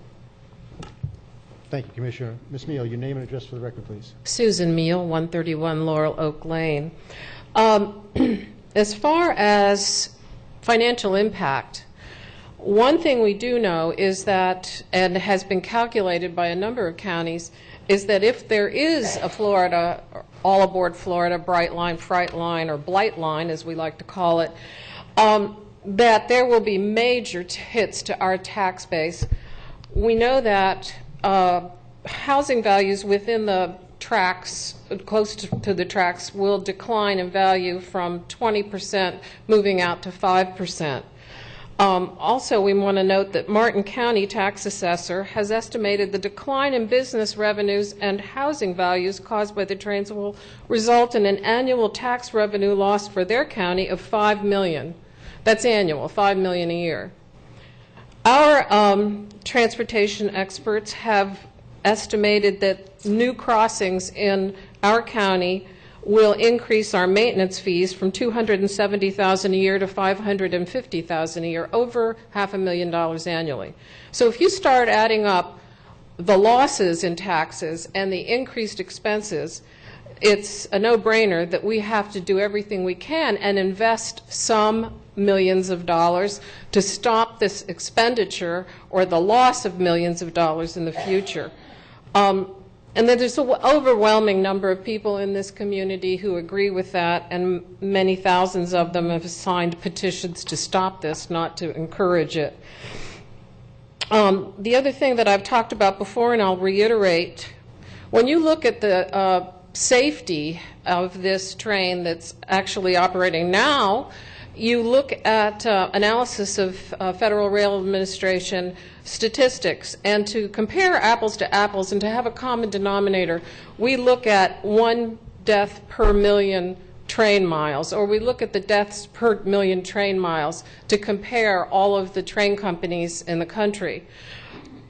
Thank you, Commissioner. Ms. Neal, your name and address for the record, please. Susan Meal, 131 Laurel Oak Lane. As far as financial impact, one thing we do know is that, and has been calculated by a number of counties, is that if there is a Florida, All Aboard Florida, Bright Line, Fright Line, or Blight Line, as we like to call it, that there will be major hits to our tax base. We know that housing values within the tracks, close to the tracks, will decline in value from 20% moving out to 5%. Also, we want to note that Martin County tax assessor has estimated the decline in business revenues and housing values caused by the trains will result in an annual tax revenue loss for their county of $5 million. That's annual, $5 million a year. Our transportation experts have estimated that new crossings in our county will increase our maintenance fees from $270,000 a year to $550,000 a year, over $500,000 annually. So if you start adding up the losses in taxes and the increased expenses, it's a no-brainer that we have to do everything we can and invest some millions of dollars to stop this expenditure or the loss of millions of dollars in the future. And then there's an overwhelming number of people in this community who agree with that, and many thousands of them have signed petitions to stop this, not to encourage it. The other thing that I've talked about before, and I'll reiterate, when you look at the safety of this train that's actually operating now, you look at analysis of Federal Rail Administration statistics, and to compare apples to apples and to have a common denominator, we look at 1 death per million train miles, or we look at the deaths per million train miles to compare all of the train companies in the country.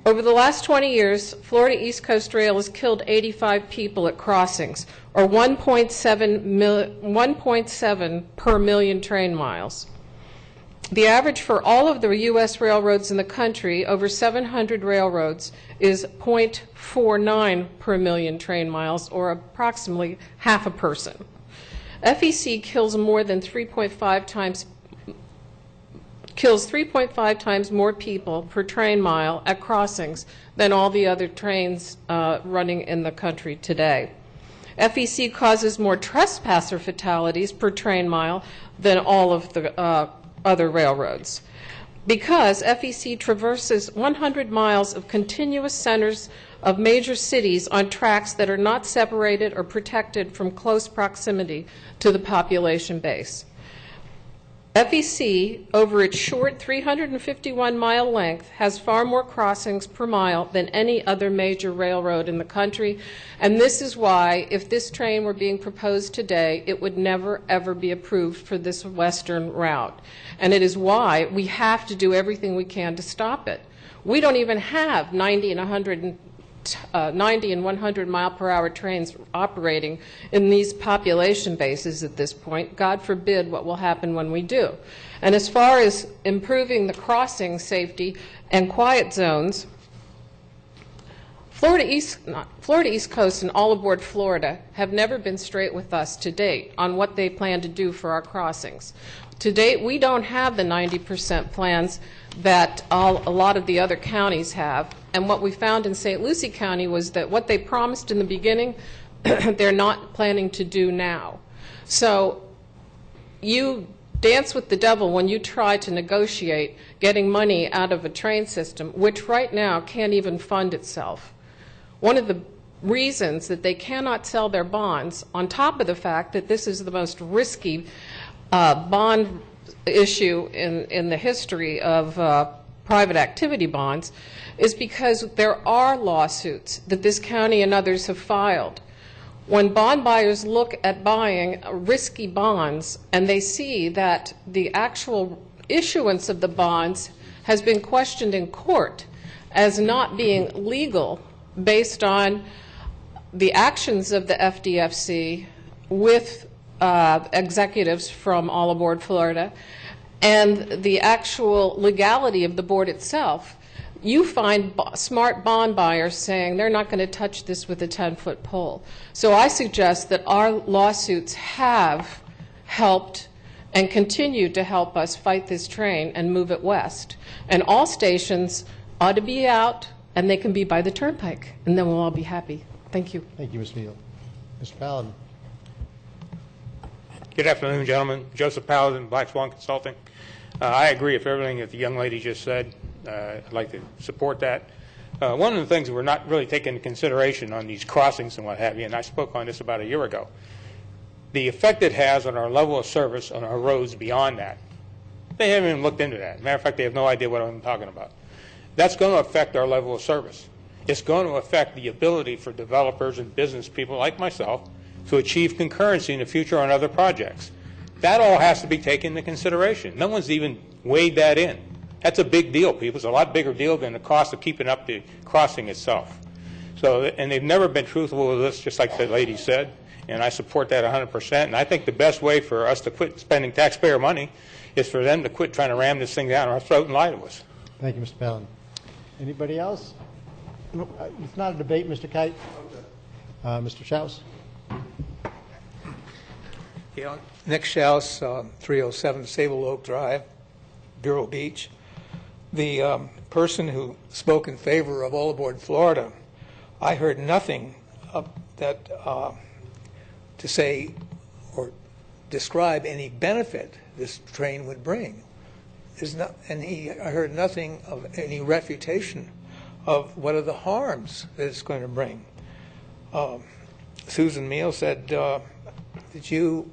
Over the last 20 years, Florida East Coast Rail has killed 85 people at crossings, or 1.7 per million train miles. The average for all of the U.S. railroads in the country, over 700 railroads, is 0.49 per million train miles, or approximately half a person. FEC kills 3.5 times more people per train mile at crossings than all the other trains running in the country today. FEC causes more trespasser fatalities per train mile than all of the other railroads, because FEC traverses 100 miles of continuous centers of major cities on tracks that are not separated or protected from close proximity to the population base. FEC, over its short 351-mile length, has far more crossings per mile than any other major railroad in the country, and this is why, if this train were being proposed today, it would never, ever be approved for this western route. And it is why we have to do everything we can to stop it. We don't even have 90 and 100-mile-per-hour trains operating in these population bases at this point. God forbid what will happen when we do. And as far as improving the crossing safety and quiet zones, Florida East Coast and All Aboard Florida have never been straight with us to date on what they plan to do for our crossings. To date, we don't have the 90% plans that a lot of the other counties have. And what we found in St. Lucie County was that what they promised in the beginning, they're not planning to do now. So you dance with the devil when you try to negotiate getting money out of a train system, which right now can't even fund itself. One of the reasons that they cannot sell their bonds, on top of the fact that this is the most risky bond issue in the history of private activity bonds, is because there are lawsuits that this county and others have filed. When bond buyers look at buying risky bonds and they see that the actual issuance of the bonds has been questioned in court as not being legal based on the actions of the FDFC with executives from All Aboard Florida and the actual legality of the board itself, you find smart bond buyers saying they're not going to touch this with a 10-foot pole. So I suggest that our lawsuits have helped and continue to help us fight this train and move it west. And all stations ought to be out, and they can be by the turnpike, and then we'll all be happy. Thank you. Thank you, Ms. Neal. Mr. Paladin. Good afternoon, gentlemen. Joseph Paladin, Black Swan Consulting. I agree with everything that the young lady just said. I'd like to support that. One of the things that we're not really taking into consideration on these crossings and what have you, and I spoke on this about a year ago, the effect it has on our level of service on our roads beyond that. They haven't even looked into that. Matter of fact, they have no idea what I'm talking about. That's going to affect our level of service. It's going to affect the ability for developers and business people like myself to achieve concurrency in the future on other projects. That all has to be taken into consideration. No one's even weighed that in. That's a big deal, people. It's a lot bigger deal than the cost of keeping up the crossing itself. So, and they've never been truthful with us, just like the lady said, and I support that 100%. And I think the best way for us to quit spending taxpayer money is for them to quit trying to ram this thing down our throat and lie to us. Thank you, Mr. Paladin. Anybody else? It's not a debate, Mr. Kite. Mr. Schaus. Yeah, Nick Schaus, 307 Sable Oak Drive, Vero Beach. The person who spoke in favor of All Aboard Florida, I heard nothing that to say or describe any benefit this train would bring. I heard nothing of any refutation of what are the harms that it's going to bring. Susan Meal said that your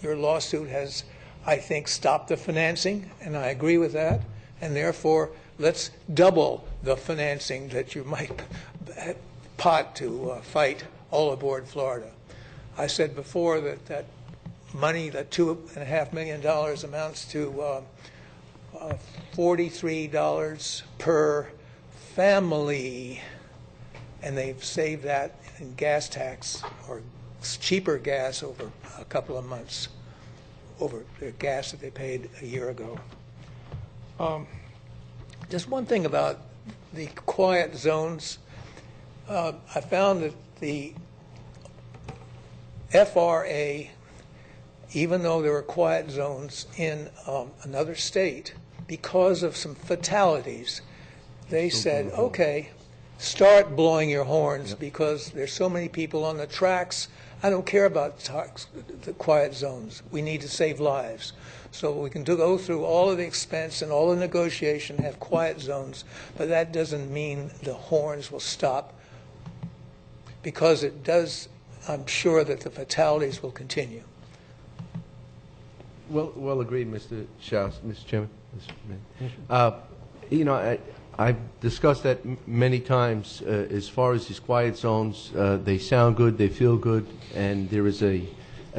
lawsuit has I think stop the financing, and I agree with that, and therefore let's double the financing that you might pot to fight all aboard Florida. I said before that that money, that $2.5 million amounts to $43 per family, and they've saved that in gas tax or cheaper gas over a couple of months over the gas that they paid a year ago. Just one thing about the quiet zones. I found that the FRA, even though there were quiet zones in another state, because of some fatalities, they said, okay, start blowing your horns because there's so many people on the tracks. I don't care about the quiet zones. We need to save lives. So we can go through all of the expense and all the negotiation, have quiet zones, but that doesn't mean the horns will stop, because it does, I'm sure that the fatalities will continue. Well agreed, Mr. Schaus, Mr. Chairman. You know, I've discussed that many times. As far as these quiet zones, they sound good, they feel good, and there is a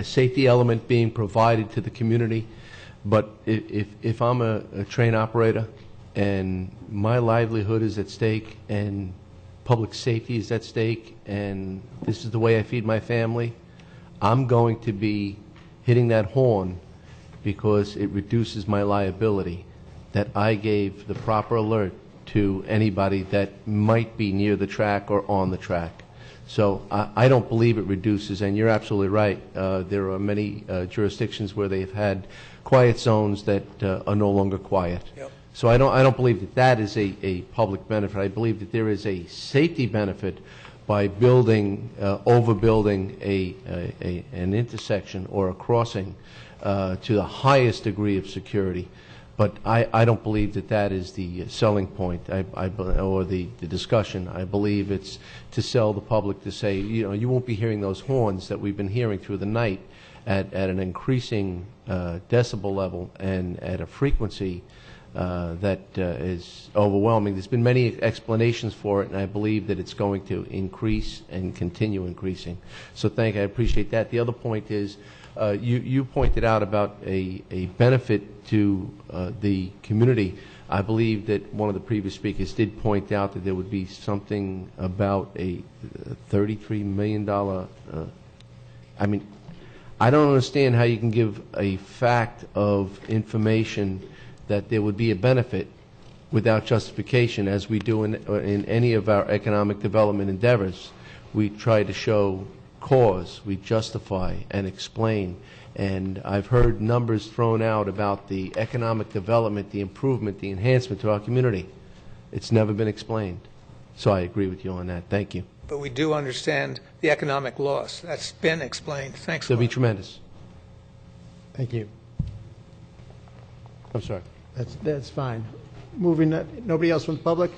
safety element being provided to the community. But if I'm a train operator and my livelihood is at stake and public safety is at stake and this is the way I feed my family, I'm going to be hitting that horn because it reduces my liability, that I gave the proper alert to anybody that might be near the track or on the track. So I don't believe it reduces, and you're absolutely right. There are many jurisdictions where they've had quiet zones that are no longer quiet. Yep. So I don't believe that that is a public benefit. I believe that there is a safety benefit by building, overbuilding an intersection or a crossing to the highest degree of security. But I don't believe that that is the selling point or the discussion. I believe it's to sell the public to say, you know, you won't be hearing those horns that we've been hearing through the night at an increasing decibel level and at a frequency that is overwhelming. There's been many explanations for it, and I believe that it's going to increase and continue increasing. So I appreciate that. The other point is, you pointed out about a benefit to the community. I believe that one of the previous speakers did point out that there would be something about a $33 million. I mean, I don't understand how you can give a fact of information that there would be a benefit without justification, as we do in any of our economic development endeavors. We try to show cause, we justify and explain. And I've heard numbers thrown out about the economic development, the improvement, the enhancement to our community. It's never been explained. So I agree with you on that. Thank you. But we do understand the economic loss. That's been explained. Thanks. It'll be tremendous. Thank you. I'm sorry. That's fine. Moving, nobody else from the public?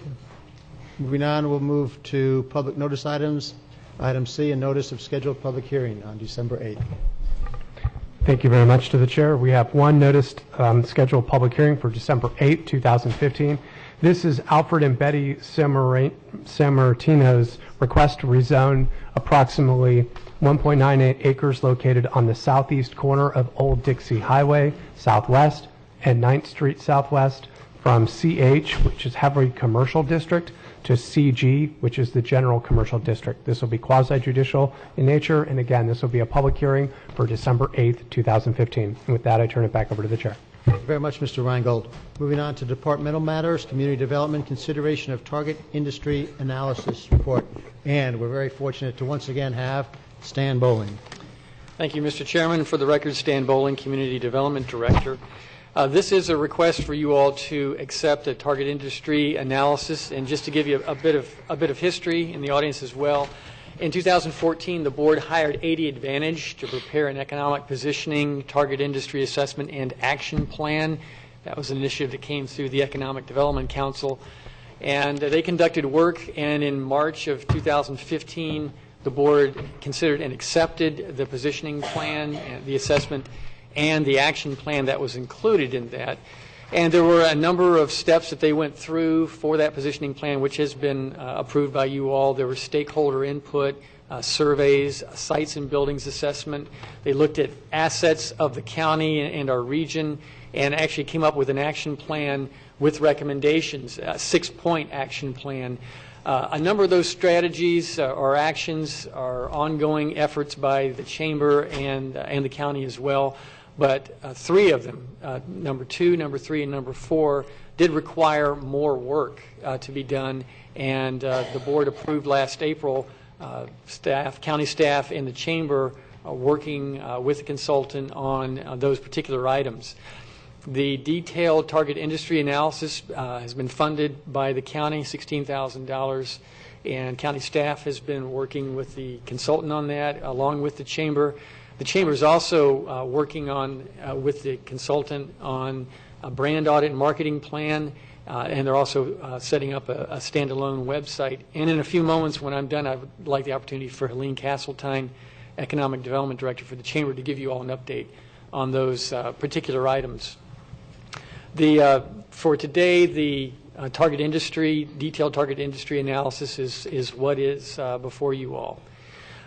Moving on, we'll move to public notice items. Item C, a notice of scheduled public hearing on December 8th. Thank you very much to the chair. We have one noticed scheduled public hearing for December 8th, 2015. This is Alfred and Betty Sammartino's request to rezone approximately 1.98 acres located on the southeast corner of Old Dixie Highway Southwest and 9th Street Southwest from CH, which is Heavy Commercial District, to CG, which is the General Commercial District. This will be quasi-judicial in nature, and again, this will be a public hearing for December 8th, 2015. And with that, I turn it back over to the chair. Thank you very much, Mr. Reingold. Moving on to departmental matters, community development, consideration of target industry analysis report. And we're very fortunate to once again have Stan Bowling. Thank you, Mr. Chairman. For the record, Stan Bowling, Community Development Director. This is a request for you all to accept a target industry analysis, and just to give you a bit of history in the audience as well. In 2014, the board hired 80 Advantage to prepare an economic positioning, target industry assessment, and action plan. That was an initiative that came through the Economic Development Council, and they conducted work. And in March of 2015, the board considered and accepted the positioning plan and the assessment. and the action plan that was included in that. And there were a number of steps that they went through for that positioning plan, which has been approved by you all. There was stakeholder input, surveys, sites and buildings assessment. They looked at assets of the county and our region and actually came up with an action plan with recommendations, a 6-point action plan. A number of those strategies or actions are ongoing efforts by the Chamber and the county as well. But 3 of them, number 2, number 3, and number 4, did require more work to be done. And the board approved last April county staff and the Chamber working with the consultant on those particular items. The detailed target industry analysis has been funded by the county, $16,000, and county staff has been working with the consultant on that, along with the Chamber. The Chamber is also working on with the consultant on a brand audit and marketing plan, and they're also setting up a standalone website. And in a few moments, when I'm done, I would like the opportunity for Helene Castletine, Economic Development Director for the Chamber, to give you all an update on those particular items. For today, the target industry, detailed target industry analysis is what is before you all.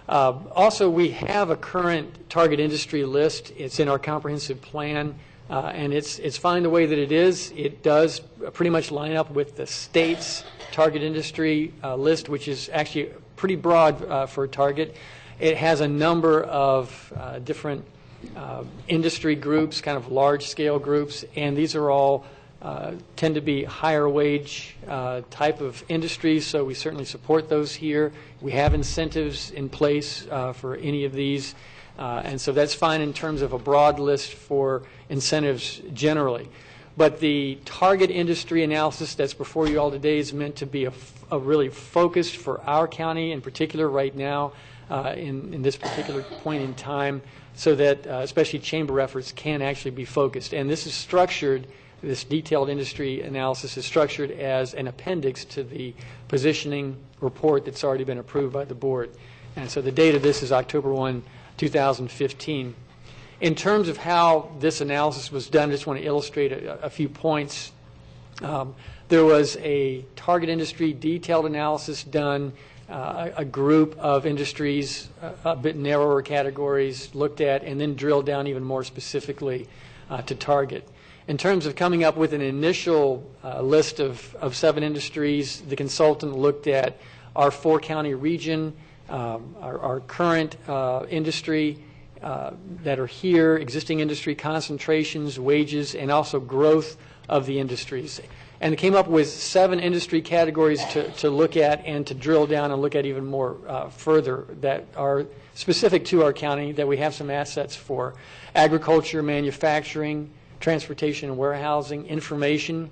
Also, we have a current target industry list. It's in our comprehensive plan, and it's fine the way that it is. It does pretty much line up with the state's target industry list, which is actually pretty broad for a target. It has a number of different industry groups, kind of large-scale groups, and these are all tend to be higher wage type of industries, so we certainly support those here. We have incentives in place for any of these, and so that's fine in terms of a broad list for incentives generally. But the target industry analysis that's before you all today is meant to be a really focused for our county in particular right now in this particular point in time, so that especially Chamber efforts can actually be focused. And this is structured, this detailed industry analysis is structured as an appendix to the positioning report that's already been approved by the board. And so the date of this is October 1, 2015. In terms of how this analysis was done, I just want to illustrate a few points. There was a target industry detailed analysis done, a group of industries, a bit narrower categories looked at, and then drilled down even more specifically to target. In terms of coming up with an initial list of 7 industries, the consultant looked at our 4-county region, our current industry that are here, existing industry concentrations, wages, and also growth of the industries. And came up with 7 industry categories to look at and to drill down and look at even more further that are specific to our county that we have some assets for. Agriculture, manufacturing, transportation and warehousing, information,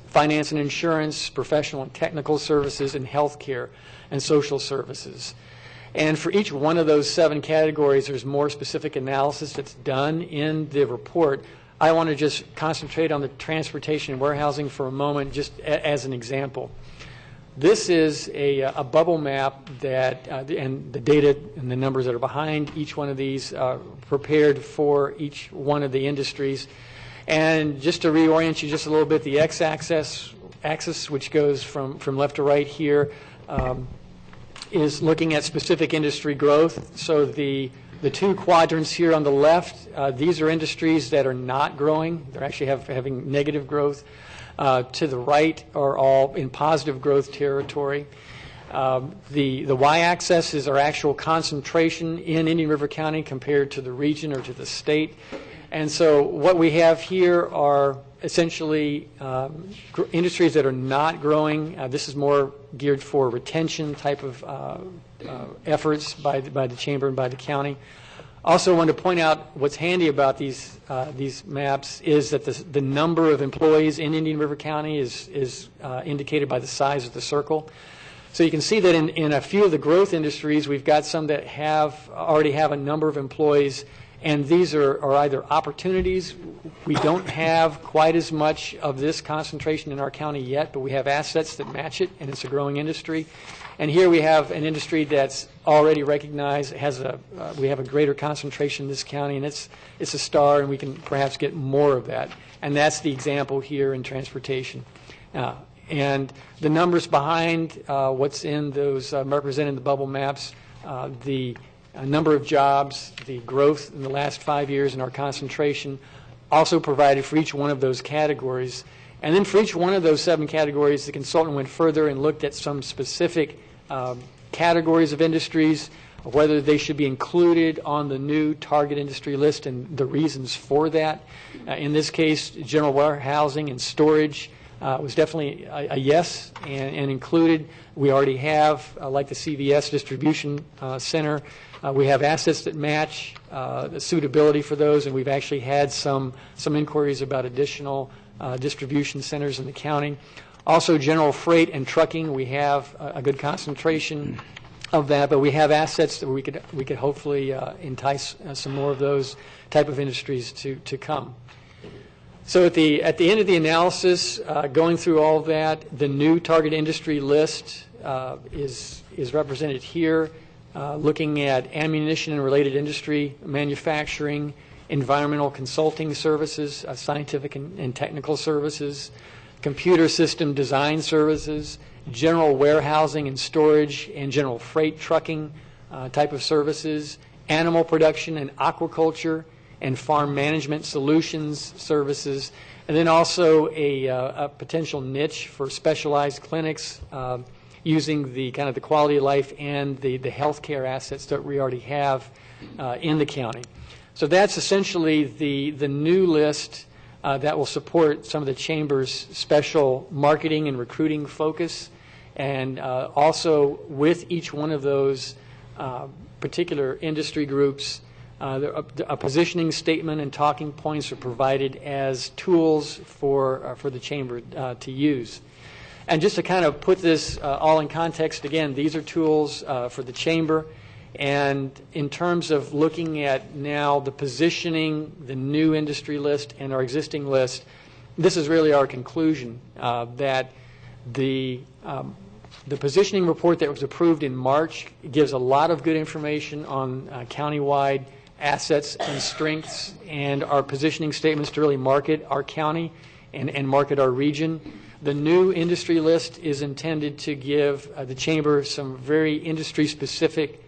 finance and insurance, professional and technical services, and healthcare and social services. And for each one of those 7 categories, there's more specific analysis that's done in the report. I want to just concentrate on the transportation and warehousing for a moment, just as an example. This is a bubble map that, and the data and the numbers that are behind each one of these prepared for each one of the industries. And just to reorient you just a little bit, the x-axis, which goes from left to right here, is looking at specific industry growth. So the 2 quadrants here on the left, these are industries that are not growing. They're actually having negative growth. To the right are all in positive growth territory. The y-axis is our actual concentration in Indian River County compared to the region or to the state. And so what we have here are essentially industries that are not growing. This is more geared for retention type of efforts by the Chamber and by the county. Also want to point out what's handy about these maps is that the number of employees in Indian River County is indicated by the size of the circle. So you can see that in a few of the growth industries, we've got some that already have a number of employees, And these are either opportunities. We don't have quite as much of this concentration in our county yet, but we have assets that match it, and it's a growing industry. And here we have an industry that's already recognized, we have a greater concentration in this county, and it's a star, and we can perhaps get more of that. And that's the example here in transportation. And the numbers behind what's in those represented in the bubble maps, the number of jobs, the growth in the last 5 years in our concentration, also provided for each one of those categories. And then for each one of those 7 categories, the consultant went further and looked at some specific categories of industries, whether they should be included on the new target industry list and the reasons for that. In this case, general warehousing and storage was definitely a yes and included. We already have, like the CVS distribution center, we have assets that match the suitability for those, and we've actually had some inquiries about additional distribution centers in the county. Also, general freight and trucking, we have a good concentration of that, but we have assets that we could hopefully entice some more of those type of industries to come. So at the end of the analysis, going through all of that, the new target industry list is represented here, looking at ammunition and related industry, manufacturing, environmental consulting services, scientific and technical services, computer system design services, general warehousing and storage, and general freight trucking type of services, animal production and aquaculture, and farm management solutions services, and then also a potential niche for specialized clinics using the kind of the quality of life and the healthcare assets that we already have in the county. So that's essentially the new list that will support some of the Chamber's special marketing and recruiting focus, and also with each one of those particular industry groups, a positioning statement and talking points are provided as tools for the Chamber to use. And just to kind of put this all in context, again, these are tools for the Chamber. And in terms of looking at now the positioning, the new industry list, and our existing list, this is really our conclusion that the positioning report that was approved in March gives a lot of good information on countywide assets and strengths, and our positioning statements to really market our county and market our region. The new industry list is intended to give the Chamber some very industry-specific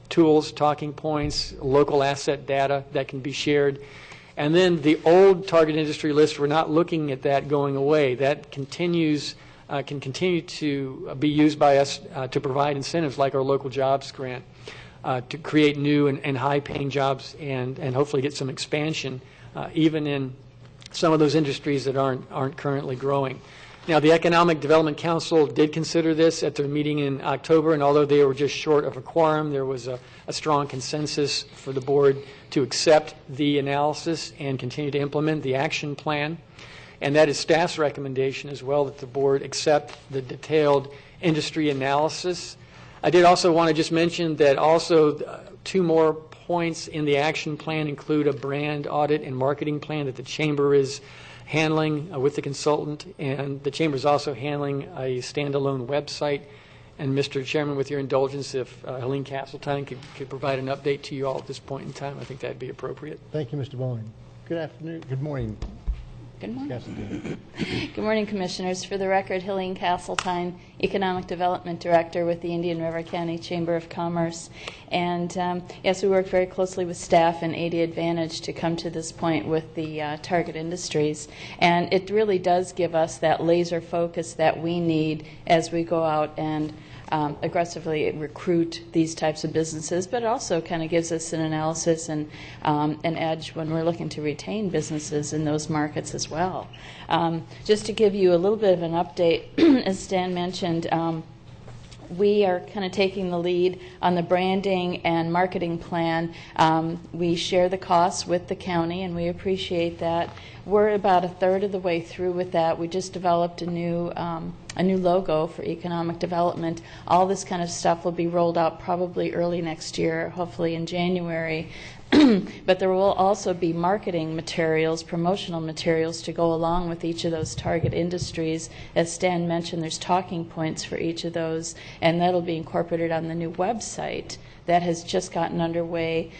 tools, talking points, local asset data that can be shared. And then the old target industry list, we're not looking at that going away. That can continue to be used by us to provide incentives like our local jobs grant to create new and high-paying jobs and hopefully get some expansion even in some of those industries that aren't currently growing. Now, the Economic Development Council did consider this at their meeting in October, and although they were just short of a quorum, there was a strong consensus for the board to accept the analysis and continue to implement the action plan. And that is staff's recommendation as well, that the board accept the detailed industry analysis. I did also want to just mention that also 2 more points in the action plan include a brand audit and marketing plan that the Chamber is handling with the consultant, and the Chamber is also handling a standalone website. And Mr. Chairman, with your indulgence, if Helene Castletine could provide an update to you all at this point in time, I think that would be appropriate. Thank you, Mr. Bowling. Good afternoon. Good morning. Good morning. Good morning, Commissioners. For the record, Helene Castletine, Economic Development Director with the Indian River County Chamber of Commerce. And yes, we worked very closely with staff and AD Advantage to come to this point with the target industries. And it really does give us that laser focus that we need as we go out and aggressively recruit these types of businesses, but it also kind of gives us an analysis and an edge when we're looking to retain businesses in those markets as well. Just to give you a little bit of an update, as Stan mentioned, we are kind of taking the lead on the branding and marketing plan. We share the costs with the county, and we appreciate that. We're about 1/3 of the way through with that. We just developed a new logo for economic development. All this kind of stuff will be rolled out probably early next year, hopefully in January. But there will also be marketing materials, promotional materials to go along with each of those target industries. As Stan mentioned, there's talking points for each of those, and that'll be incorporated on the new website that has just gotten underway.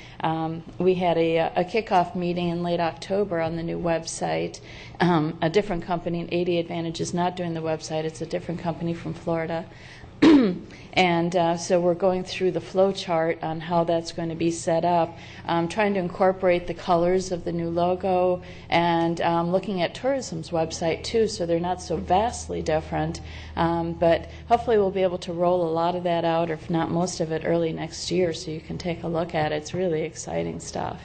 We had a kickoff meeting in late October on the new website. A different company, 80 Advantage, is not doing the website. It's a different company from Florida. And so we're going through the flow chart on how that's going to be set up, trying to incorporate the colors of the new logo, and looking at tourism's website too, so they're not so vastly different. But hopefully we'll be able to roll a lot of that out, or if not most of it, early next year, so you can take a look at it. It's really exciting stuff.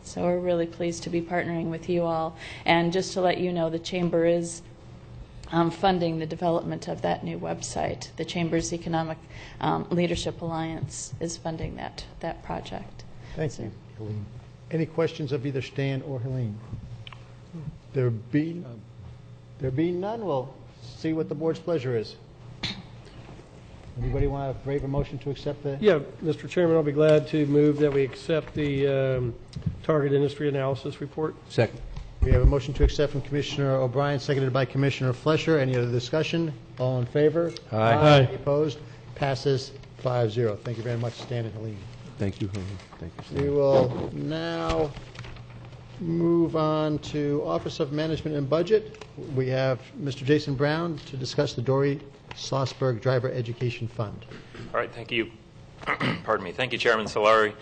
So we're really pleased to be partnering with you all. And just to let you know, the Chamber is funding the development of that new website. The Chamber's Economic Leadership Alliance is funding that project. Thank you, Helene. Any questions of either Stan or Helene? There being none, we'll see what the board's pleasure is. Anybody want to brave a motion to accept the? Yeah, Mr. Chairman, I'll be glad to move that we accept the target industry analysis report. Second. We have a motion to accept from Commissioner O'Brien, seconded by Commissioner Flesher. Any other discussion? All in favor? Aye. Any opposed? Passes 5-0. Thank you very much, Stan and Helene. Thank you, Helene. Thank you, Stan. We will now move on to Office of Management and Budget. We have Mr. Jason Brown to discuss the Dory Schlossberg Driver Education Fund. All right, thank you. Pardon me. Thank you, Chairman Solari.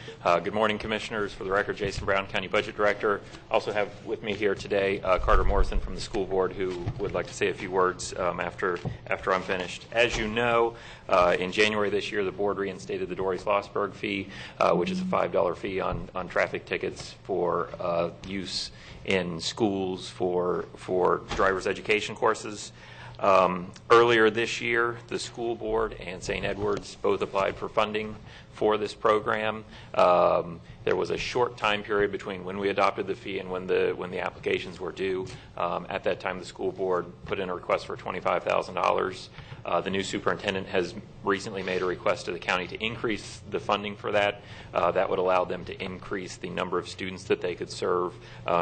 Good morning, Commissioners. For the record, Jason Brown, County Budget Director. Also have with me here today Carter Morrison from the School Board, who would like to say a few words after I'm finished. As you know, in January this year, the Board reinstated the Dory Schlossberg fee, which is a $5 fee on traffic tickets for use in schools for driver's education courses. Earlier this year, the school board and St. Edward's both applied for funding for this program. There was a short time period between when we adopted the fee and when the applications were due. At that time, the school board put in a request for $25,000. The new superintendent has recently made a request to the county to increase the funding for that. That would allow them to increase the number of students that they could serve.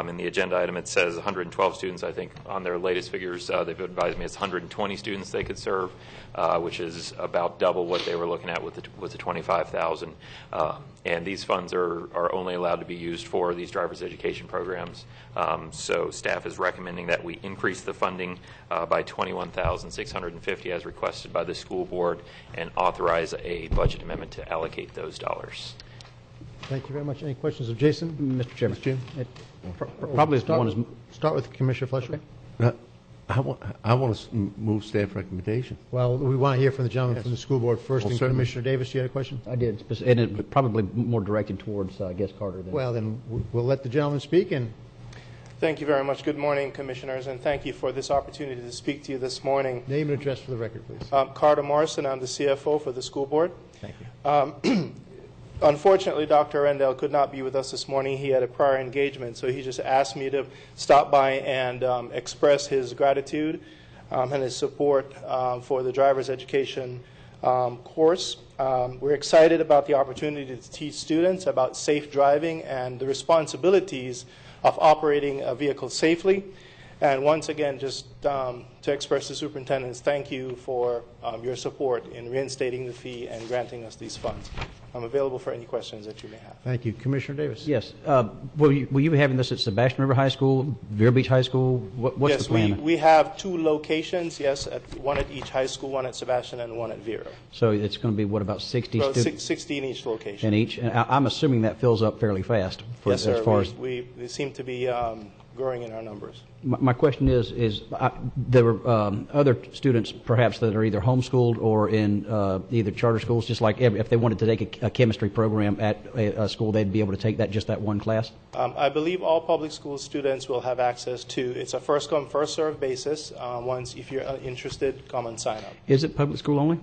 In the agenda item, it says 112 students. I think on their latest figures, they've advised me it's 120 students they could serve, which is about double what they were looking at with the 25,000. And these funds are only allowed to be used for these driver's education programs. So staff is recommending that we increase the funding by $21,650 as requested by the school board and authorize a budget amendment to allocate those dollars. Thank you very much. Any questions of Jason? Mr. Chairman. Mr. Jim? Probably is the one is. Start with Commissioner Flesher. I want to move staff recommendation. Well, we want to hear from the gentleman from the school board first. Well, And Commissioner Davis, you had a question? I did, and it probably more directed towards, I guess, Carter. Well, then we'll let the gentleman speak. And thank you very much. Good morning, Commissioners, and thank you for this opportunity to speak to you this morning. Name and address for the record, please. Carter Morrison. I'm the CFO for the school board. Thank you. Unfortunately, Dr. Rendell could not be with us this morning. He had a prior engagement, so he just asked me to stop by and express his gratitude and his support for the driver's education course. We're excited about the opportunity to teach students about safe driving and the responsibilities of operating a vehicle safely. And once again, just to express the superintendent's thank you for your support in reinstating the fee and granting us these funds. I'm available for any questions that you may have. Thank you. Commissioner Davis. Yes. Will you be having this at Sebastian River High School, Vero Beach High School? What's yes, the plan? we have two locations, yes, one at each high school, one at Sebastian and one at Vero. So it's going to be, what, about 60 Well, students? 60 in each location. In each? And I'm assuming that fills up fairly fast. Yes, sir. As far as We seem to be growing in our numbers. My question is there were other students perhaps that are either homeschooled or in either charter schools, just like if they wanted to take a chemistry program at a school, they'd be able to take just that one class? I believe all public school students will have access to, it's a first-come, first-served basis. Once, if you're interested, come and sign up. Is it public school only?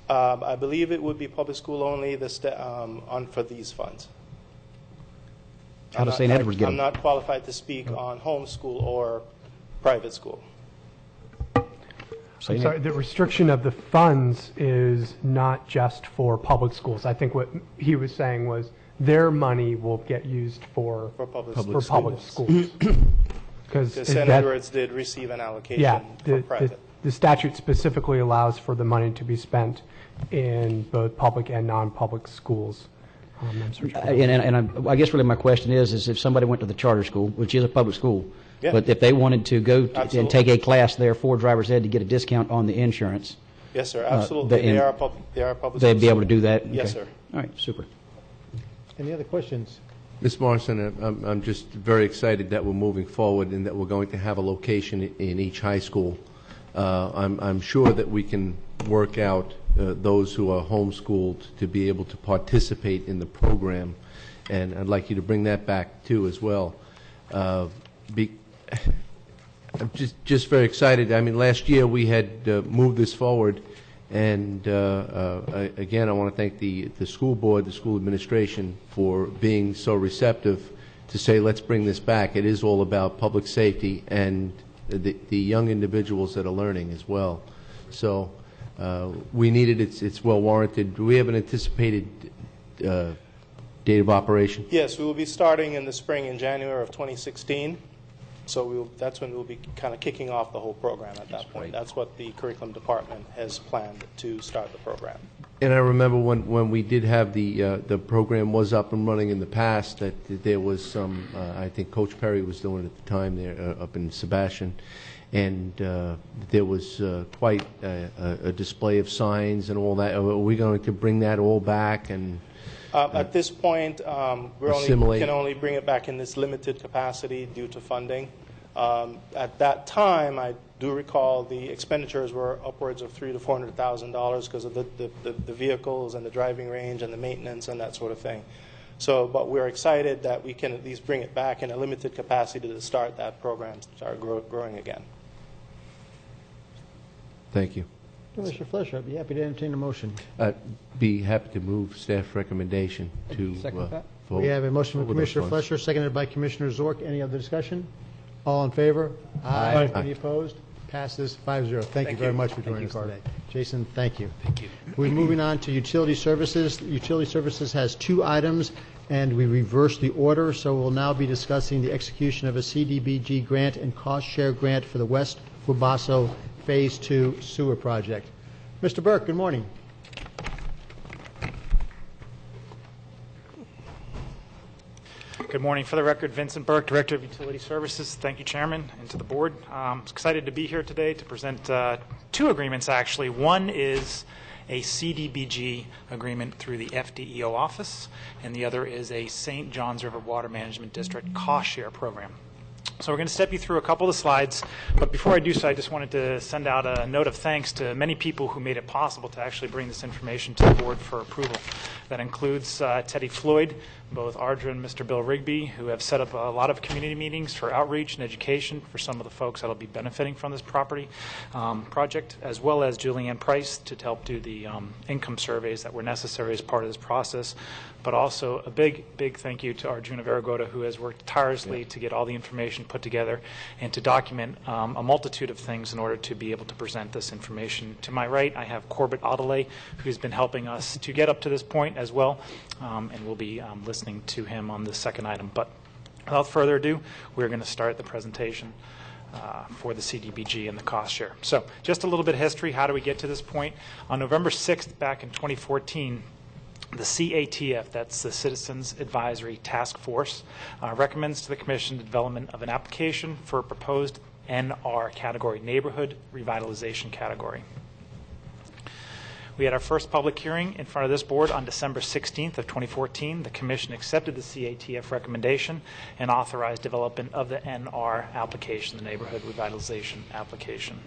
I believe it would be public school only for these funds. How does St. Edward's get them? I'm not qualified to speak on homeschool or private school. I'm sorry, the restriction of the funds is not just for public schools. I think what he was saying was their money will get used for public schools. Because St. Edwards did receive an allocation for private. The statute specifically allows for the money to be spent in both public and non-public schools. I guess really my question is if somebody went to the charter school, which is a public school, Yeah. but if they wanted to go Absolutely. and take a class there for driver's ed to get a discount on the insurance. Yes, sir, absolutely. They are public They'd be schools. able to do that? Yes, Okay. sir. All right, super. Any other questions? Ms. Morrison, I'm just very excited that we're moving forward and that we're going to have a location in each high school. I'm sure that we can work out those who are homeschooled to be able to participate in the program, and I'd like you to bring that back too as well. I'm just very excited. I mean, last year we had moved this forward, and again, I want to thank the school board, the school administration for being so receptive to say, let's bring this back. It is all about public safety and the young individuals that are learning as well. So we need it. It's well warranted. Do we have an anticipated date of operation? Yes, we will be starting in the spring in January of 2016. So that's when we'll be kind of kicking off the whole program at that point. That's what the curriculum department has planned to start the program. And I remember when we did have the program was up and running in the past, that there was some, I think Coach Perry was doing it at the time there up in Sebastian, and there was quite a display of signs and all that. Are we going to bring that all back? And at this point, we can only bring it back in this limited capacity due to funding. At that time, I do recall the expenditures were upwards of $300,000 to $400,000 because of the vehicles and the driving range and the maintenance and that sort of thing. So, but we're excited that we can at least bring it back in a limited capacity to start that program, start growing again. Thank you. Commissioner Fletcher, I'd be happy to entertain a motion. Be happy to move staff recommendation to vote. We have a motion from Commissioner Fletcher, seconded by Commissioner Zork. Any other discussion? All in favor? Aye. Any opposed? Passes 5-0. Thank you very much for joining us today. Jason, thank you. Thank you. We're moving on to Utility Services. Utility Services has two items, and we reversed the order, so we'll now be discussing the execution of a CDBG grant and cost share grant for the West Wabasso Phase 2 sewer project. Mr. Burke, good morning. Good morning. For the record, Vincent Burke, Director of Utility Services. Thank you, Chairman, and to the board. I'm excited to be here today to present two agreements, actually. One is a CDBG agreement through the FDEO office, and the other is a St. Johns River Water Management District cost share program. So we're going to step you through a couple of the slides, but before I do so, I just wanted to send out a note of thanks to many people who made it possible to actually bring this information to the board for approval. That includes Teddy Floyd, both Ardra and Mr. Bill Rigby, who have set up a lot of community meetings for outreach and education for some of the folks that will be benefiting from this property project, as well as Julianne Price to help do the income surveys that were necessary as part of this process. But also a big, big thank you to Arjuna Varagota, who has worked tirelessly to get all the information put together and to document a multitude of things in order to be able to present this information. To my right, I have Corbett Adelay, who's been helping us to get up to this point as well, and we'll be listening to him on the second item. But without further ado, we're going to start the presentation for the CDBG and the cost share. So just a little bit of history. How do we get to this point? On November 6th, back in 2014, the CATF, that's the Citizens Advisory Task Force, recommends to the Commission the development of an application for a proposed NR category, Neighborhood Revitalization Category. We had our first public hearing in front of this board on December 16th of 2014. The Commission accepted the CATF recommendation and authorized development of the NR application, the Neighborhood Revitalization Application.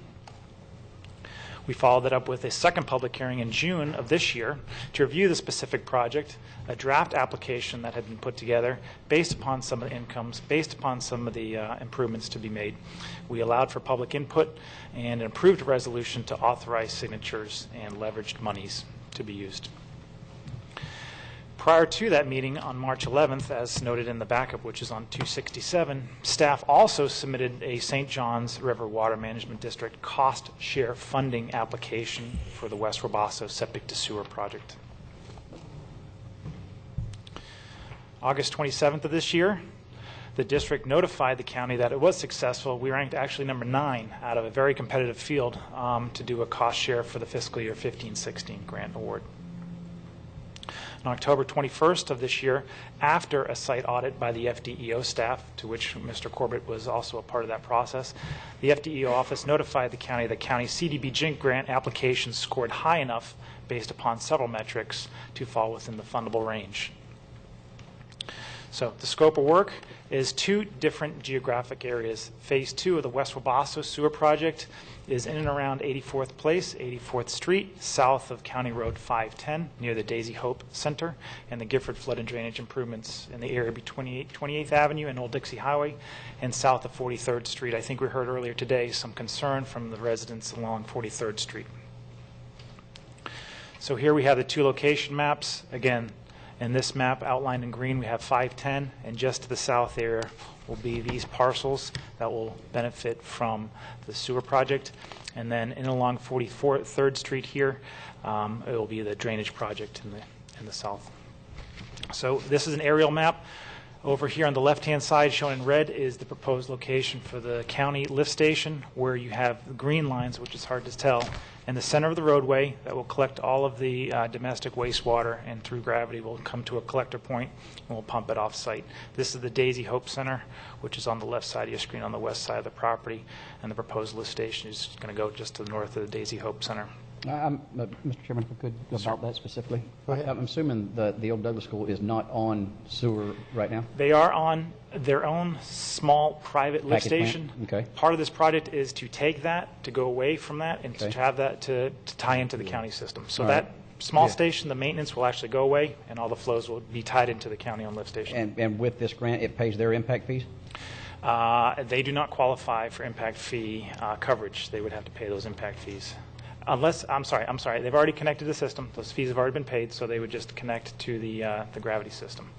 We followed that up with a second public hearing in June of this year to review the specific project, a draft application that had been put together based upon some of the incomes, based upon some of the improvements to be made. We allowed for public input and an approved resolution to authorize signatures and leveraged monies to be used. Prior to that meeting on March 11th, as noted in the backup, which is on 267, staff also submitted a St. Johns River Water Management District cost share funding application for the West Wabasso septic to sewer project. August 27th of this year, the district notified the county that it was successful. We ranked actually number 9 out of a very competitive field to do a cost share for the fiscal year 15-16 grant award. On October 21st of this year, after a site audit by the FDEO staff, to which Mr. Corbett was also a part of that process, the FDEO office notified the county that county CDBG grant applications scored high enough based upon several metrics to fall within the fundable range. So the scope of work is 2 different geographic areas. Phase 2 of the West Wabasso Sewer Project is in and around 84th Place, 84th Street, south of County Road 510, near the Daisy Hope Center, and the Gifford Flood and Drainage improvements in the area between 28th Avenue and Old Dixie Highway, and south of 43rd Street. I think we heard earlier today some concern from the residents along 43rd Street. So here we have the 2 location maps. Again, in this map outlined in green, we have 510, and just to the south there will be these parcels that will benefit from the sewer project. And then in along 43rd Street here, it will be the drainage project in the south. So this is an aerial map. Over here on the left-hand side, shown in red, is the proposed location for the county lift station, where you have the green lines, which is hard to tell, in the center of the roadway that will collect all of the domestic wastewater, and through gravity will come to a collector point and we'll pump it off-site. This is the Daisy Hope Center, which is on the left side of your screen on the west side of the property, and the proposed lift station is going to go just to the north of the Daisy Hope Center. Mr. Chairman, if we could, about that specifically. I'm assuming the old Douglas School is not on sewer right now? They are on their own small private lift station. Okay. Part of this project is to take that, to go away from that, and to have that to tie into the county system. So that small station, the maintenance will actually go away, and all the flows will be tied into the county on lift station. And with this grant, it pays their impact fees? They do not qualify for impact fee coverage. They would have to pay those impact fees. Unless, I'm sorry, they've already connected to the system. Those fees have already been paid, so they would just connect to the gravity system.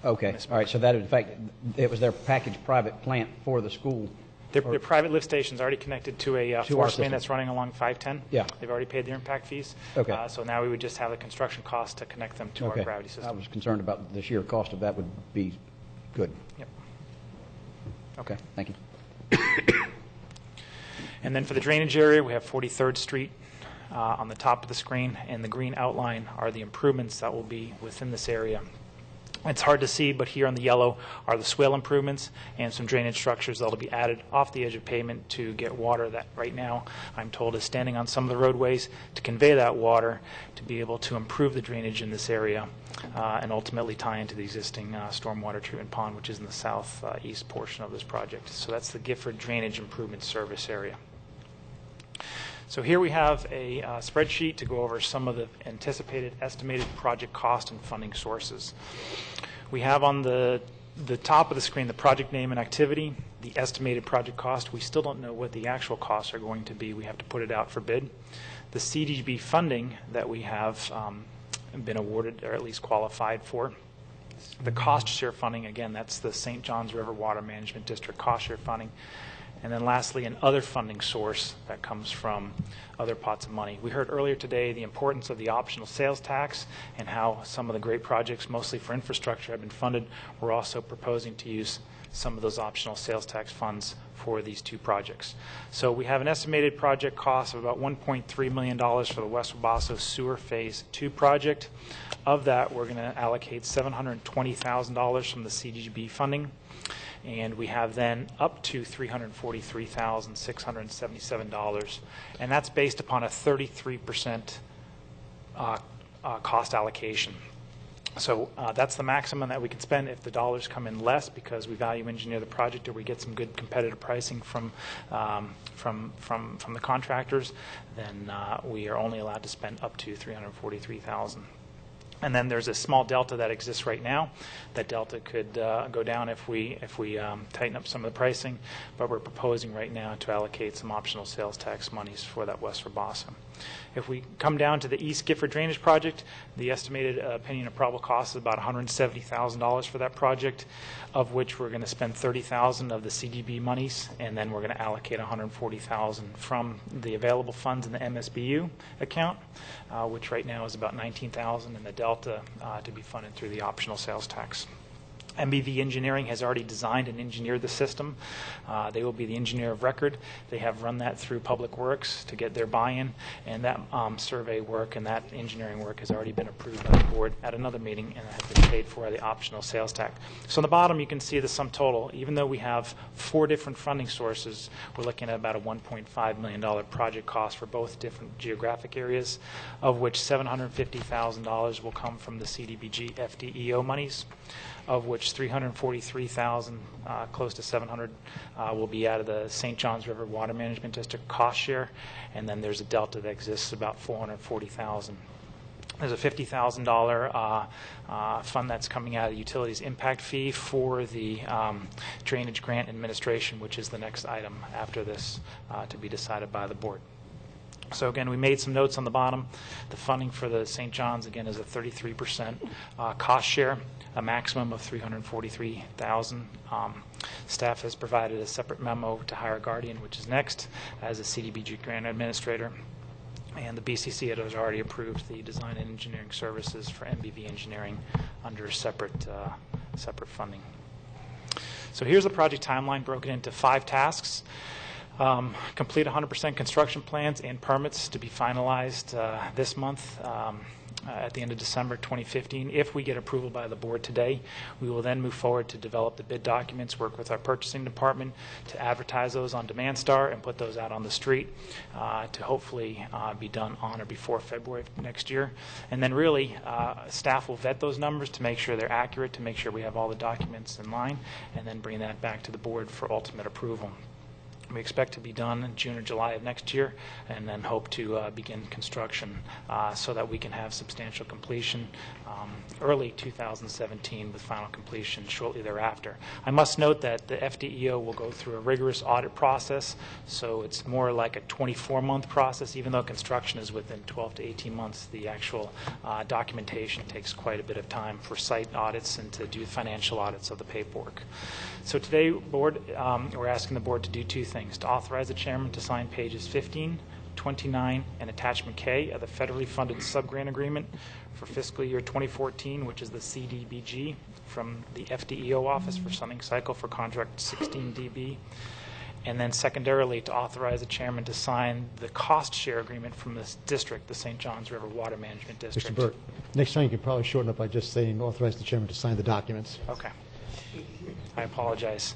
Okay, all right, so that, in fact, it was their packaged private plant for the school. Their private lift station's already connected to a force main that's running along 510. Yeah. They've already paid their impact fees. Okay. So now we would just have the construction cost to connect them to our gravity system. I was concerned about the sheer cost of that would be good. Yep. Okay, thank you. And then for the drainage area, we have 43rd Street on the top of the screen, and the green outline are the improvements that will be within this area. It's hard to see, but here on the yellow are the swale improvements and some drainage structures that will be added off the edge of pavement to get water that right now I'm told is standing on some of the roadways to convey that water to be able to improve the drainage in this area and ultimately tie into the existing stormwater treatment pond, which is in the southeast portion of this project. So that's the Gifford Drainage Improvement Service area. So here we have a spreadsheet to go over some of the anticipated estimated project cost and funding sources. We have on the top of the screen the project name and activity, the estimated project cost. We still don't know what the actual costs are going to be. We have to put it out for bid. The CDBG funding that we have been awarded, or at least qualified for. The cost share funding, again, that's the St. Johns River Water Management District cost share funding. And then lastly, an other funding source that comes from other pots of money. We heard earlier today the importance of the optional sales tax and how some of the great projects, mostly for infrastructure, have been funded. We're also proposing to use some of those optional sales tax funds for these 2 projects. So we have an estimated project cost of about $1.3 million for the West Wabasso Sewer Phase 2 project. Of that, we're going to allocate $720,000 from the CDBG funding. And we have then up to $343,677, and that's based upon a 33% cost allocation. So that's the maximum that we can spend. If the dollars come in less because we value engineer the project or we get some good competitive pricing from the contractors, then we are only allowed to spend up to $343,000. And then there's a small delta that exists right now. That delta could go down if we tighten up some of the pricing, but we're proposing right now to allocate some optional sales tax monies for that West Wabasso. If we come down to the East Gifford Drainage Project, the estimated opinion of probable cost is about $170,000 for that project, of which we're going to spend $30,000 of the CDB monies, and then we're going to allocate $140,000 from the available funds in the MSBU account, which right now is about $19,000, and the delta delta to be funded through the optional sales tax. MBV Engineering has already designed and engineered the system. They will be the engineer of record. They have run that through Public Works to get their buy-in, and that survey work and that engineering work has already been approved by the board at another meeting and has been paid for the optional sales tax. So on the bottom you can see the sum total. Even though we have 4 different funding sources, we're looking at about a $1.5 million project cost for both different geographic areas, of which $750,000 will come from the CDBG FDEO monies, of which $343,000, close to $700, will be out of the St. Johns River Water Management District cost share, and then there's a delta that exists about $440,000. There's a $50,000 fund that's coming out of the utilities impact fee for the drainage grant administration, which is the next item after this to be decided by the board. So again, we made some notes on the bottom. The funding for the St. John's, again, is a 33% cost share, a maximum of $343,000. Staff has provided a separate memo to hire a guardian, which is next, as a CDBG grant administrator. And the BCC has already approved the design and engineering services for MBV Engineering under separate funding. So here's the project timeline broken into 5 tasks. Complete 100% construction plans and permits to be finalized this month at the end of December 2015. If we get approval by the board today, we will then move forward to develop the bid documents, work with our purchasing department to advertise those on DemandStar and put those out on the street to hopefully be done on or before February of next year. And then really, staff will vet those numbers to make sure they're accurate, to make sure we have all the documents in line, and then bring that back to the board for ultimate approval. We expect to be done in June or July of next year, and then hope to begin construction so that we can have substantial completion early 2017 with final completion shortly thereafter. I must note that the FDEO will go through a rigorous audit process, so it's more like a 24-month process. Even though construction is within 12 to 18 months, the actual documentation takes quite a bit of time for site audits and to do financial audits of the paperwork. So today, board, we're asking the board to do 2 things: to authorize the chairman to sign pages 15, 29, and attachment K of the federally funded subgrant agreement for fiscal year 2014, which is the CDBG from the FDEO office for Sunning Cycle for contract 16DB. And then secondarily, to authorize the chairman to sign the cost share agreement from this district, the St. Johns River Water Management District. Mr. Burke, next time you could probably shorten up by just saying authorize the chairman to sign the documents. Okay. I apologize.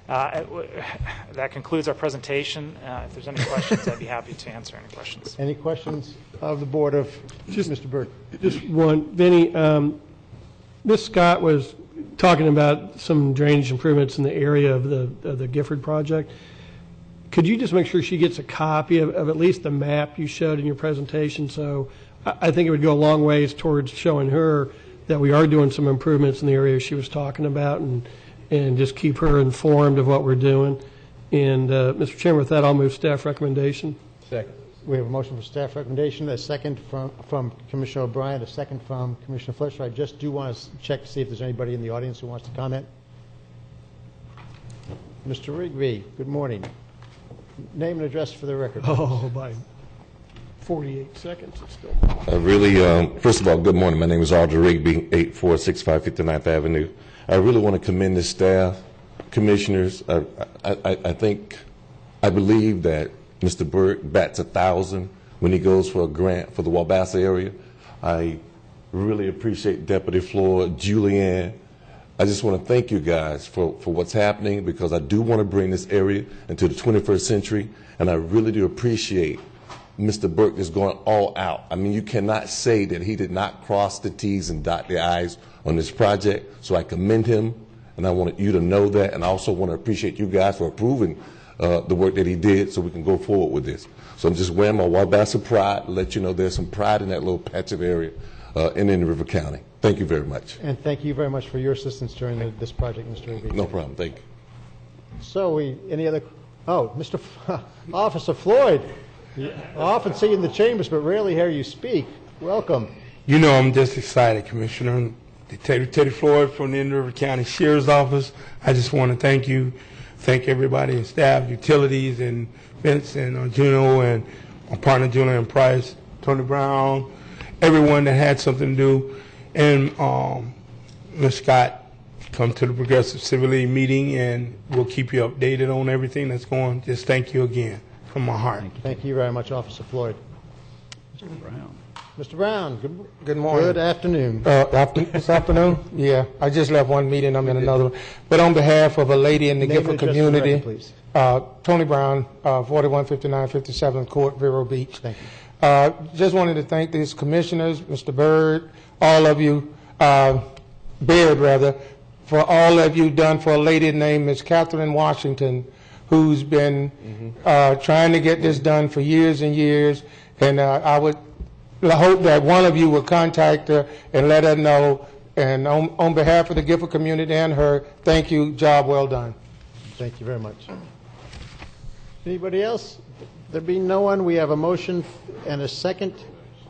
That concludes our presentation. If there's any questions, I'd be happy to answer any questions. Any questions of the board of Mr. Burke? Just one. Vinny, Ms. Scott was talking about some drainage improvements in the area of the Gifford project. Could you just make sure she gets a copy of at least the map you showed in your presentation? So I think it would go a long ways towards showing her that we are doing some improvements in the area she was talking about, and just keep her informed of what we're doing. And, Mr. Chairman, with that, I'll move staff recommendation. Second. We have a motion for staff recommendation, a second from Commissioner O'Brien, a second from Commissioner Fletcher. I just do want to check to see if there's anybody in the audience who wants to comment. Mr. Rigby, good morning. Name and address for the record. Oh, by 48 seconds, it's still. First of all, good morning. My name is Audrey Rigby, 8465 59th Avenue. I really want to commend the staff, commissioners. I believe that Mr. Burke bats 1,000 when he goes for a grant for the Wabassa area. I really appreciate Deputy Floyd, Julianne. I just want to thank you guys for what's happening, because I do want to bring this area into the 21st century, and I really do appreciate Mr. Burke is going all out. I mean, you cannot say that he did not cross the T's and dot the I's on this project, so I commend him, and I want you to know that, and I also want to appreciate you guys for approving the work that he did so we can go forward with this. So I'm just wearing my Wabassa pride to let you know there's some pride in that little patch of area in Indian River County. Thank you very much. And thank you very much for your assistance during this project, Mr. Rigby. No problem. Thank you. So any other, Mr. Officer Floyd, I often see you in the chambers but rarely hear you speak. Welcome. You know I'm just excited, Commissioner. Detective Teddy Floyd from the Indian River County Sheriff's Office. I just want to thank you, thank everybody in staff, utilities, and Vince and Juno, and my partner Julian Price, Tony Brown, everyone that had something to do. And Ms. Scott, come to the Progressive Civil League meeting, and we'll keep you updated on everything that's going. Just thank you again from my heart. Thank you very much, Officer Floyd. Mr. Brown. Mr. Brown, Good morning. good afternoon. This afternoon? Yeah, I just left one meeting. I'm in another one. But on behalf of a lady in the Name Gifford and address for the community, record, please. Tony Brown, 415957 Court, Vero Beach. Thank you. Just wanted to thank these commissioners, Mr. Byrd, all of you, Baird rather, for all of you done for a lady named Miss Catherine Washington, who's been trying to get this done for years and years. And I would hope that one of you would contact her and let her know. And on behalf of the Gifford community and her, thank you. Job well done. Thank you very much. Anybody else? There being no one, we have a motion and a second.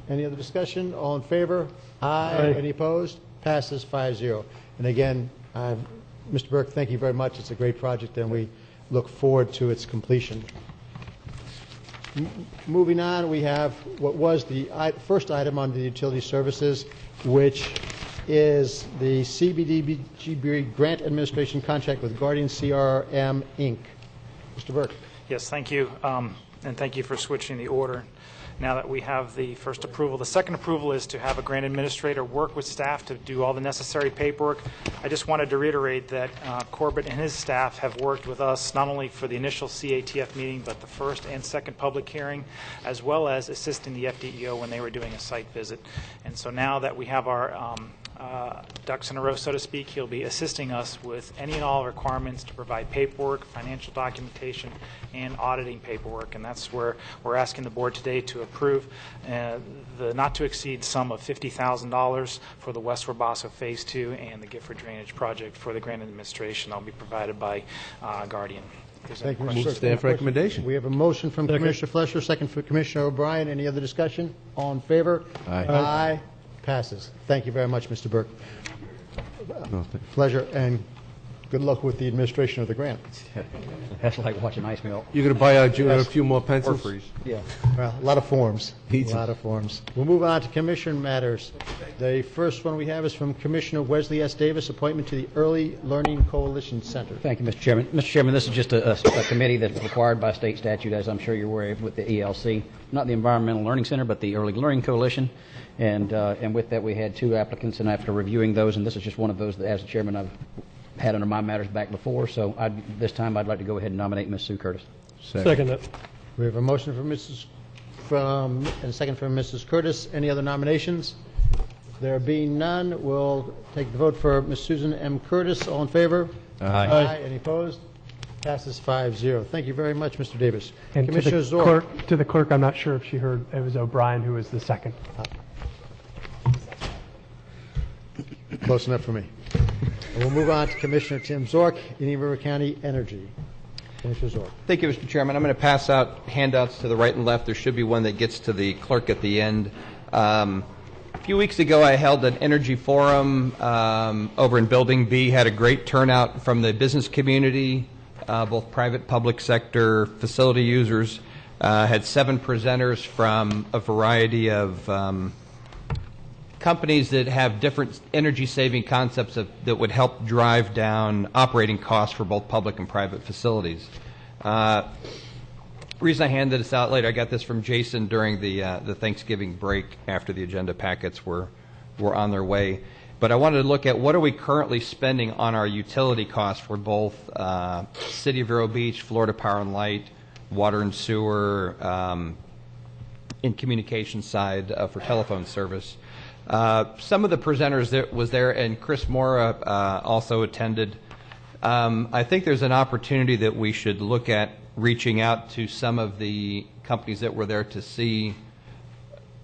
Any other discussion? All in favor? Aye. Any opposed? Passes 5-0. And again, Mr. Burke, thank you very much. It's a great project, and we look forward to its completion. Moving on, we have what was the first item on the utility services, which is the CBDBG Grant Administration contract with Guardian CRM, Inc. Mr. Burke. Yes, thank you, and thank you for switching the order. Now that we have the first approval, the second approval is to have a grant administrator work with staff to do all the necessary paperwork. I just wanted to reiterate that Corbett and his staff have worked with us not only for the initial CATF meeting, but the first and second public hearing, as well as assisting the FDEO when they were doing a site visit. And so now that we have our ducks in a row, so to speak, he'll be assisting us with any and all requirements to provide paperwork, financial documentation, and auditing paperwork. And that's where we're asking the board today to approve the not-to-exceed sum of $50,000 for the West Wabasso Phase 2 and the Gifford Drainage Project for the grant administration. That'll be provided by Guardian. Thank you, Move staff recommendation. We have a motion from Commissioner Flesher, second from Commissioner O'Brien. Any other discussion? All in favor? Aye. Aye. Passes. Thank you very much, Mr. Burke. Pleasure, and good luck with the administration of the grant. That's like watching ice melt. You're going to buy a few more pencils? Yeah. Well, a lot of forms. Pizza. A lot of forms. We'll move on to commission matters. The first one we have is from Commissioner Wesley S. Davis, appointment to the Early Learning Coalition Center. Thank you, Mr. Chairman. Mr. Chairman, this is just a committee that's required by state statute, as I'm sure you're aware of, with the ELC, not the Environmental Learning Center, but the Early Learning Coalition. And with that, we had two applicants, and after reviewing those, and this is just one of those that, as the chairman, I've had under my matters back before, so this time I'd like to go ahead and nominate Ms. Sue Curtis. Second that. We have a motion and a second from Mrs. Curtis. Any other nominations? There being none, we'll take the vote for Ms. Susan M. Curtis. All in favor? Aye. Any opposed? Passes 5-0. Thank you very much, Mr. Davis. And Commissioner to the Zorc. to the clerk, I'm not sure if she heard, it was O'Brien who was the second. Close enough for me. And we'll move on to Commissioner Tim Zorc, Indian River County Energy. Commissioner Zorc. Thank you, Mr. Chairman. I'm going to pass out handouts to the right and left. There should be one that gets to the clerk at the end. A few weeks ago, I held an energy forum over in Building B. Had a great turnout from the business community, both private, public sector, facility users. Had 7 presenters from a variety of companies that have different energy-saving concepts that would help drive down operating costs for both public and private facilities. The reason I handed this out later, I got this from Jason during the Thanksgiving break after the agenda packets were on their way. But I wanted to look at what are we currently spending on our utility costs for both City of Vero Beach, Florida Power and Light, water and sewer, in communication side for telephone service. Some of the presenters that was there, and Chris Mora also attended. I think there's an opportunity that we should look at reaching out to some of the companies that were there to see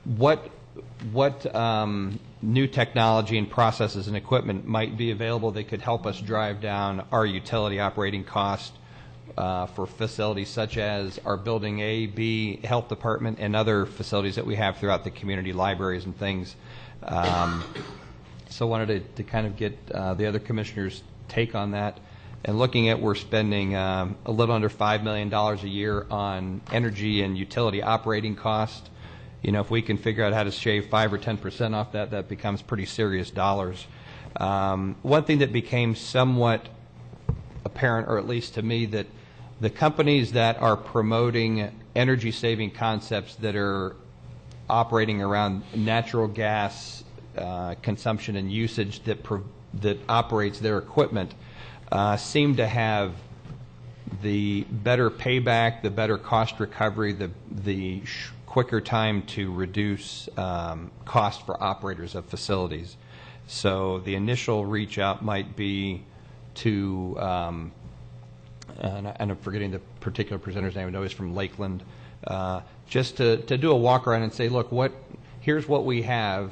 what new technology and processes and equipment might be available that could help us drive down our utility operating cost for facilities such as our Building A, B, Health Department, and other facilities that we have throughout the community, libraries and things. So I wanted to kind of get the other commissioners' take on that. And looking at, we're spending a little under $5 million a year on energy and utility operating cost. if we can figure out how to shave 5 or 10% off that, that becomes pretty serious dollars. One thing that became somewhat apparent, or at least to me, that the companies that are promoting energy-saving concepts that are operating around natural gas consumption and usage that operates their equipment seem to have the better payback, the better cost recovery, the quicker time to reduce cost for operators of facilities. So the initial reach out might be to, and I'm forgetting the particular presenter's name, I know he's from Lakeland, just to do a walk around and say, look, here's what we have,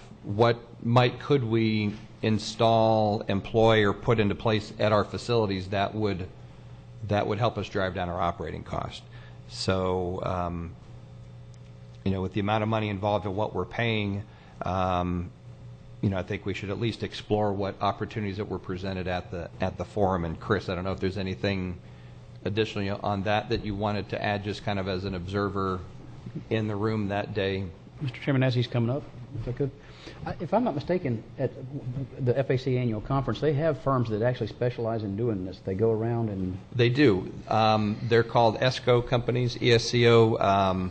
could we install, employ, or put into place at our facilities that would help us drive down our operating cost. So, with the amount of money involved in what we're paying, I think we should at least explore what opportunities that were presented at the forum. And Chris, I don't know if there's anything additionally on that you wanted to add, just kind of as an observer in the room that day. Mr. Chairman, as he's coming up, if I could. If I'm not mistaken, at the FAC annual conference, they have firms that actually specialize in doing this. They go around and... They do. They're called ESCO companies, ESCO.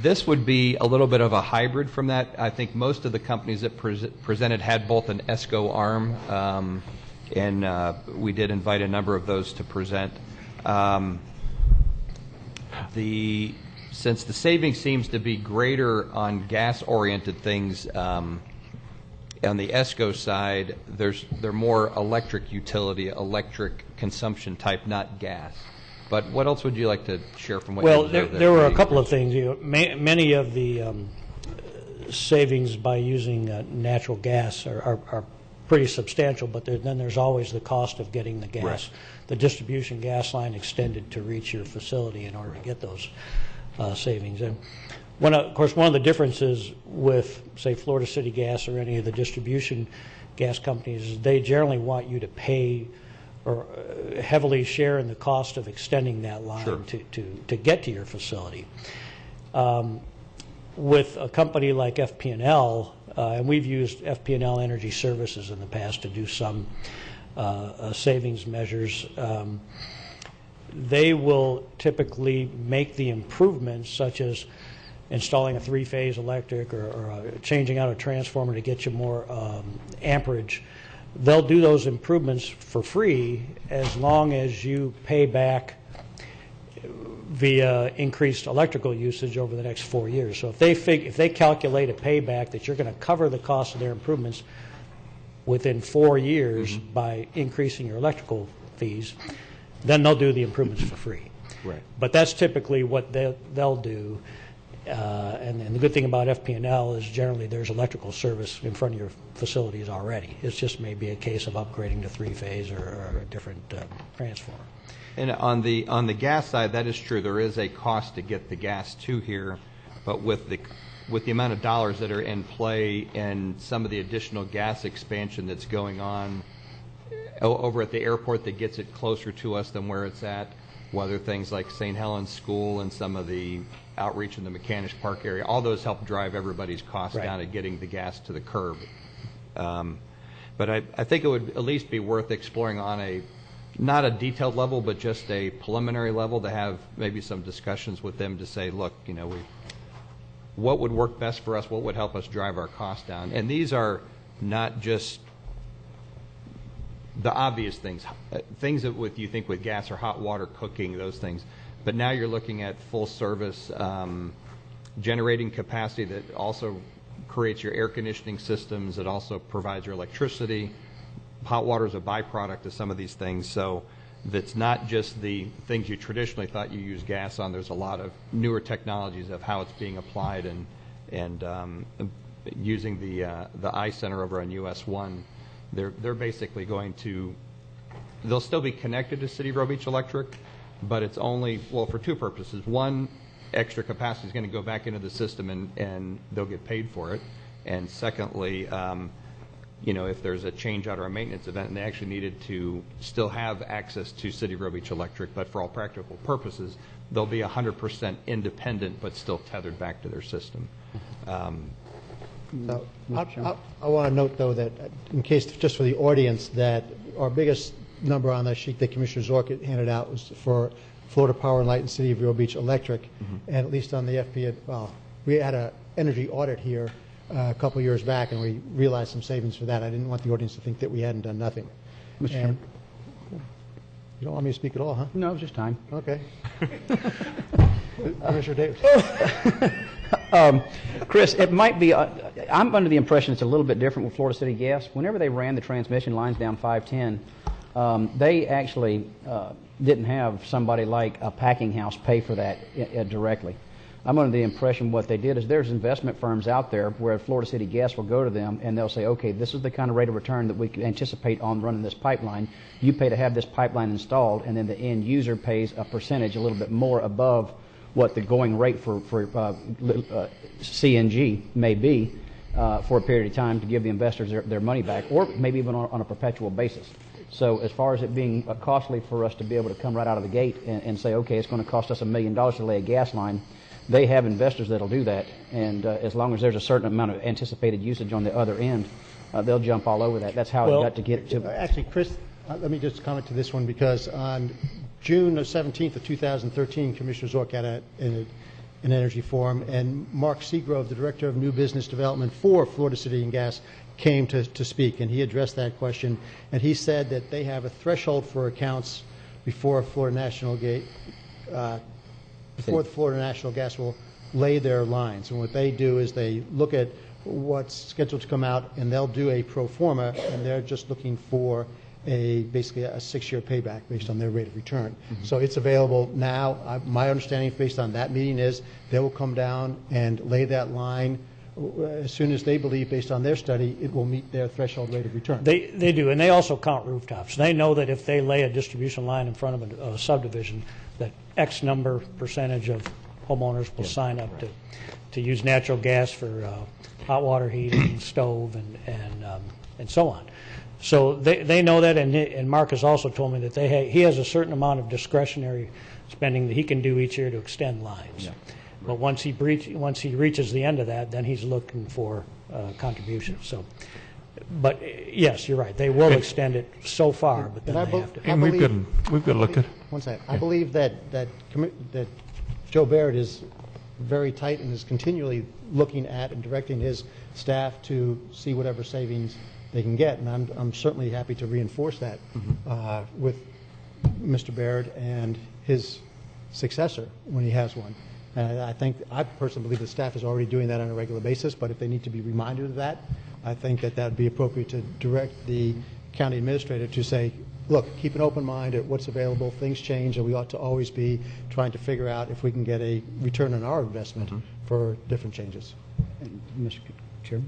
This would be a little bit of a hybrid from that. I think most of the companies that presented had both an ESCO arm, and we did invite a number of those to present. Since the savings seems to be greater on gas-oriented things, on the ESCO side, they're more electric utility, electric consumption type, not gas. But what else would you like to share from what you observed there? There were a couple of things. Many of the savings by using natural gas are pretty substantial, but then there's always the cost of getting the gas, right, the distribution gas line extended to reach your facility in order to get those savings. And of course, one of the differences with, say, Florida City Gas or any of the distribution gas companies is they generally want you to pay or heavily share in the cost of extending that line, sure, to get to your facility. With a company like FP&L, and we've used FP&L Energy Services in the past to do some savings measures, they will typically make the improvements, such as installing a three-phase electric or changing out a transformer to get you more amperage. They'll do those improvements for free as long as you pay back via increased electrical usage over the next 4 years. So if they calculate a payback that you're going to cover the cost of their improvements within 4 years, mm-hmm, by increasing your electrical fees, then they'll do the improvements for free. Right. But that's typically what they'll do. And the good thing about FP&L is generally there's electrical service in front of your facilities already. It's just maybe a case of upgrading to three-phase or a different transformer. And on the gas side, that is true. There is a cost to get the gas to here, but with the amount of dollars that are in play and some of the additional gas expansion that's going on over at the airport that gets it closer to us than where it's at, whether things like St. Helens School and some of the outreach in the Mechanics Park area, all those help drive everybody's costs, right, down at getting the gas to the curb. But I think it would at least be worth exploring on not a detailed level, but just a preliminary level, to have maybe some discussions with them to say, look, what would work best for us, what would help us drive our costs down. And these are not just the obvious things that you think with gas or hot water cooking, those things. But now you're looking at full service generating capacity that also creates your air conditioning systems. It also provides your electricity. Hot water is a byproduct of some of these things. So that's not just the things you traditionally thought you use gas on. There's a lot of newer technologies of how it's being applied, and using the I Center over on US 1. They're basically they'll still be connected to City of Row Beach Electric, but it's only, for two purposes. One, extra capacity is going to go back into the system and they'll get paid for it. And secondly, if there's a change out or a maintenance event and they actually needed to still have access to City of Row Beach Electric, but for all practical purposes, they'll be 100% independent but still tethered back to their system. So I want to note, though, that in case, just for the audience, that our biggest number on the sheet that Commissioner Zork handed out was for Florida Power and Light and City of Vero Beach Electric, and at least on the FP, well, we had an energy audit here a couple years back, and we realized some savings for that. I didn't want the audience to think that we hadn't done nothing. Mr. Chairman. You don't want me to speak at all, huh? No, it's just time. Okay. Commissioner Davis. Chris, it might be, I'm under the impression it's a little bit different with Florida City Gas. Whenever they ran the transmission lines down 510, they actually didn't have somebody like a packing house pay for that directly. I'm under the impression what they did is there's investment firms out there where Florida City Gas will go to them and they'll say, okay, this is the kind of rate of return that we can anticipate on running this pipeline. You pay to have this pipeline installed, and then the end user pays a percentage a little bit more above what the going rate for CNG may be for a period of time to give the investors their money back, or maybe even on a perpetual basis. So as far as it being costly for us to be able to come right out of the gate and say, okay, it's going to cost us $1 million to lay a gas line, they have investors that'll do that, and as long as there's a certain amount of anticipated usage on the other end, they'll jump all over that. That's how it got to get to. Actually, Chris, let me just comment to this one, because on June 17th of 2013, Commissioner Zork had an energy forum, and Mark Seagrove, the Director of New Business Development for Florida City and Gas, came to speak, and he addressed that question, and he said that they have a threshold for accounts before Florida National Gate, before the Florida National Gas will lay their lines. And what they do is they look at what's scheduled to come out, and they'll do a pro forma, and they're just looking for basically a 6-year payback based on their rate of return. So it's available now. My understanding based on that meeting is they will come down and lay that line as soon as they believe, based on their study, it will meet their threshold rate of return. They do, and they also count rooftops. They know that if they lay a distribution line in front of a subdivision, that X number percentage of homeowners will sign up to use natural gas for hot water heating, stove, and so on. So they know that, and Mark has also told me that he has a certain amount of discretionary spending that he can do each year to extend lines. Yeah. But once he reaches the end of that, then he's looking for contributions. So, but yes, you're right. They will extend it so far, but then they have to. And we've got to look at. One second. I believe that Joe Barrett is very tight and is continually looking at and directing his staff to see whatever savings they can get, and I'm certainly happy to reinforce that with Mr. Baird and his successor when he has one. And I personally believe the staff is already doing that on a regular basis, but if they need to be reminded of that, I think that would be appropriate to direct the county administrator to say, look, keep an open mind at what's available. Things change, and we ought to always be trying to figure out if we can get a return on our investment for different changes. Mr. Chairman?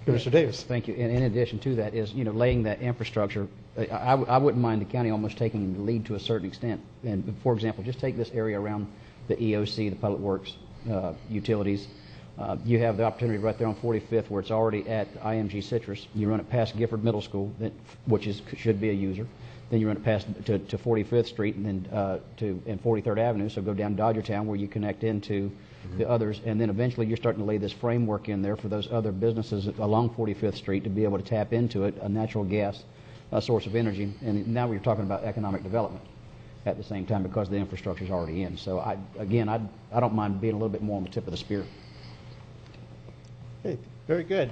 Mr. Davis. Thank you. And in addition to that is, laying that infrastructure. I wouldn't mind the county almost taking the lead to a certain extent. And for example, just take this area around the EOC, the Public Works, utilities. You have the opportunity right there on 45th where it's already at IMG Citrus. You run it past Gifford Middle School, which should be a user. Then you run it past to 45th Street and then and 43rd Avenue. So go down Dodgertown where you connect into the others, and then eventually you're starting to lay this framework in there for those other businesses along 45th Street to be able to tap into it, a natural gas source of energy. And now we're talking about economic development at the same time because the infrastructure is already in. So I don't mind being a little bit more on the tip of the spear. Okay, very good.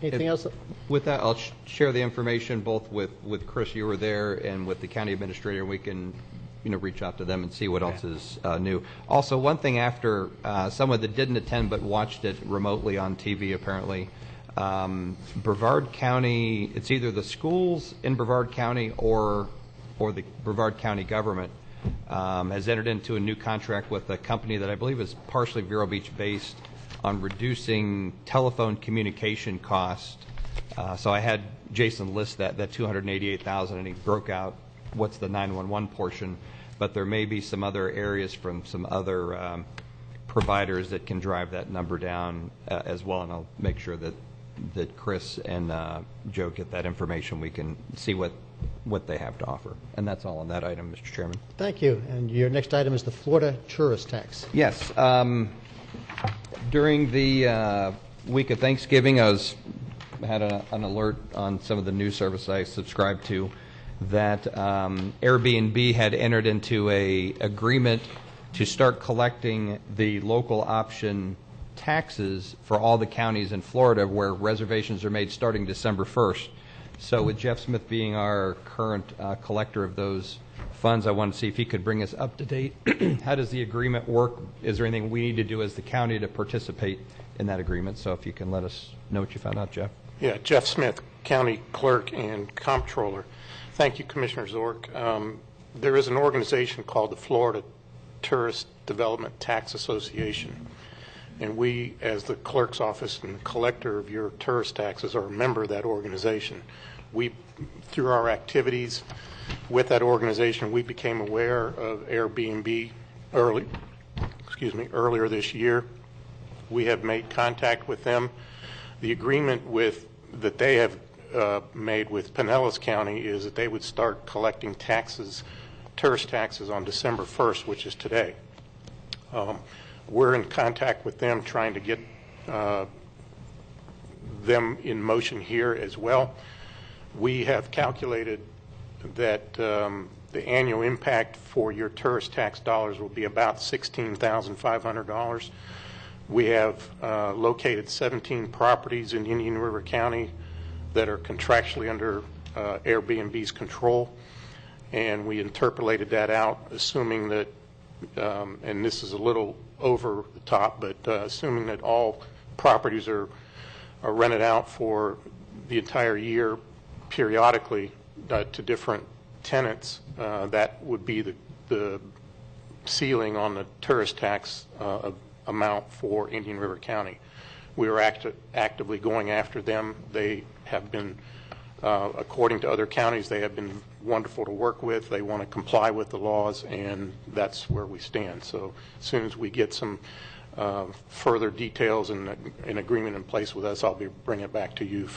Anything else? With that, I'll share the information both with Chris, you were there, and with the county administrator. We can reach out to them and see what else is new. Also, one thing after someone that didn't attend but watched it remotely on TV apparently, Brevard County, it's either the schools in Brevard County or the Brevard County government has entered into a new contract with a company that I believe is partially Vero Beach based on reducing telephone communication cost. So I had Jason list that $288,000, and he broke out what's the 911 portion, but there may be some other areas from some other providers that can drive that number down as well, and I'll make sure that Chris and Joe get that information. We can see what they have to offer. And that's all on that item, Mr. Chairman. Thank you. And your next item is the Florida tourist tax. Yes. During the week of Thanksgiving, I had an alert on some of the news service I subscribe to that Airbnb had entered into a agreement to start collecting the local option taxes for all the counties in Florida where reservations are made starting December 1st. So with Jeff Smith being our current collector of those funds, I wanted to see if he could bring us up to date. How does the agreement work? Is there anything we need to do as the county to participate in that agreement? So if you can let us know what you found out, Jeff. Yeah, Jeff Smith, County Clerk and Comptroller. Thank you, Commissioner Zork. There is an organization called the Florida Tourist Development Tax Association, and we, as the clerk's office and the collector of your tourist taxes, are a member of that organization. We, through our activities with that organization, we became aware of Airbnb earlier this year. We have made contact with them. The agreement that they have made with Pinellas County is that they would start collecting taxes, tourist taxes, on December 1st, which is today. We're in contact with them trying to get them in motion here as well. We have calculated that the annual impact for your tourist tax dollars will be about $16,500. We have located 17 properties in Indian River County that are contractually under Airbnb's control, and we interpolated that out, assuming that, and this is a little over the top, but assuming that all properties are rented out for the entire year periodically to different tenants, that would be the ceiling on the tourist tax amount for Indian River County. We are actively going after them. They have been, according to other counties, they have been wonderful to work with. They want to comply with the laws, and that's where we stand. So as soon as we get some further details and an agreement in place with us, I'll be bringing it back to you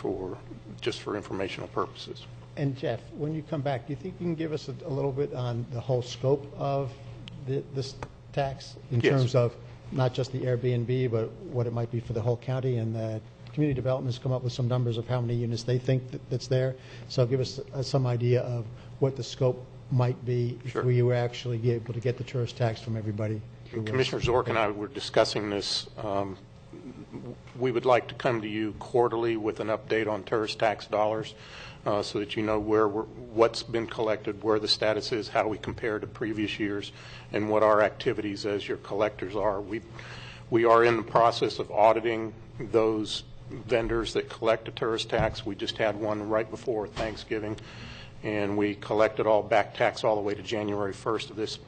just for informational purposes. And Jeff, when you come back, do you think you can give us a little bit on the whole scope of this tax in terms of not just the Airbnb, but what it might be for the whole county? And the community development has come up with some numbers of how many units they think that's there. So give us some idea of what the scope might be if we were actually able to get the tourist tax from everybody. Commissioner Zork and I were discussing this. We would like to come to you quarterly with an update on tourist tax dollars so that you know what's been collected, where the status is, how we compare to previous years, and what our activities as your collectors are. We are in the process of auditing those vendors that collect a tourist tax. We just had one right before Thanksgiving, and we collected all back tax all the way to January 1st of this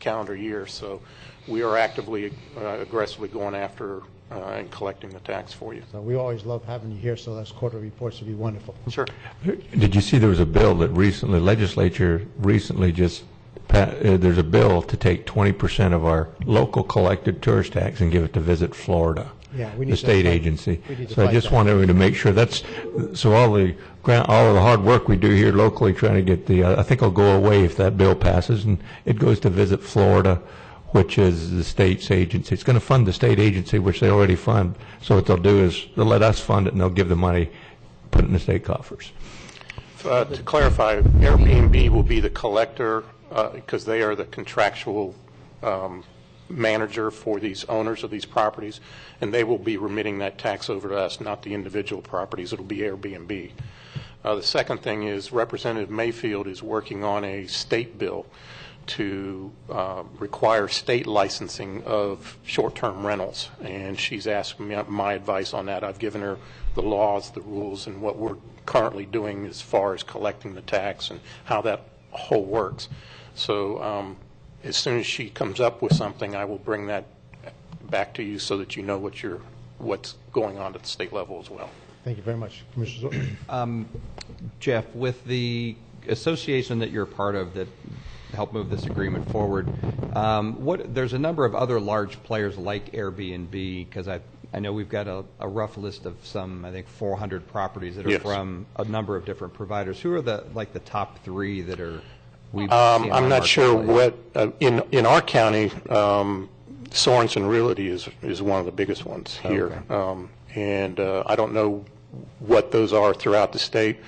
calendar year. So we are actively, aggressively going after and collecting the tax for you. So we always love having you here, so those quarterly reports would be wonderful. Sure. Did you see there was a bill that legislature recently just there's a bill to take 20% of our local collected tourist tax and give it to Visit Florida, the state agency. So I just wanted to make sure so all of the hard work we do here locally trying to get I think it'll go away if that bill passes, and it goes to Visit Florida, which is the state's agency. It's going to fund the state agency, which they already fund. So what they'll do is they'll let us fund it, and they'll give the money, put it in the state coffers. To clarify, Airbnb will be the collector because they are the contractual manager for these owners of these properties, and they will be remitting that tax over to us, not the individual properties. It'll be Airbnb. The second thing is Representative Mayfield is working on a state bill to require state licensing of short-term rentals, and she's asked me my advice on that. I've given her the laws, the rules, and what we're currently doing as far as collecting the tax and how that whole works. So as soon as she comes up with something, I will bring that back to you so that you know what's going on at the state level as well. Thank you very much, Commissioner Zork. Jeff, with the association that you're part of that help move this agreement forward, there's a number of other large players like Airbnb, because I know we've got a rough list of some, I think 400 properties that are from a number of different providers. Who are the top three that are? I'm not sure what in our county. Sorensen Realty is one of the biggest ones here. Okay. I don't know what those are throughout the state,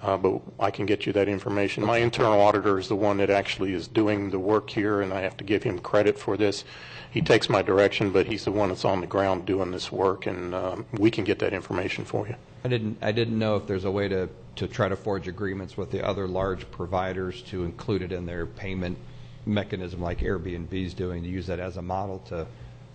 but I can get you that information. My internal auditor is the one that actually is doing the work here, and I have to give him credit for this. He takes my direction, but he's the one that's on the ground doing this work, and we can get that information for you. I didn't know if there's a way to try to forge agreements with the other large providers to include it in their payment mechanism like Airbnb's doing, to use that as a model to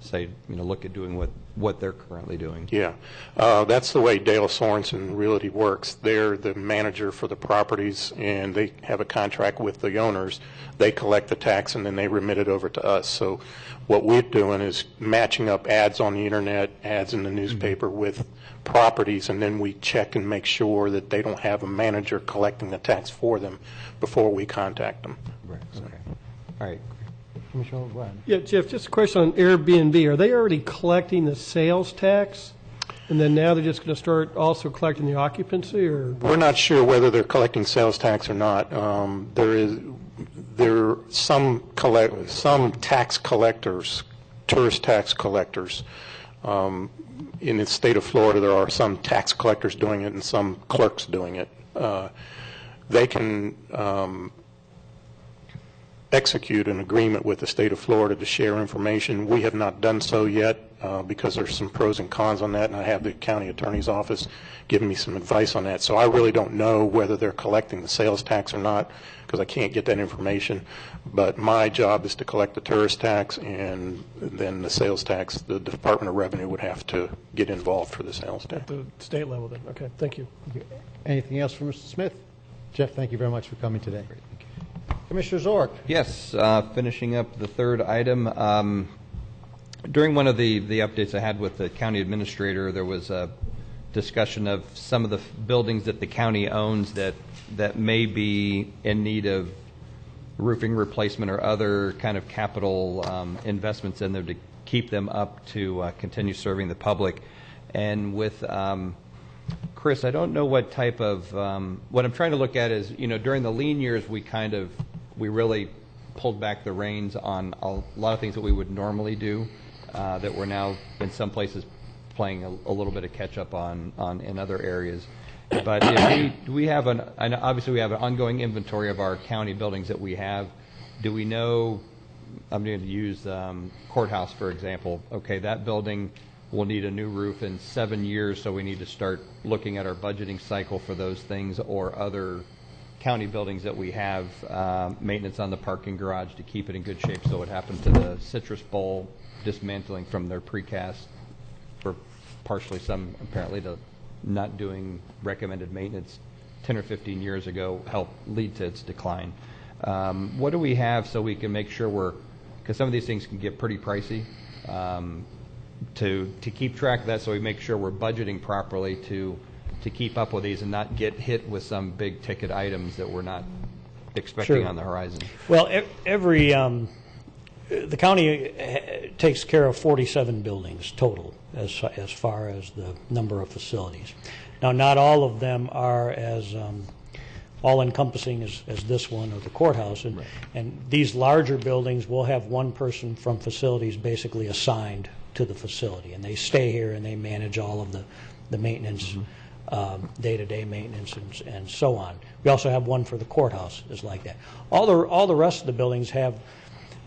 say, look at doing what they're currently doing. Yeah, that's the way Dale Sorensen Realty works. They're the manager for the properties, and they have a contract with the owners. They collect the tax, and then they remit it over to us. So what we're doing is matching up ads on the internet, ads in the newspaper with properties, and then we check and make sure that they don't have a manager collecting the tax for them before we contact them. Right. Okay. All right. Commissioner, go ahead. Yeah, Jeff, just a question on Airbnb. Are they already collecting the sales tax, and then now they're just going to start also collecting the occupancy, or? We're not sure whether they're collecting sales tax or not. There are some tax collectors, tourist tax collectors. In the state of Florida, there are some tax collectors doing it and some clerks doing it. They can execute an agreement with the state of Florida to share information. We have not done so yet because there's some pros and cons on that, and I have the county attorney's office giving me some advice on that. So I really don't know whether they're collecting the sales tax or not, because I can't get that information. But my job is to collect the tourist tax, and then the sales tax, the Department of Revenue would have to get involved for the sales tax. At the state level then. Okay, thank you. Anything else from Mr. Smith? Jeff, thank you very much for coming today. Commissioner Zork. Yes, finishing up the third item. During one of the updates I had with the county administrator, there was a discussion of some of the buildings that the county owns that may be in need of roofing replacement or other kind of capital investments in there to keep them up to continue serving the public. And with Chris, I don't know what type of what I'm trying to look at is, during the lean years we really pulled back the reins on a lot of things that we would normally do that we're now in some places playing a little bit of catch up on in other areas. But if we have obviously we have an ongoing inventory of our county buildings that we have. Do we know, I'm going to use courthouse for example. Okay, that building will need a new roof in 7 years, so we need to start looking at our budgeting cycle for those things, or other county buildings that we have maintenance on the parking garage to keep it in good shape. So what happened to the Citrus Bowl dismantling from their precast for partially some apparently to not doing recommended maintenance 10 or 15 years ago helped lead to its decline. What do we have so we can make sure because some of these things can get pretty pricey, to keep track of that, so we make sure we're budgeting properly to keep up with these and not get hit with some big ticket items that we're not expecting Sure. on the horizon. Well, the county takes care of 47 buildings total as far as the number of facilities. Now, not all of them are as all-encompassing as this one or the courthouse. And these larger buildings will have one person from facilities basically assigned to the facility, and they stay here and they manage all of the maintenance, day-to-day maintenance and so on. We also have one for the courthouse is like that. All the rest of the buildings have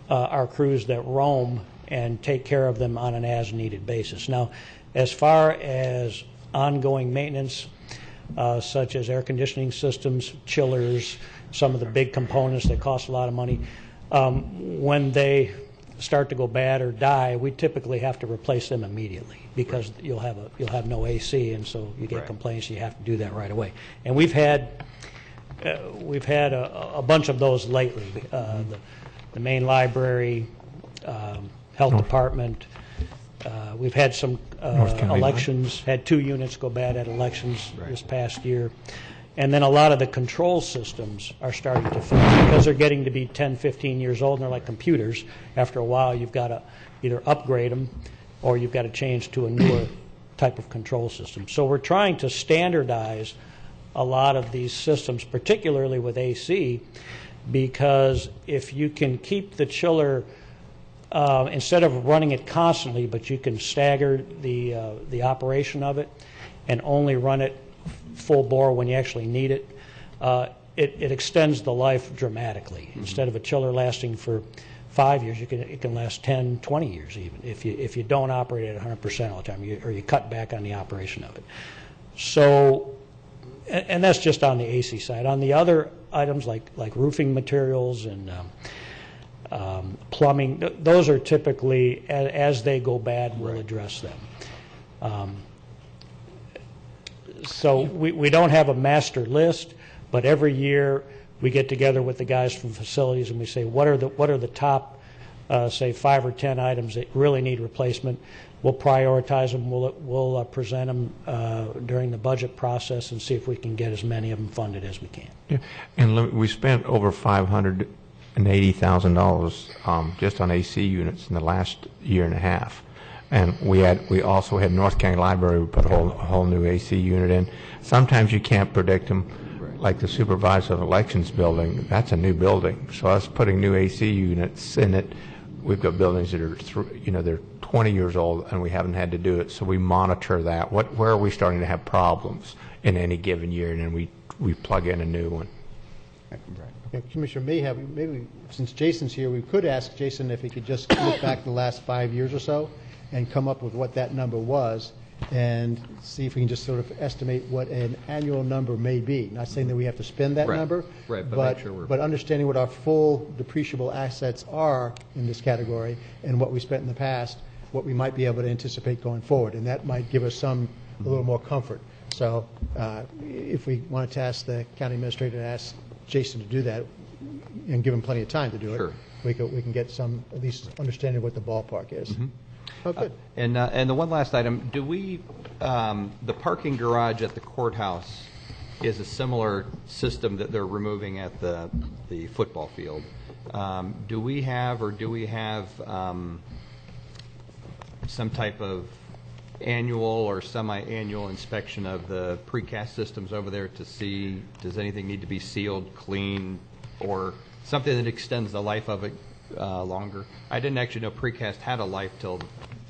our crews that roam and take care of them on an as-needed basis. Now, as far as ongoing maintenance, such as air conditioning systems, chillers, some of the big components that cost a lot of money, when they start to go bad or die, we typically have to replace them immediately, because you'll have no AC, and so you get complaints. You have to do that right away. And we've had a bunch of those lately. The main library, health department. We've had some elections. Had 2 units go bad at elections this past year. And then a lot of the control systems are starting to fail because they're getting to be 10, 15 years old, and they're like computers. After a while, you've got to either upgrade them or you've got to change to a newer type of control system. So we're trying to standardize a lot of these systems, particularly with AC, because if you can keep the chiller instead of running it constantly, but you can stagger the operation of it and only run it full bore when you actually need it, it extends the life dramatically. Instead of a chiller lasting for 5 years, it can last 10, 20 years even if you don't operate at 100% all the time, or you cut back on the operation of it. So, and that's just on the AC side. On the other items like roofing materials and plumbing, those are typically, as they go bad, we'll address them. So we don't have a master list, but every year we get together with the guys from facilities and we say, what are the top, say, 5 or 10 items that really need replacement? We'll prioritize them. We'll present them during the budget process and see if we can get as many of them funded as we can. Yeah. And we spent over $580,000 just on AC units in the last year and a half. And we also had North County Library. We put a whole new AC unit in. Sometimes you can't predict them. Like the Supervisor of Elections building, that's a new building. So us putting new AC units in it, we've got buildings that are they're 20 years old and we haven't had to do it. So we monitor that. Where are we starting to have problems in any given year, and then we plug in a new one. Okay, Commissioner maybe since Jason's here, we could ask Jason if he could just look back the last 5 years or so and come up with what that number was, and see if we can just sort of estimate what an annual number may be. Not saying that we have to spend that number, but understanding what our full depreciable assets are in this category and what we spent in the past, what we might be able to anticipate going forward, and that might give us a little more comfort. So if we wanted to ask the county administrator to ask Jason to do that and give him plenty of time to do it, we can get some at least understanding of what the ballpark is. Mm-hmm. Oh, good. And the one last item, do we, the parking garage at the courthouse is a similar system that they're removing at the football field. Do we have some type of annual or semi-annual inspection of the precast systems over there to see, does anything need to be sealed, cleaned, or something that extends the life of it longer? I didn't actually know precast had a life till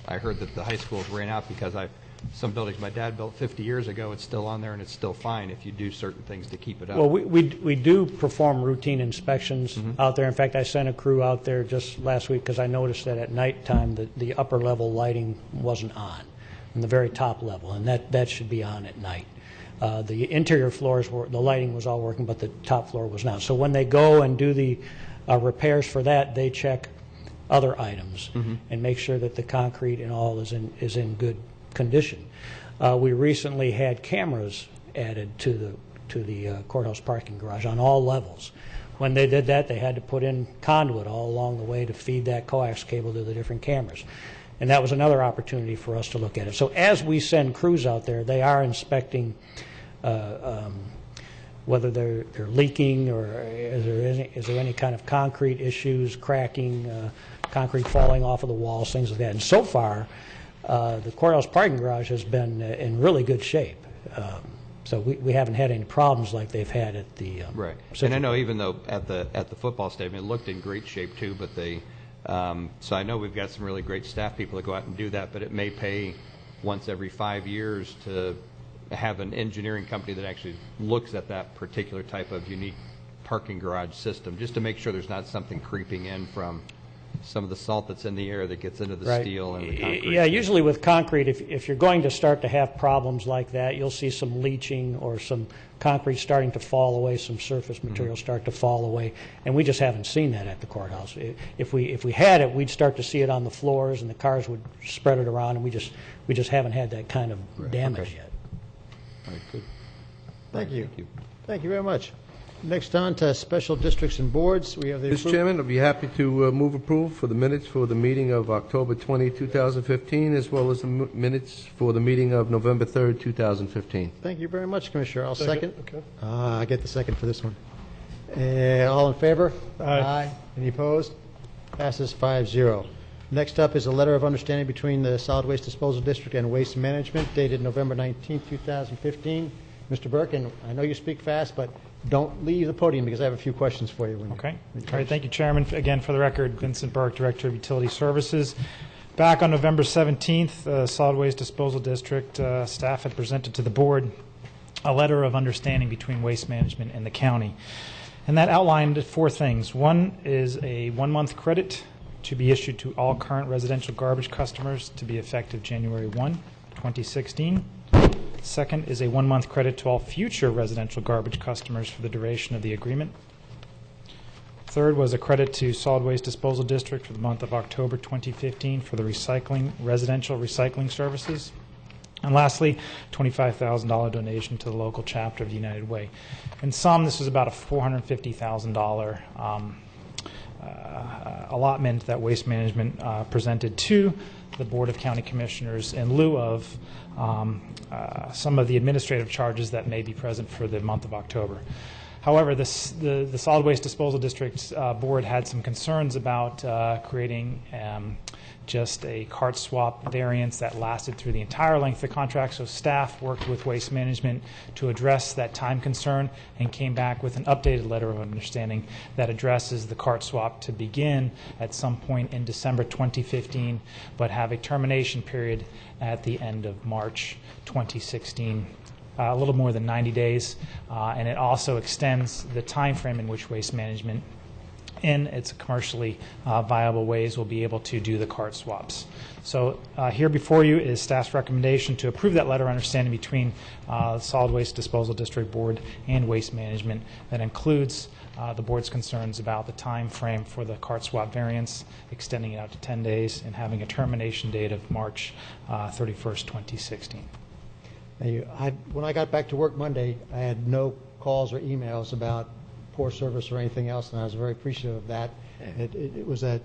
I heard that the high schools ran out, because some buildings my dad built 50 years ago, it's still on there and it's still fine if you do certain things to keep it up. Well, we do perform routine inspections out there. In fact, I sent a crew out there just last week because I noticed that at nighttime the upper level lighting wasn't on, and the very top level, and that should be on at night. The interior floors the lighting was all working, but the top floor was not. So when they go and do the repairs for that, they check other items and make sure that the concrete and all is in good condition. We recently had cameras added to the courthouse parking garage on all levels. When they did that, they had to put in conduit all along the way to feed that coax cable to the different cameras. And that was another opportunity for us to look at it. So as we send crews out there, they are inspecting whether they're leaking, or is there any kind of concrete issues, cracking, concrete falling off of the walls, things like that. And so far, the courthouse parking garage has been in really good shape. So we haven't had any problems like they've had at the right. And I know even though at the football stadium it looked in great shape too, but they so I know we've got some really great staff people that go out and do that, but it may pay once every 5 years to have an engineering company that actually looks at that particular type of unique parking garage system, just to make sure there's not something creeping in from some of the salt that's in the air that gets into the steel and the concrete. Yeah, usually with concrete, if you're going to start to have problems like that, you'll see some leaching or some concrete starting to fall away, some surface material start to fall away, and we just haven't seen that at the courthouse. If we had it, we'd start to see it on the floors, and the cars would spread it around, and we just haven't had that kind of damage yet. All right, good. Thank you. Thank you very much. Next on to special districts and boards. We have the Mr. Chairman, I'll be happy to move approval for the minutes for the meeting of October 20, 2015, as well as the minutes for the meeting of November 3rd, 2015. Thank you very much, Commissioner. I'll second. Okay. I get the second for this one. All in favor? Aye. Any opposed? Passes 5-0. Next up is a letter of understanding between the Solid Waste Disposal District and Waste Management dated November 19, 2015. Mr. Burke, and I know you speak fast, but don't leave the podium because I have a few questions for you. Okay. All right. Thank you, Chairman. Again, for the record, Vincent Burke, Director of Utility Services. Back on November 17th, Solid Waste Disposal District staff had presented to the board a letter of understanding between Waste Management and the county. And that outlined 4 things. One is a 1-month credit to be issued to all current residential garbage customers to be effective January 1, 2016. Second is a 1-month credit to all future residential garbage customers for the duration of the agreement. Third was a credit to Solid Waste Disposal District for the month of October 2015 for the residential recycling services. And lastly, $25,000 donation to the local chapter of the United Way. In sum, this was about a $450,000 allotment that Waste Management presented to the Board of County Commissioners in lieu of some of the administrative charges that may be present for the month of October. However, the Solid Waste Disposal District Board had some concerns about creating just a cart swap variance that lasted through the entire length of the contract, so staff worked with Waste Management to address that time concern and came back with an updated letter of understanding that addresses the cart swap to begin at some point in December 2015, but have a termination period at the end of March 2016. A little more than 90 days, and it also extends the time frame in which Waste Management in its commercially viable ways will be able to do the cart swaps. So here before you is staff's recommendation to approve that letter of understanding between Solid Waste Disposal District Board and Waste Management that includes the board's concerns about the time frame for the cart swap variance, extending it out to 10 days, and having a termination date of March 31st, 2016. When I got back to work Monday, I had no calls or emails about poor service or anything else, and I was very appreciative of that. It was a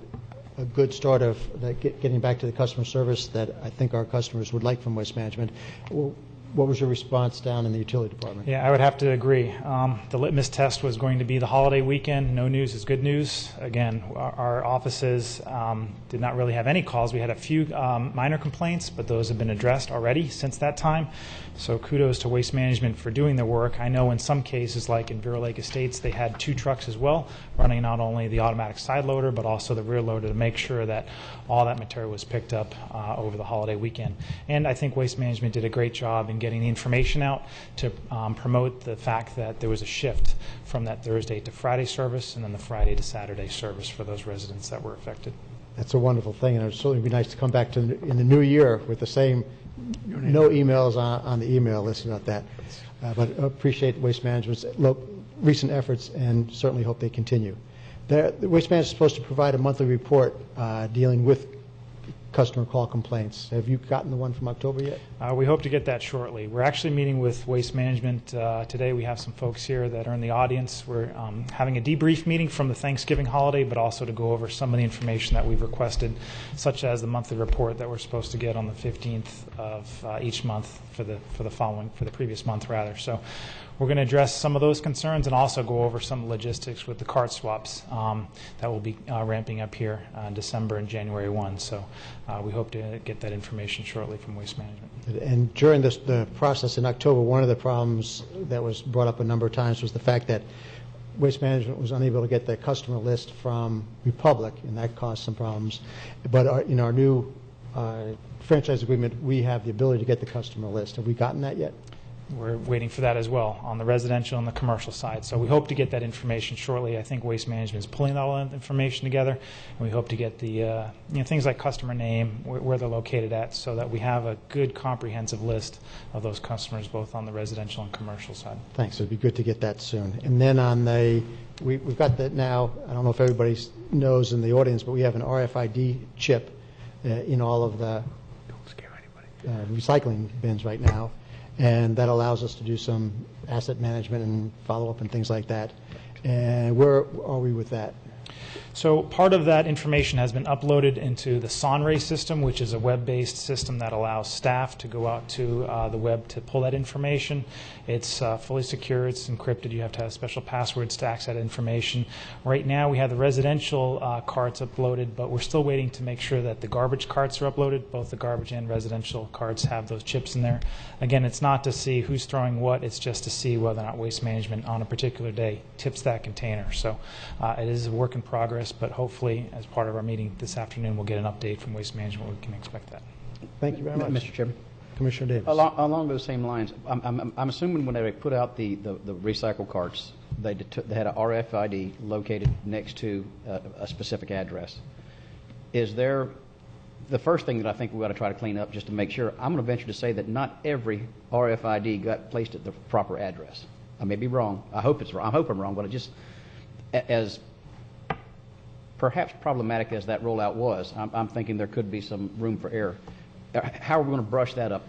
good start of getting back to the customer service that I think our customers would like from Waste Management. What was your response down in the utility department? Yeah, I would have to agree. The litmus test was going to be the holiday weekend. No news is good news. Again, our offices did not really have any calls. We had a few minor complaints, but those have been addressed already since that time. So kudos to Waste Management for doing their work. I know in some cases, like in Vero Lake Estates, they had 2 trucks as well, running not only the automatic side loader, but also the rear loader to make sure that all that material was picked up over the holiday weekend. And I think Waste Management did a great job in getting the information out to promote the fact that there was a shift from that Thursday to Friday service and then the Friday to Saturday service for those residents that were affected. That's a wonderful thing, and it would certainly be nice to come back in the new year with the same no emails on the email list about that. But appreciate Waste Management's recent efforts and certainly hope they continue. The Waste Management is supposed to provide a monthly report dealing with customer call complaints. Have you gotten the one from October yet? We hope to get that shortly. We're actually meeting with Waste Management today. We have some folks here that are in the audience. We're having a debrief meeting from the Thanksgiving holiday, but also to go over some of the information that we've requested, such as the monthly report that we're supposed to get on the 15th of each month for the previous month rather. So we're going to address some of those concerns and also go over some logistics with the cart swaps that will be ramping up here on December and January 1. So we hope to get that information shortly from Waste Management. And during the process in October, one of the problems that was brought up a number of times was the fact that Waste Management was unable to get the customer list from Republic, and that caused some problems. But in our new franchise agreement, we have the ability to get the customer list. Have we gotten that yet? We're waiting for that as well on the residential and the commercial side. So we hope to get that information shortly. I think Waste Management is pulling all that information together, and we hope to get the things like customer name, where they're located at, so that we have a good comprehensive list of those customers, both on the residential and commercial side. Thanks. It'd be good to get that soon. And then on we've got that now. I don't know if everybody knows in the audience, but we have an RFID chip in all of the recycling bins right now. And that allows us to do some asset management and follow-up and things like that. And where are we with that? So part of that information has been uploaded into the Sonray system, which is a web-based system that allows staff to go out to the web to pull that information. It's fully secure, it's encrypted, you have to have special passwords to access that information. Right now we have the residential carts uploaded, but we're still waiting to make sure that the garbage carts are uploaded. Both the garbage and residential carts have those chips in there. Again, it's not to see who's throwing what, it's just to see whether or not Waste Management on a particular day tips that container. So it is a work in progress, but hopefully as part of our meeting this afternoon we'll get an update from Waste Management. We can expect that. Thank you very much. Mr. Chairman. Commissioner Davis. Along those same lines, I'm assuming when they put out the recycle carts, they had a RFID located next to a specific address. Is there, the first thing that I think we ought to try to clean up just to make sure, I'm going to venture to say that not every RFID got placed at the proper address. I may be wrong. I hope it's wrong. I hope I'm wrong, but it just, as perhaps problematic as that rollout was, I'm thinking there could be some room for error. How are we going to brush that up?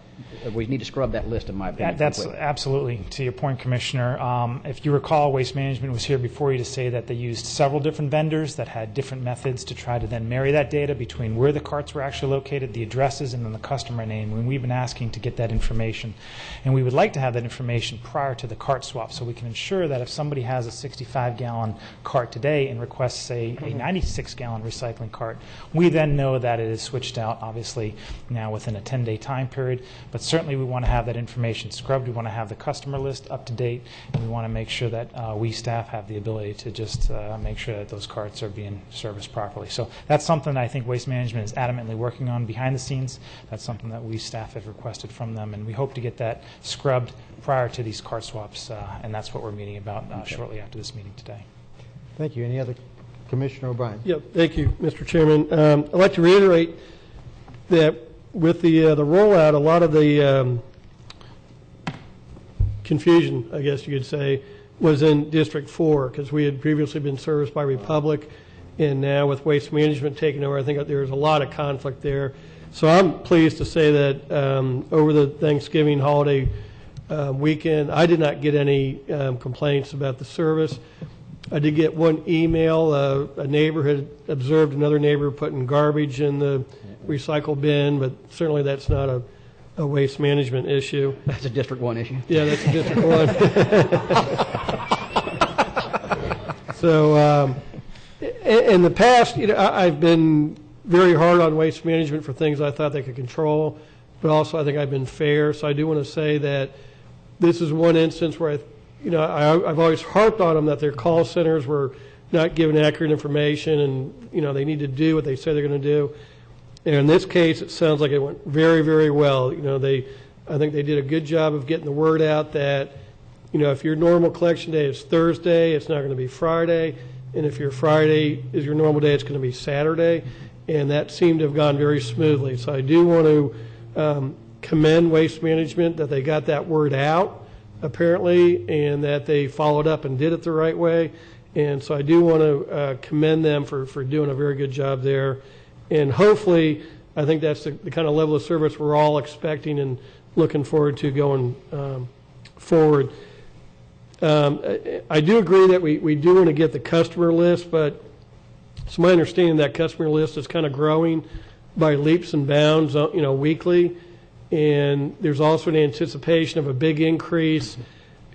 We need to scrub that list, in my opinion. That's completely. absolutely, to your point, Commissioner. If you recall, Waste Management was here before you to say that they used several different vendors that had different methods to try to then marry that data between where the carts were actually located, the addresses, and then the customer name. And we've been asking to get that information. And we would like to have that information prior to the cart swap so we can ensure that if somebody has a 65-gallon cart today and requests, say, a 96-gallon recycling cart, we then know that it is switched out, obviously, now within a 10-day time period. But certainly we want to have that information scrubbed. We want to have the customer list up to date, and we want to make sure that we staff have the ability to just make sure that those carts are being serviced properly. So that's something that I think Waste Management is adamantly working on behind the scenes. That's something that we staff have requested from them, and we hope to get that scrubbed prior to these cart swaps, and that's what we're meeting about shortly after this meeting today. Thank you. Any other? Commissioner O'Brien. Yeah, thank you, Mr. Chairman. I'd like to reiterate that with the rollout, a lot of the confusion, I guess you could say, was in District 4 because we had previously been serviced by Republic, and now with Waste Management taking over, I think there's a lot of conflict there. So I'm pleased to say that over the Thanksgiving holiday weekend, I did not get any complaints about the service. I did get one email. A neighbor had observed another neighbor putting garbage in the recycle bin, but certainly that's not a Waste Management issue. That's a District 1 issue. Yeah, that's a District 1. So in the past, I've been very hard on Waste Management for things I thought they could control, but also I think I've been fair. So I do want to say that this is one instance where I've always harped on them that their call centers were not giving accurate information, and they need to do what they say they're going to do. And in this case, it sounds like it went very, very well. I think they did a good job of getting the word out that, if your normal collection day is Thursday, it's not going to be Friday, and if your Friday is your normal day, it's going to be Saturday. And that seemed to have gone very smoothly. So I do want to commend Waste Management that they got that word out, apparently, and that they followed up and did it the right way. And so I do want to commend them for doing a very good job there. And hopefully, I think that's the kind of level of service we're all expecting and looking forward to going forward. I do agree that we do want to get the customer list, but it's my understanding that customer list is kind of growing by leaps and bounds, weekly. And there's also an anticipation of a big increase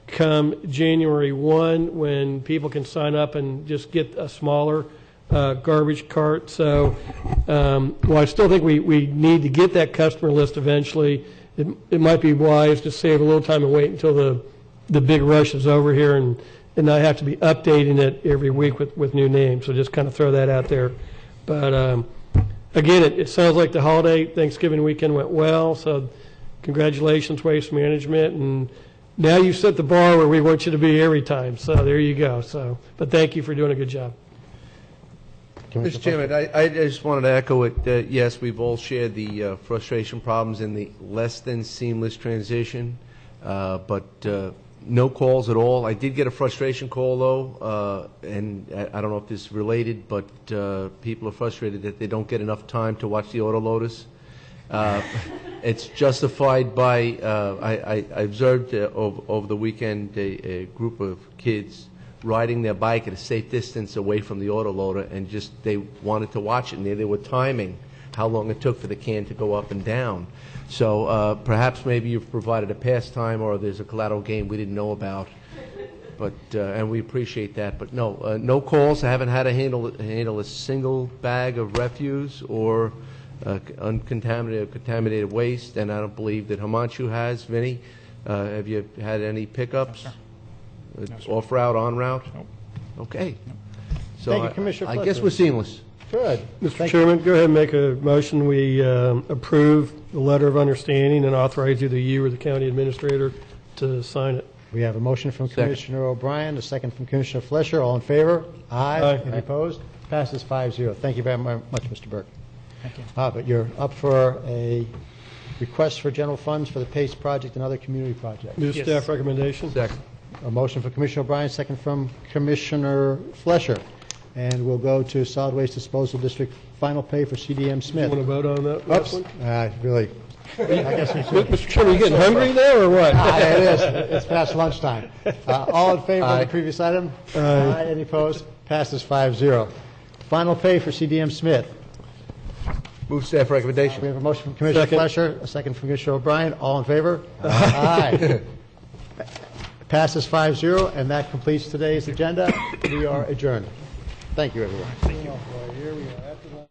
come January 1 when people can sign up and just get a smaller garbage cart. So while I still think we need to get that customer list eventually, it might be wise to save a little time and wait until the big rush is over here and not have to be updating it every week with new names. So just kind of throw that out there. But again, it sounds like the holiday Thanksgiving weekend went well. So congratulations, Waste Management. And now you set the bar where we want you to be every time. So there you go. But thank you for doing a good job. Mr. Chairman, I just wanted to echo it. Yes, we've all shared the frustration problems in the less than seamless transition, but no calls at all. I did get a frustration call, though, and I don't know if this is related, but people are frustrated that they don't get enough time to watch the autoloaders. It's justified by, I observed over the weekend a group of kids riding their bike at a safe distance away from the autoloader, and just they wanted to watch it, and they were timing how long it took for the can to go up and down. So perhaps maybe you've provided a pastime, or there's a collateral gain we didn't know about. But and we appreciate that. But no, no calls. I haven't had to handle a single bag of refuse or uncontaminated, contaminated waste, and I don't believe that Himanshu has. Vinny, have you had any pickups? Off route, on route? Nope. Okay. Nope. So Thank you, Commissioner I Fletcher. guess we're seamless. Good. Mr. Chairman, go ahead and make a motion. We approve the letter of understanding and authorize either you or the county administrator to sign it. We have a motion from Commissioner O'Brien, a second from Commissioner Fletcher. All in favor? Aye. Aye. Any opposed? Passes 5-0. Thank you very much, Mr. Burke. Thank you. But you're up for a request for general funds for the PACE project and other community projects. Move staff recommendation. Second. A motion from Commissioner O'Brien, second from Commissioner Fletcher. And we'll go to Solid Waste Disposal District final pay for CDM Smith. You want to vote on that? Oops. Really. I guess we should. Mr. Chairman, you getting hungry there or what? It is. It's past lunchtime. All in favor of the previous item? Aye. Any opposed? Passes 5-0. Final pay for CDM Smith. Move staff recommendation. We have a motion from Commissioner Fletcher, a second from Commissioner O'Brien. All in favor? Aye. Passes 5-0, and that completes today's agenda. We are adjourned. Thank you, everyone. Thank you.